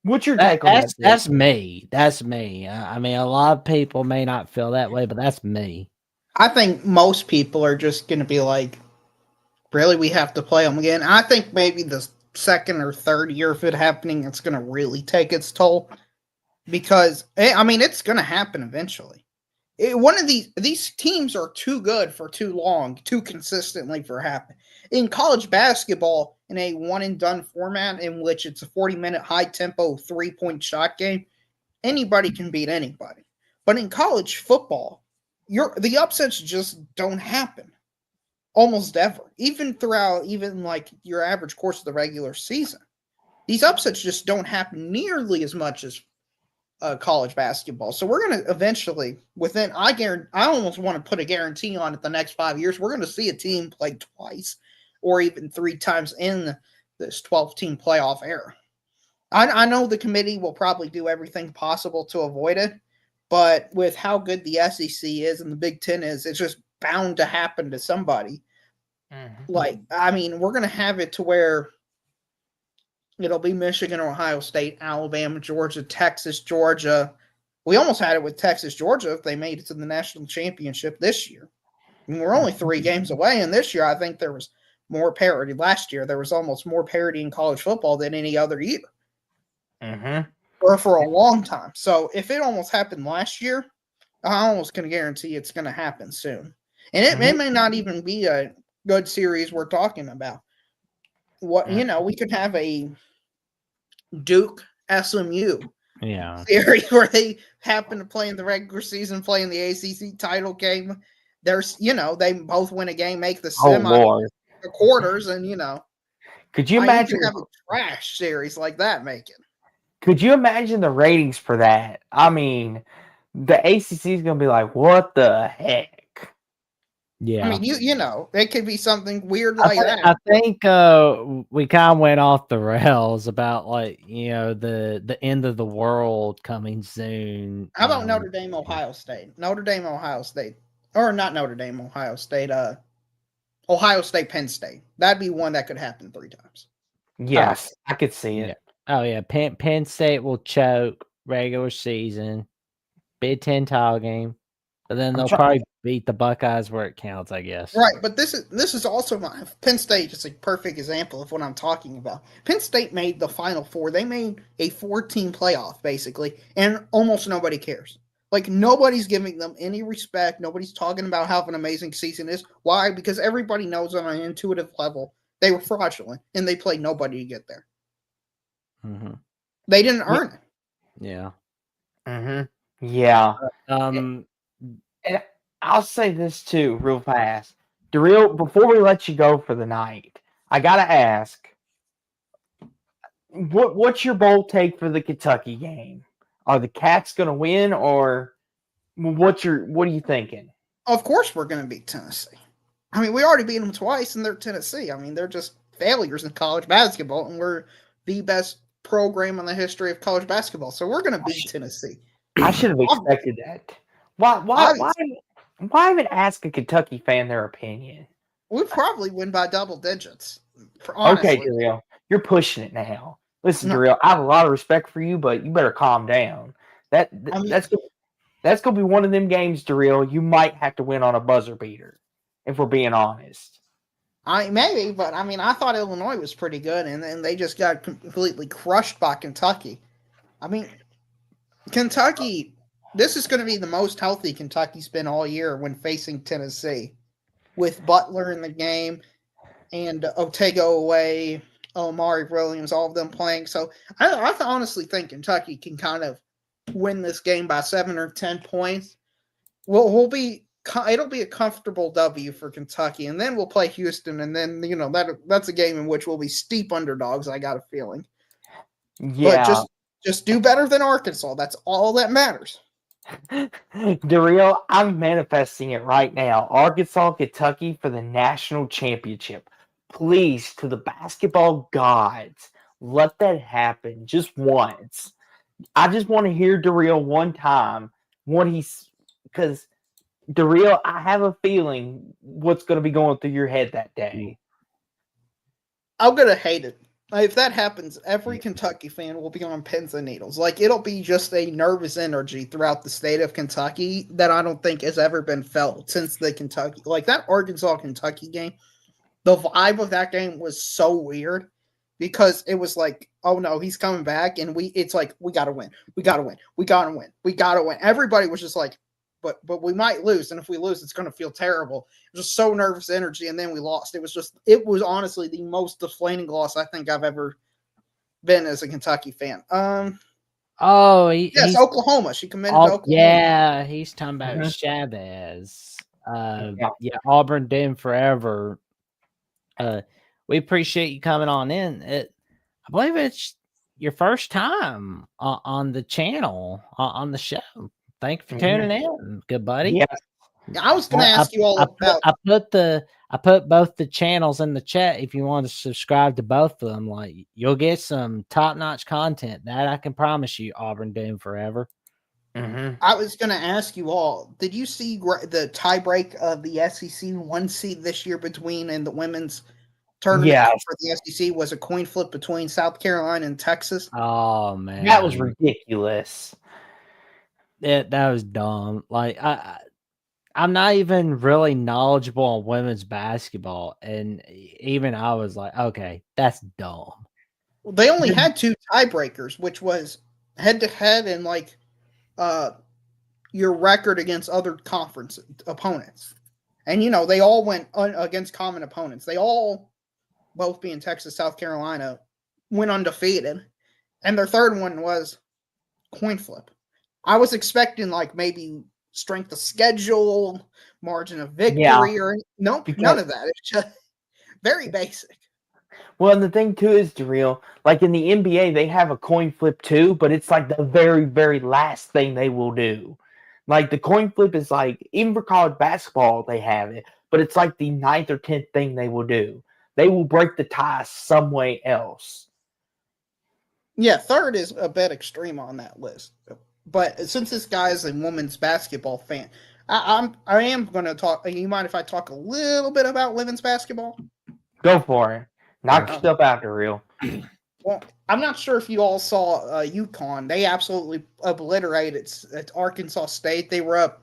What's your take on that? That's me. That's me. I mean, a lot of people may not feel that way, but that's me. I think most people are just going to be like, really, we have to play them again. I think maybe the second or third year of it happening, it's going to really take its toll. Because, I mean, it's going to happen eventually. One of these teams are too good for too long, too consistently for happen. In college basketball, in a one and done format in which it's a 40-minute high tempo 3-point shot game, anybody can beat anybody. But in college football, the upsets just don't happen almost ever. Even throughout like your average course of the regular season, these upsets just don't happen nearly as much as college basketball. So we're going to eventually, I almost want to put a guarantee on it the next 5 years, we're going to see a team play twice or even 3 times in this 12-team playoff era. I know the committee will probably do everything possible to avoid it, but with how good the SEC is and the Big Ten is, it's just bound to happen to somebody. Mm-hmm. Like, I mean, we're going to have it to where it'll be Michigan, Ohio State, Alabama, Georgia, Texas, Georgia. We almost had it with Texas, Georgia if they made it to the national championship this year. I mean, we're only 3 games away, and this year I think there was more parity. Last year there was almost more parity in college football than any other year. Mm-hmm. Or for a long time. So if it almost happened last year, I almost can guarantee it's going to happen soon. And it may not even be a good series we're talking about. We could have a Duke SMU series where they happen to play in the regular season, play in the ACC title game. There's, they both win a game, make the the quarters, and could you imagine have a trash series like that making? Could you imagine the ratings for that? I mean, the ACC is going to be like, what the heck? Yeah. I mean, it could be something weird like that. I think we kind of went off the rails about the end of the world coming soon. How about Notre Dame, Ohio State? Or not Notre Dame, Ohio State. Ohio State, Penn State. That'd be one that could happen 3 times. Yes, I could see it. Yeah. Oh yeah, Penn State will choke regular season, Big Ten title game, but then they'll probably beat the Buckeyes where it counts, I guess. Right, but this is also Penn State is a perfect example of what I'm talking about. Penn State made the Final Four. They made a 4-team playoff basically, and almost nobody cares. Like nobody's giving them any respect. Nobody's talking about how an amazing season is. Why? Because everybody knows on an intuitive level they were fraudulent and they played nobody to get there. Mm-hmm. They didn't earn it. Yeah. Mm-hmm. Yeah. And I'll say this too, real fast. Darrell, before we let you go for the night, I gotta ask, what's your bold take for the Kentucky game? Are the Cats gonna win, or what are you thinking? Of course we're gonna beat Tennessee. I mean, we already beat them twice, and they're Tennessee. I mean, they're just failures in college basketball, and we're the best program in the history of college basketball. So we're going to beat Tennessee. I should have expected that. Why even ask a Kentucky fan their opinion? We'll probably win by double digits. Okay, Honestly. Daryl, you're pushing it now. Listen, No. Daryl, I have a lot of respect for you, but you better calm down. I mean, That's gonna be one of them games, Daryl. You might have to win on a buzzer beater, if we're being honest. maybe, but I mean, I thought Illinois was pretty good, and then they just got completely crushed by Kentucky. I mean, Kentucky, this is going to be the most healthy Kentucky's been all year when facing Tennessee, with Butler in the game and Otego away, Omari Williams, all of them playing. So I honestly think Kentucky can kind of win this game by 7 or 10 points. It'll be a comfortable W for Kentucky, and then we'll play Houston, and then that's a game in which we'll be steep underdogs. I got a feeling. Yeah, but just do better than Arkansas. That's all that matters. Daryl, I'm manifesting it right now. Arkansas, Kentucky for the national championship. Please, to the basketball gods, let that happen just once. I just want to hear Daryl one time because Daryl, I have a feeling what's going to be going through your head that day. I'm gonna hate it. If that happens, every Kentucky fan will be on pins and needles. Like, it'll be just a nervous energy throughout the state of Kentucky that I don't think has ever been felt since the Kentucky, like that Arkansas-Kentucky game. The vibe of that game was so weird because it was like, oh no, he's coming back, and it's like, we gotta win. We gotta win. We gotta win. We gotta win. Everybody was just like, but we might lose, and if we lose, it's going to feel terrible. It was just so nervous energy, and then we lost. It was honestly the most deflating loss I think I've ever been as a Kentucky fan. Yes, Oklahoma. She committed to Oklahoma. Yeah, he's talking about Chavez. Yeah, Auburn Dim forever. We appreciate you coming on in. I believe it's your first time on the channel, on the show. Thank you for tuning in, good buddy. Yeah. I was going to ask you all about. I put both the channels in the chat. If you want to subscribe to both of them, like, you'll get some top notch content. That I can promise you. Auburn Doom forever. Mm-hmm. I was going to ask you all. Did you see the tiebreak of the SEC 1 seed this year between and the women's tournament for the SEC was a coin flip between South Carolina and Texas? Oh man, that was ridiculous. That was dumb. Like, I'm not even really knowledgeable on women's basketball, and even I was like, okay, that's dumb. Well, they only had 2 tiebreakers, which was head to head and like your record against other conference opponents. And they all went against common opponents. They all, both being Texas, South Carolina, went undefeated, and their third one was coin flip. I was expecting like maybe strength of schedule, margin of victory, or nope, none of that. It's just very basic. Well, and the thing too is, Daryl, like in the NBA, they have a coin flip too, but it's like the very, very last thing they will do. Like the coin flip is like, even for college basketball, they have it, but it's like the 9th or 10th thing they will do. They will break the tie some way else. Yeah, third is a bit extreme on that list. But since this guy is a women's basketball fan, I am going to talk. You mind if I talk a little bit about women's basketball? Go for it. Knock yourself out, Daryl. Well, I'm not sure if you all saw UConn. They absolutely obliterated at Arkansas State. They were up,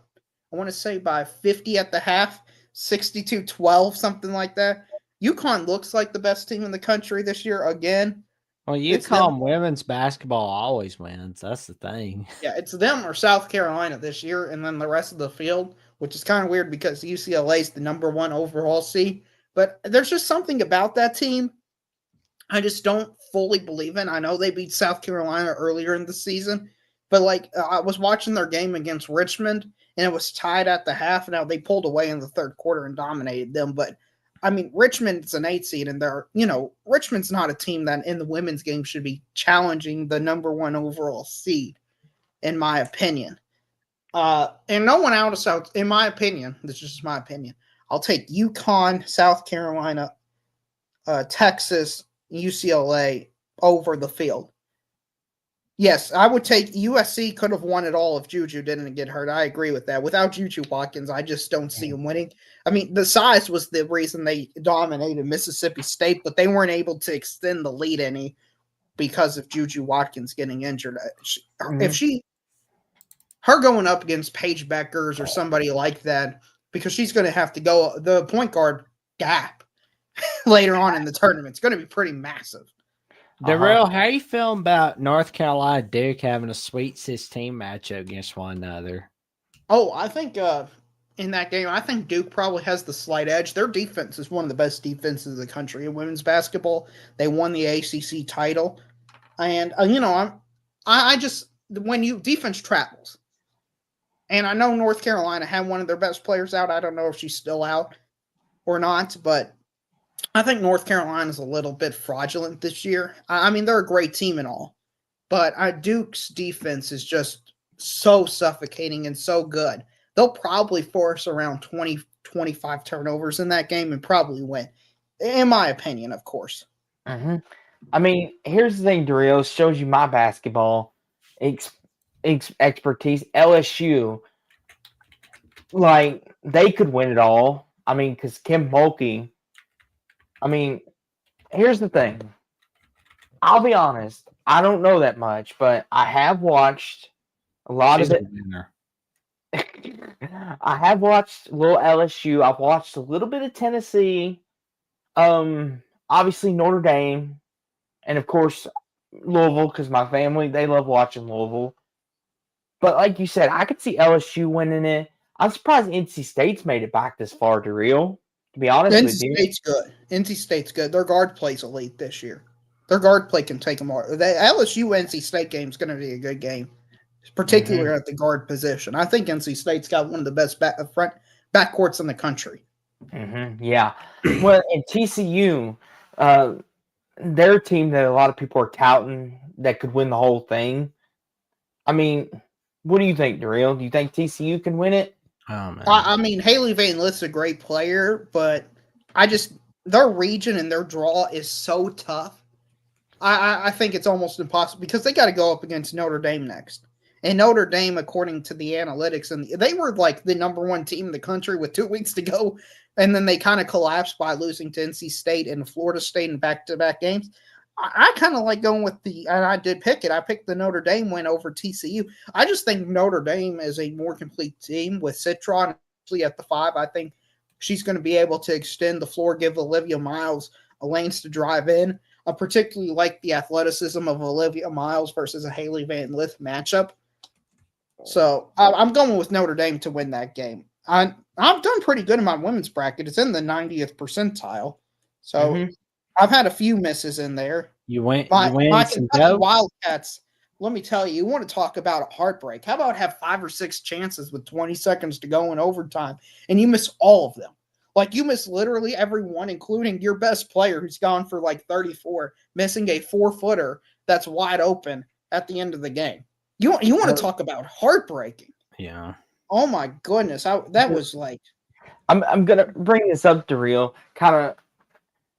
I want to say, by 50 at the half, 62-12, something like that. UConn looks like the best team in the country this year again. Well, UConn women's basketball always wins. That's the thing. Yeah, it's them or South Carolina this year, and then the rest of the field, which is kind of weird because UCLA is the number 1 overall seed. But there's just something about that team I just don't fully believe in. I know they beat South Carolina earlier in the season, but like I was watching their game against Richmond, and it was tied at the half. Now they pulled away in the third quarter and dominated them, but I mean, Richmond's an 8 seed, and Richmond's not a team that in the women's game should be challenging the number 1 overall seed, in my opinion. And no one out of South, in my opinion, this is just my opinion. I'll take UConn, South Carolina, Texas, UCLA over the field. Yes, I would take USC could have won it all if Juju didn't get hurt. I agree with that. Without Juju Watkins, I just don't see him winning. I mean, the size was the reason they dominated Mississippi State, but they weren't able to extend the lead any because of Juju Watkins getting injured. If her going up against Paige Beckers or somebody like that, because she's going to have to go the point guard gap later on in the tournament. It's going to be pretty massive. Darrell, how you feeling about North Carolina Duke having a Sweet 16 matchup against one another? Oh, I think in that game, I think Duke probably has the slight edge. Their defense is one of the best defenses in the country in women's basketball. They won the ACC title, and I just when you defense travels, and I know North Carolina had one of their best players out. I don't know if she's still out or not, but I think North Carolina is a little bit fraudulent this year. I mean, they're a great team and all, but Duke's defense is just so suffocating and so good. They'll probably force around 20, 25 turnovers in that game and probably win, in my opinion, of course. Mm-hmm. I mean, here's the thing, Darrell, shows you my basketball expertise. LSU, like, they could win it all. I mean, because Kim Mulkey, I mean, here's the thing. I'll be honest. I don't know that much, but I have watched a lot of it. I have watched a little LSU. I've watched a little bit of Tennessee. Obviously Notre Dame, and of course Louisville, because my family, they love watching Louisville. But like you said, I could see LSU winning it. I'm surprised NC State's made it back this far, to be honest with you. NC State's good. NC State's good. Their guard play's elite this year. Their guard play can take them all. The LSU NC State game is going to be a good game, particularly at the guard position. I think NC State's got one of the best front backcourts in the country. Mm-hmm. Yeah. Well, in TCU, their team that a lot of people are touting that could win the whole thing. I mean, what do you think, Darrell? Do you think TCU can win it? Oh, man. I mean, Haley Van Lith's a great player, but their region and their draw is so tough. I think it's almost impossible because they got to go up against Notre Dame next. And Notre Dame, according to the analytics, and they were like the number one team in the country with 2 weeks to go. And then they kind of collapsed by losing to NC State and Florida State in back-to-back games. I kind of like going with and I did pick it. I picked the Notre Dame win over TCU. I just think Notre Dame is a more complete team with Citron at the 5. I think she's going to be able to extend the floor, give Olivia Miles lanes to drive in. I particularly like the athleticism of Olivia Miles versus a Haley Van Lith matchup. So I'm going with Notre Dame to win that game. I've done pretty good in my women's bracket. It's in the 90th percentile. So I've had a few misses in there. My Kentucky Wildcats, let me tell you want to talk about a heartbreak. How about have 5 or 6 chances with 20 seconds to go in overtime, and you miss all of them? Like, you miss literally every one, including your best player who's gone for like 34, missing a 4-footer that's wide open at the end of the game. You want to talk about heartbreaking? Yeah. Oh my goodness, that was like. I'm gonna bring this up to real kind of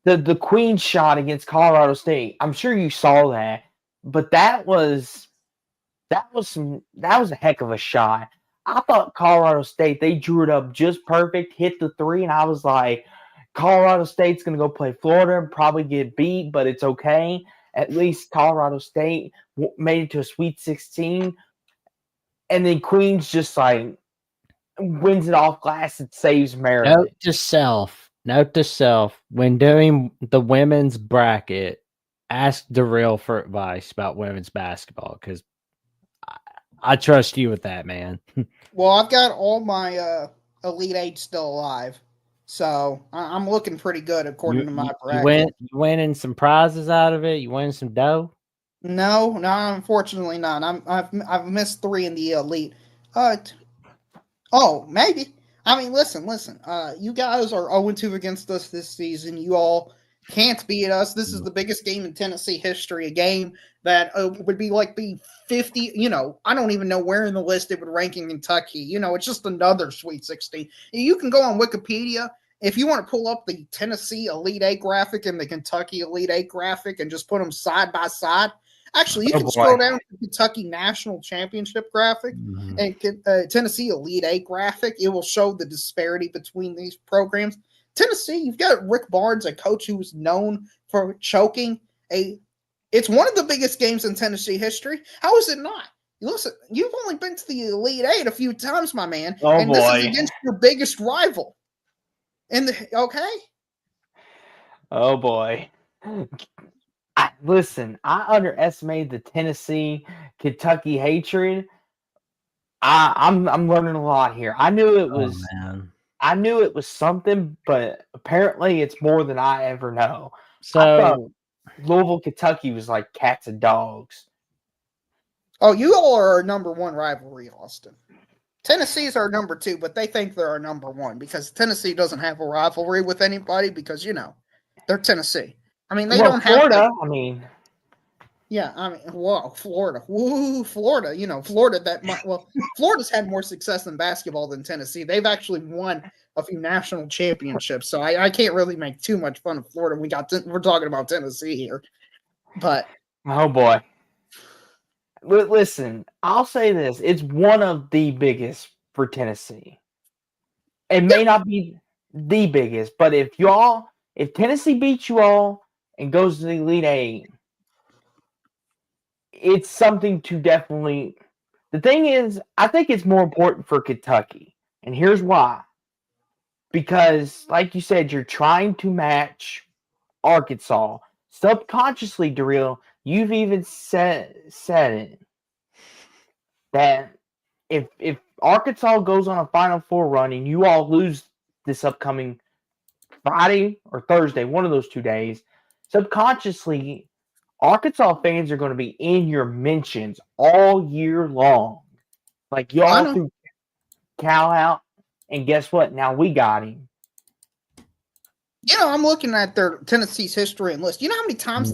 the Queen shot against Colorado State. I'm sure you saw that, but that was a heck of a shot. I thought Colorado State, they drew it up just perfect, hit the 3, and I was like, Colorado State's going to go play Florida and probably get beat, but it's okay. At least Colorado State made it to a Sweet 16. And then Queens just like wins it off glass and saves Maryland. Note to self, when doing the women's bracket, ask Darrell for advice about women's basketball because I trust you with that, man. Well, I've got all my Elite 8 still alive, so I'm looking pretty good according to my bracket. You winning some prizes out of it? You winning some dough? No, unfortunately not. I've missed 3 in the Elite. Oh, maybe. I mean, listen. You guys are 0-2 against us this season. You all can't beat us. This is the biggest game in Tennessee history, a game that would be 50. I don't even know where in the list it would rank in Kentucky. It's just another Sweet 16. You can go on Wikipedia if you want to pull up the Tennessee Elite 8 graphic and the Kentucky Elite 8 graphic and just put them side by side. Actually, you can scroll down to Kentucky National Championship graphic Mhm. and Tennessee Elite Eight graphic, it will show the disparity between these programs. Tennessee, you've got Rick Barnes, a coach who was known for choking. It's one of the biggest games in Tennessee history. How is it not? Listen, you've only been to the Elite Eight a few times, my man, Oh, and this is boy. against your biggest rival. Okay. Oh boy. Listen, I underestimated the Tennessee Kentucky hatred. I'm learning a lot here. I knew it Oh, was man. something, but apparently it's more than I ever know. I thought So Louisville, Kentucky was like cats and dogs. Oh, you all are our number one rivalry, Austin. Tennessee's our number two, but they think they're our number one because Tennessee doesn't have a rivalry with anybody because, they're Tennessee. I mean, they Well, don't Florida, have. I mean, Whoa, Florida. Woo, Florida. Florida's had more success in basketball than Tennessee. They've actually won a few national championships, so I can't really make too much fun of Florida. We're talking about Tennessee here, but oh boy. Listen, I'll say this: it's one of the biggest for Tennessee. It may not be the biggest, but if Tennessee beats you all and goes to the Elite Eight, it's something to definitely. The thing is, I think it's more important for Kentucky, and here's why. Because, like you said, you're trying to match Arkansas subconsciously. Darrell, you've even said it that if Arkansas goes on a Final Four run and you all lose this upcoming Friday or Thursday, one of those 2 days, subconsciously, Arkansas fans are going to be in your mentions all year long. Like, y'all threw Cal out, and guess what? Now we got him. I'm looking at their Tennessee's history and list. You know how many times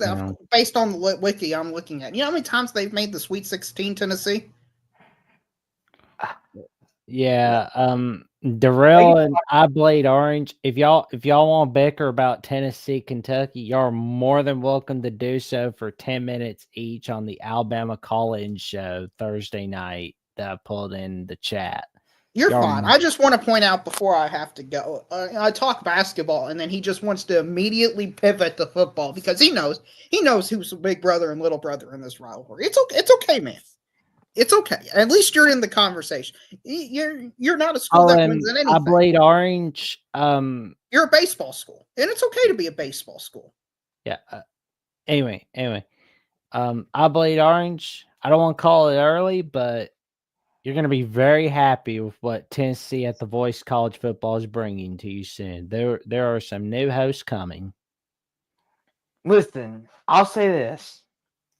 based on the wiki I'm looking at, you know how many times they've made the Sweet 16, Tennessee? yeah, Darrell and I Blade Orange. If y'all want to bicker about Tennessee, Kentucky, y'all are more than welcome to do so for 10 minutes each on the Alabama call-in show Thursday night that I pulled in the chat. You're fine. I just want to point out before I have to go. I talk basketball, and then he just wants to immediately pivot to football because he knows who's the big brother and little brother in this rivalry. It's okay, man. It's okay. At least you're in the conversation. You're not a school that wins at anything. I Blade Orange. You're a baseball school, and it's okay to be a baseball school. Yeah. Anyway. I Blade Orange. I don't want to call it early, but you're going to be very happy with what Tennessee at the Voice College Football is bringing to you soon. There are some new hosts coming. Listen, I'll say this.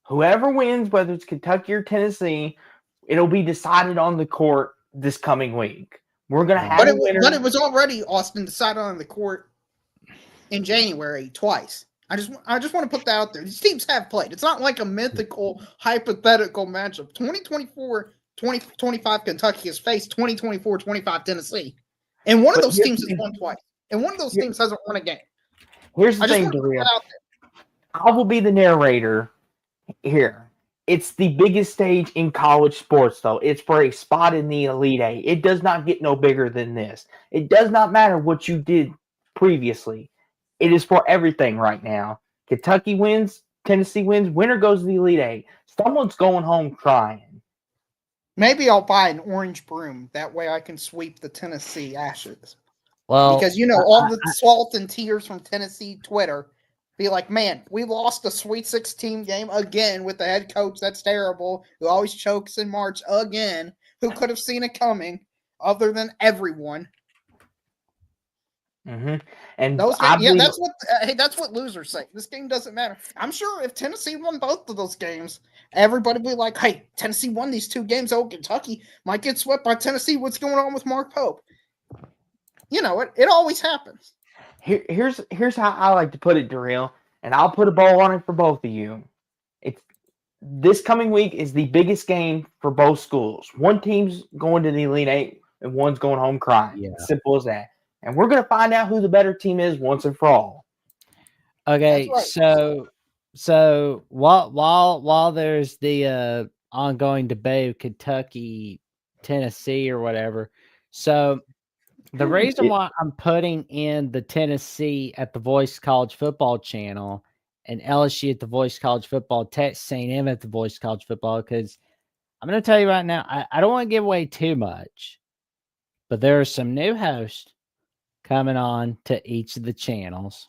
Whoever wins, whether it's Kentucky or Tennessee, it'll be decided on the court this coming week. We're going to have a winner. But it was already, Austin, decided on the court in January twice. I just want to put that out there. These teams have played. It's not like a mythical, hypothetical matchup. 2024-2025 Kentucky has faced 2024-25 Tennessee. And one of those teams has won twice. And one of those teams hasn't won a game. Here's the thing, Darrell. I will be the narrator here. It's the biggest stage in college sports, though. It's for a spot in the Elite Eight. It does not get no bigger than this. It does not matter what you did previously. It is for everything right now. Kentucky wins, Tennessee wins, winner goes to the Elite Eight. Someone's going home crying. Maybe I'll buy an orange broom. That way I can sweep the Tennessee ashes. Well, because all the salt and tears from Tennessee Twitter be like, man, we lost a Sweet 16 game again with the head coach that's terrible, who always chokes in March again, who could have seen it coming other than everyone. Mm-hmm. And that's what losers say. This game doesn't matter. I'm sure if Tennessee won both of those games, everybody would be like, hey, Tennessee won these 2 games. Oh, Kentucky might get swept by Tennessee. What's going on with Mark Pope? It always happens. Here's how I like to put it, Darrell, and I'll put a bow on it for both of you. It's this coming week is the biggest game for both schools. One team's going to the Elite Eight and one's going home crying. Yeah. Simple as that. And we're going to find out who the better team is once and for all. Okay, right. So while there's the ongoing debate of Kentucky, Tennessee, or whatever. So the reason why I'm putting in the Tennessee at the Voice College Football channel and LSU at the Voice College Football, Texas A&M at the Voice College Football, because I'm going to tell you right now, I don't want to give away too much, but there are some new hosts coming on to each of the channels,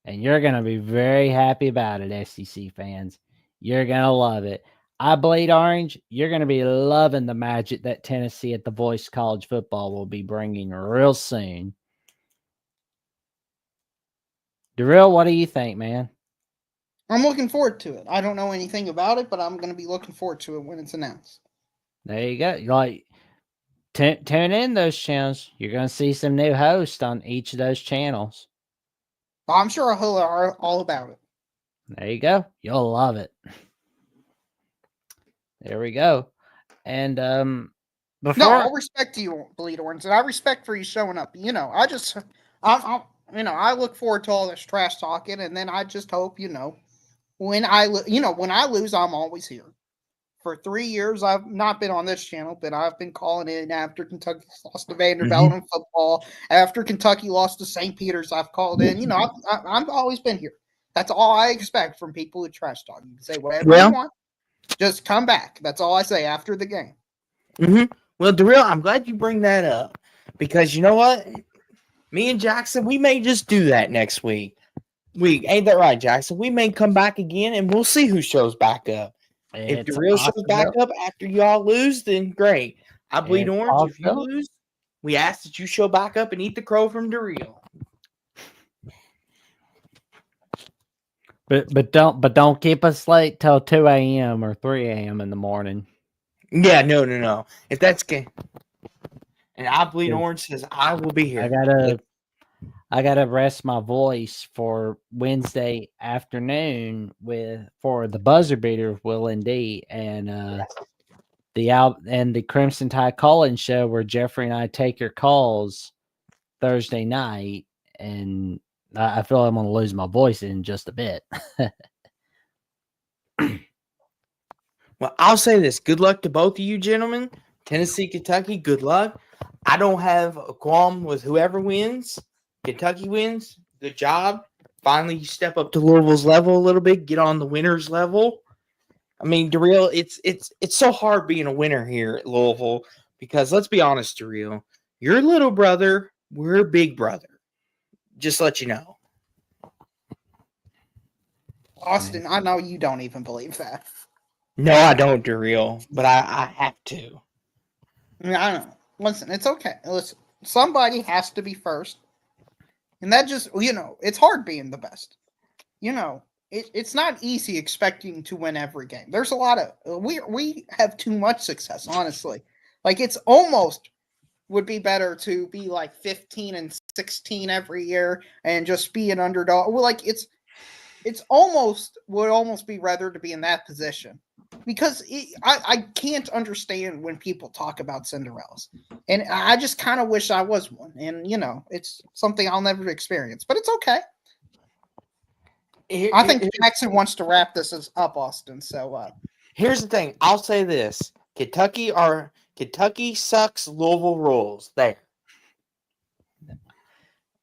and you're going to be very happy about it, SEC fans. You're going to love it. I Bleed Orange, you're going to be loving the magic that Tennessee at the Voice College Football will be bringing real soon. Darrell, what do you think, man? I'm looking forward to it. I don't know anything about it, but I'm going to be looking forward to it when it's announced. There you go. Like, tune in those channels. You're going to see some new hosts on each of those channels. I'm sure I'll hear all about it. There you go. You'll love it. There we go. And before, no, I'll respect you, Bleed Orange, and I respect for you showing up. You know, I look forward to all this trash talking, and then I just hope, when I lose, I'm always here. For 3 years, I've not been on this channel, but I've been calling in after Kentucky lost to Vanderbilt in football. After Kentucky lost to St. Peter's, I've called in. I've always been here. That's all I expect from people who trash talk. You can say whatever you want. Just come back. That's all I say after the game. Well, Darrell, I'm glad you bring that up because you know what? Me and Jackson, we may just do that next week. Ain't that right, Jackson? We may come back again and we'll see who shows back up. If Darrell shows back up after y'all lose, then great. I Bleed Orange. If you lose, we ask that you show back up and eat the crow from Darrell. But don't keep us late till 2 a.m. or 3 a.m. in the morning. Yeah, no. If that's good, and I Bleed Orange says I will be here. I gotta rest my voice for Wednesday afternoon for the buzzer beater of Will and D and the Crimson Tide call-in show where Jeffrey and I take your calls Thursday night, and I feel I'm gonna lose my voice in just a bit. Well, I'll say this. Good luck to both of you gentlemen. Tennessee, Kentucky, good luck. I don't have a qualm with whoever wins. Kentucky wins. Good job. Finally, you step up to Louisville's level a little bit. Get on the winner's level. I mean, Darrell, it's so hard being a winner here at Louisville because let's be honest, Darrell, your little brother, we're big brother. Just let you know. Austin, I know you don't even believe that. No, I don't, Darrell, but I have to. I mean, I don't know. Listen, it's okay. Listen, somebody has to be first. And that just, it's hard being the best. It's not easy expecting to win every game. There's a lot of, we have too much success, honestly. Like, it's almost would be better to be like 15 and 16 every year and just be an underdog. Well, like, would almost be rather to be in that position. Because I can't understand when people talk about Cinderellas. And I just kind of wish I was one. And, it's something I'll never experience. But it's okay. I think Jackson wants to wrap this up, Austin. So here's the thing. I'll say this. Kentucky sucks, Louisville rules. There.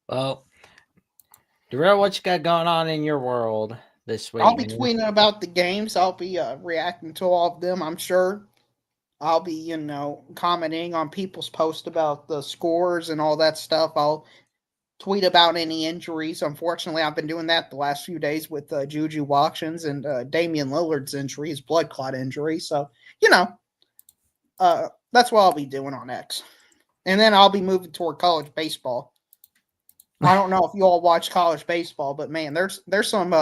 Well, Darrell, what you got going on in your world this week? I'll be tweeting about the games. I'll be reacting to all of them, I'm sure. I'll be, commenting on people's posts about the scores and all that stuff. I'll tweet about any injuries. Unfortunately, I've been doing that the last few days with Juju Watkins and Damian Lillard's injury, his blood clot injury. So, that's what I'll be doing on X. And then I'll be moving toward college baseball. I don't know if you all watch college baseball, but man, there's some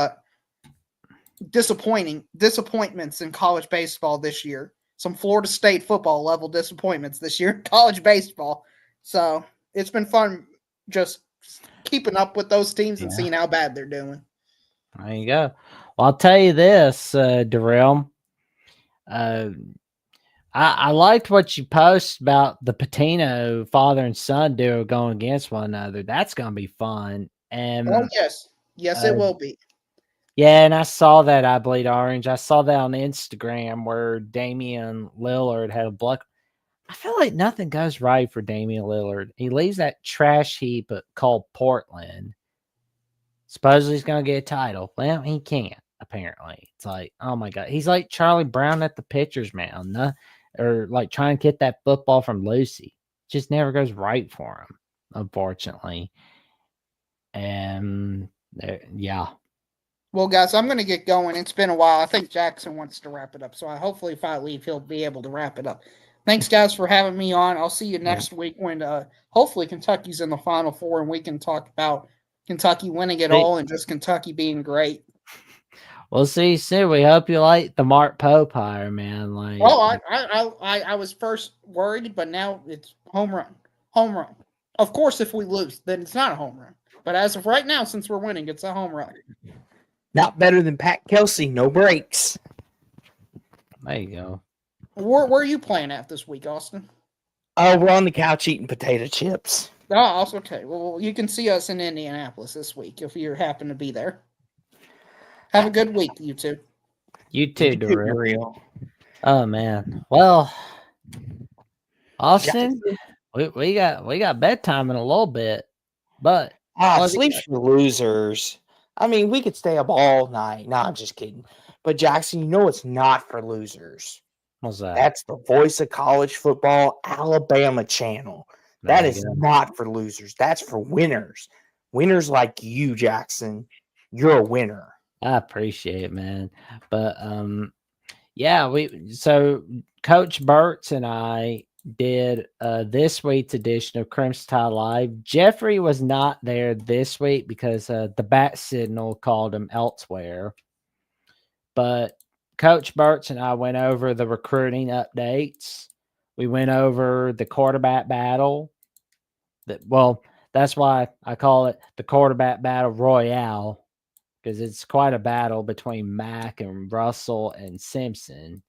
disappointments in college baseball this year. Some Florida State football level disappointments this year in college baseball. So it's been fun just keeping up with those teams and seeing how bad they're doing. There you go. Well, I'll tell you this, Darrell. I liked what you post about the Patino father and son duo going against one another. That's going to be fun. And yes, it will be. Yeah, and I saw that I Bleed Orange. I saw that on Instagram where Damian Lillard had a block. I feel like nothing goes right for Damian Lillard. He leaves that trash heap called Portland. Supposedly he's going to get a title. Well, he can't, apparently. It's like, oh my God. He's like Charlie Brown at the pitcher's mound, or like trying to get that football from Lucy. Just never goes right for him, unfortunately. And yeah. Well, guys, I'm going to get going. It's been a while. I think Jackson wants to wrap it up. So hopefully if I leave, he'll be able to wrap it up. Thanks, guys, for having me on. I'll see you next week when hopefully Kentucky's in the Final Four and we can talk about Kentucky winning it all and just Kentucky being great. We'll see you soon. We hope you like the Mark Pope hire, man. Like, I was first worried, but now it's home run. Home run. Of course, if we lose, then it's not a home run. But as of right now, since we're winning, it's a home run. Not better than Pat Kelsey. No breaks. There you go. Where are you playing at this week, Austin? Oh, we're on the couch eating potato chips. Oh, okay. Well, you can see us in Indianapolis this week if you happen to be there. Have a good week, you two. You too, Darrell. Oh man. Well, Austin, we got bedtime in a little bit, but sleep's for losers. I mean, we could stay up all night. No, I'm just kidding. But Jackson, you know it's not for losers. What's that? That's the Voice of College Football Alabama channel. That is not for losers. That's for winners. Winners like you, Jackson. You're a winner. I appreciate it, man. But yeah, so Coach Burtz and I did this week's edition of Crimson Tide Live. Jeffrey was not there this week because the bat signal called him elsewhere. But Coach Burtz and I went over the recruiting updates. We went over the quarterback battle. That's why I call it the quarterback battle royale, because it's quite a battle between Mack and Russell and Simpson.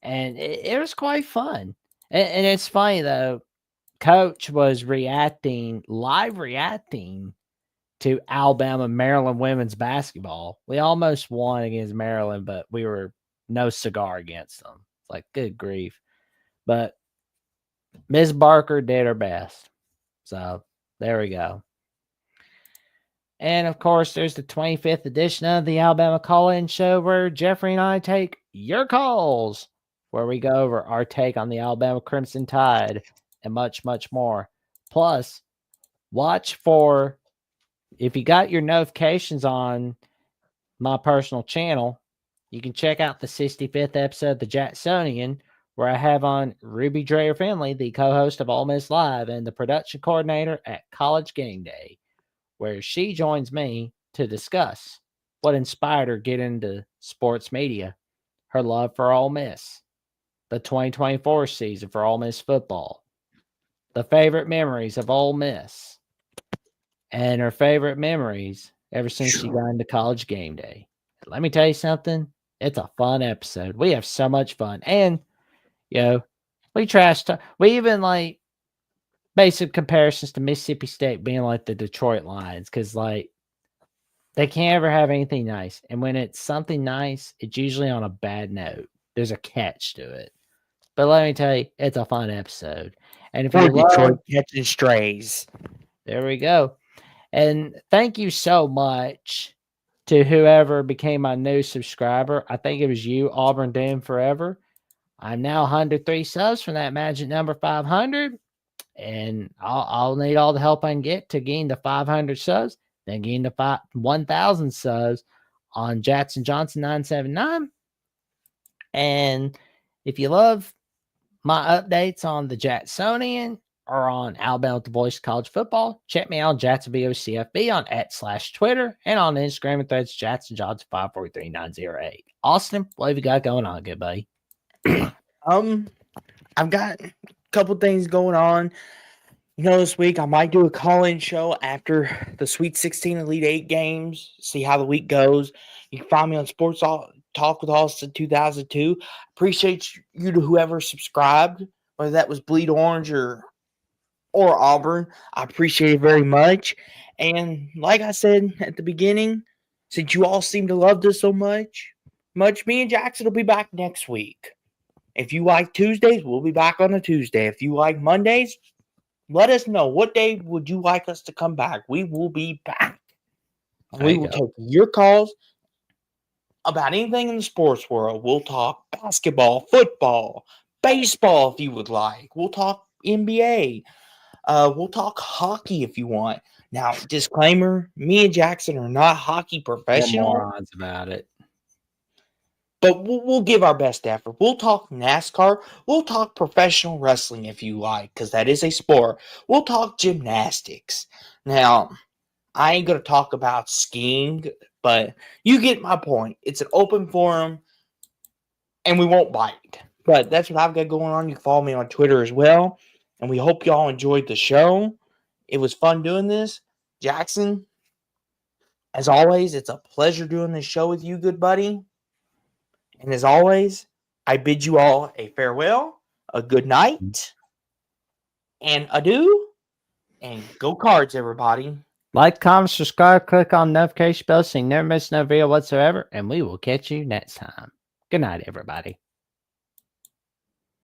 And it was quite fun. And it's funny, though, Coach was live reacting to Alabama Maryland women's basketball. We almost won against Maryland, but we were no cigar against them. It's like, good grief. But Ms. Barker did her best. So there we go. And of course, there's the 25th edition of the Alabama Call-In Show where Jeffrey and I take your calls, where we go over our take on the Alabama Crimson Tide and much, much more. Plus, watch for, if you got your notifications on my personal channel, you can check out the 65th episode of The Jacksonian, where I have on Ruby Dreyer Finley, the co-host of Ole Miss Live and the production coordinator at College Game Day, where she joins me to discuss what inspired her get into sports media, her love for Ole Miss, the 2024 season for Ole Miss football, the favorite memories of Ole Miss, and her favorite memories ever since she got into College Game Day. Let me tell you something. It's a fun episode. We have so much fun. And, we trash talk. We even like basic comparisons to Mississippi State being like the Detroit Lions, because like they can't ever have anything nice. And when it's something nice, it's usually on a bad note. There's a catch to it. But let me tell you, it's a fun episode. And if you Detroit catching strays. There we go. And thank you so much to whoever became my new subscriber. I think it was you, Auburn Doom Forever. I'm now 103 subs from that magic number 500. And I'll need all the help I can get to gain the 500 subs, then gain the 1,000 subs on Jackson Johnson 979. And if you love my updates on the Jacksonian or on Alabama with the Voice of College Football, check me out on JacksonVOCFB on @/Twitter and on Instagram and Threads Jackson Johnson 543908. Austin, what have you got going on, good buddy? I've got a couple things going on. This week I might do a call-in show after the Sweet 16 Elite 8 games, see how the week goes. You can find me on Sports Talk with Austin 2002. Appreciate you to whoever subscribed, whether that was Bleed Orange or Auburn. I appreciate it very much. And like I said at the beginning, since you all seem to love this so much, me and Jackson will be back next week. If you like Tuesdays, we'll be back on a Tuesday. If you like Mondays, let us know. What day would you like us to come back? We will be back. We will take your calls about anything in the sports world. We'll talk basketball, football, baseball if you would like. We'll talk NBA. We'll talk hockey if you want. Now, disclaimer, me and Jackson are not hockey We're professionals, morons about it. but we'll give our best effort. We'll talk NASCAR. We'll talk professional wrestling if you like, because that is a sport. We'll talk gymnastics. Now, I ain't going to talk about skiing, but you get my point. It's an open forum, and we won't bite. But that's what I've got going on. You can follow me on Twitter as well. And we hope y'all enjoyed the show. It was fun doing this. Jackson, as always, it's a pleasure doing this show with you, good buddy. And as always, I bid you all a farewell, a good night, and adieu. And go Cards, everybody. Like, comment, subscribe, click on the notification bell so you never miss no video whatsoever, and we will catch you next time. Good night, everybody.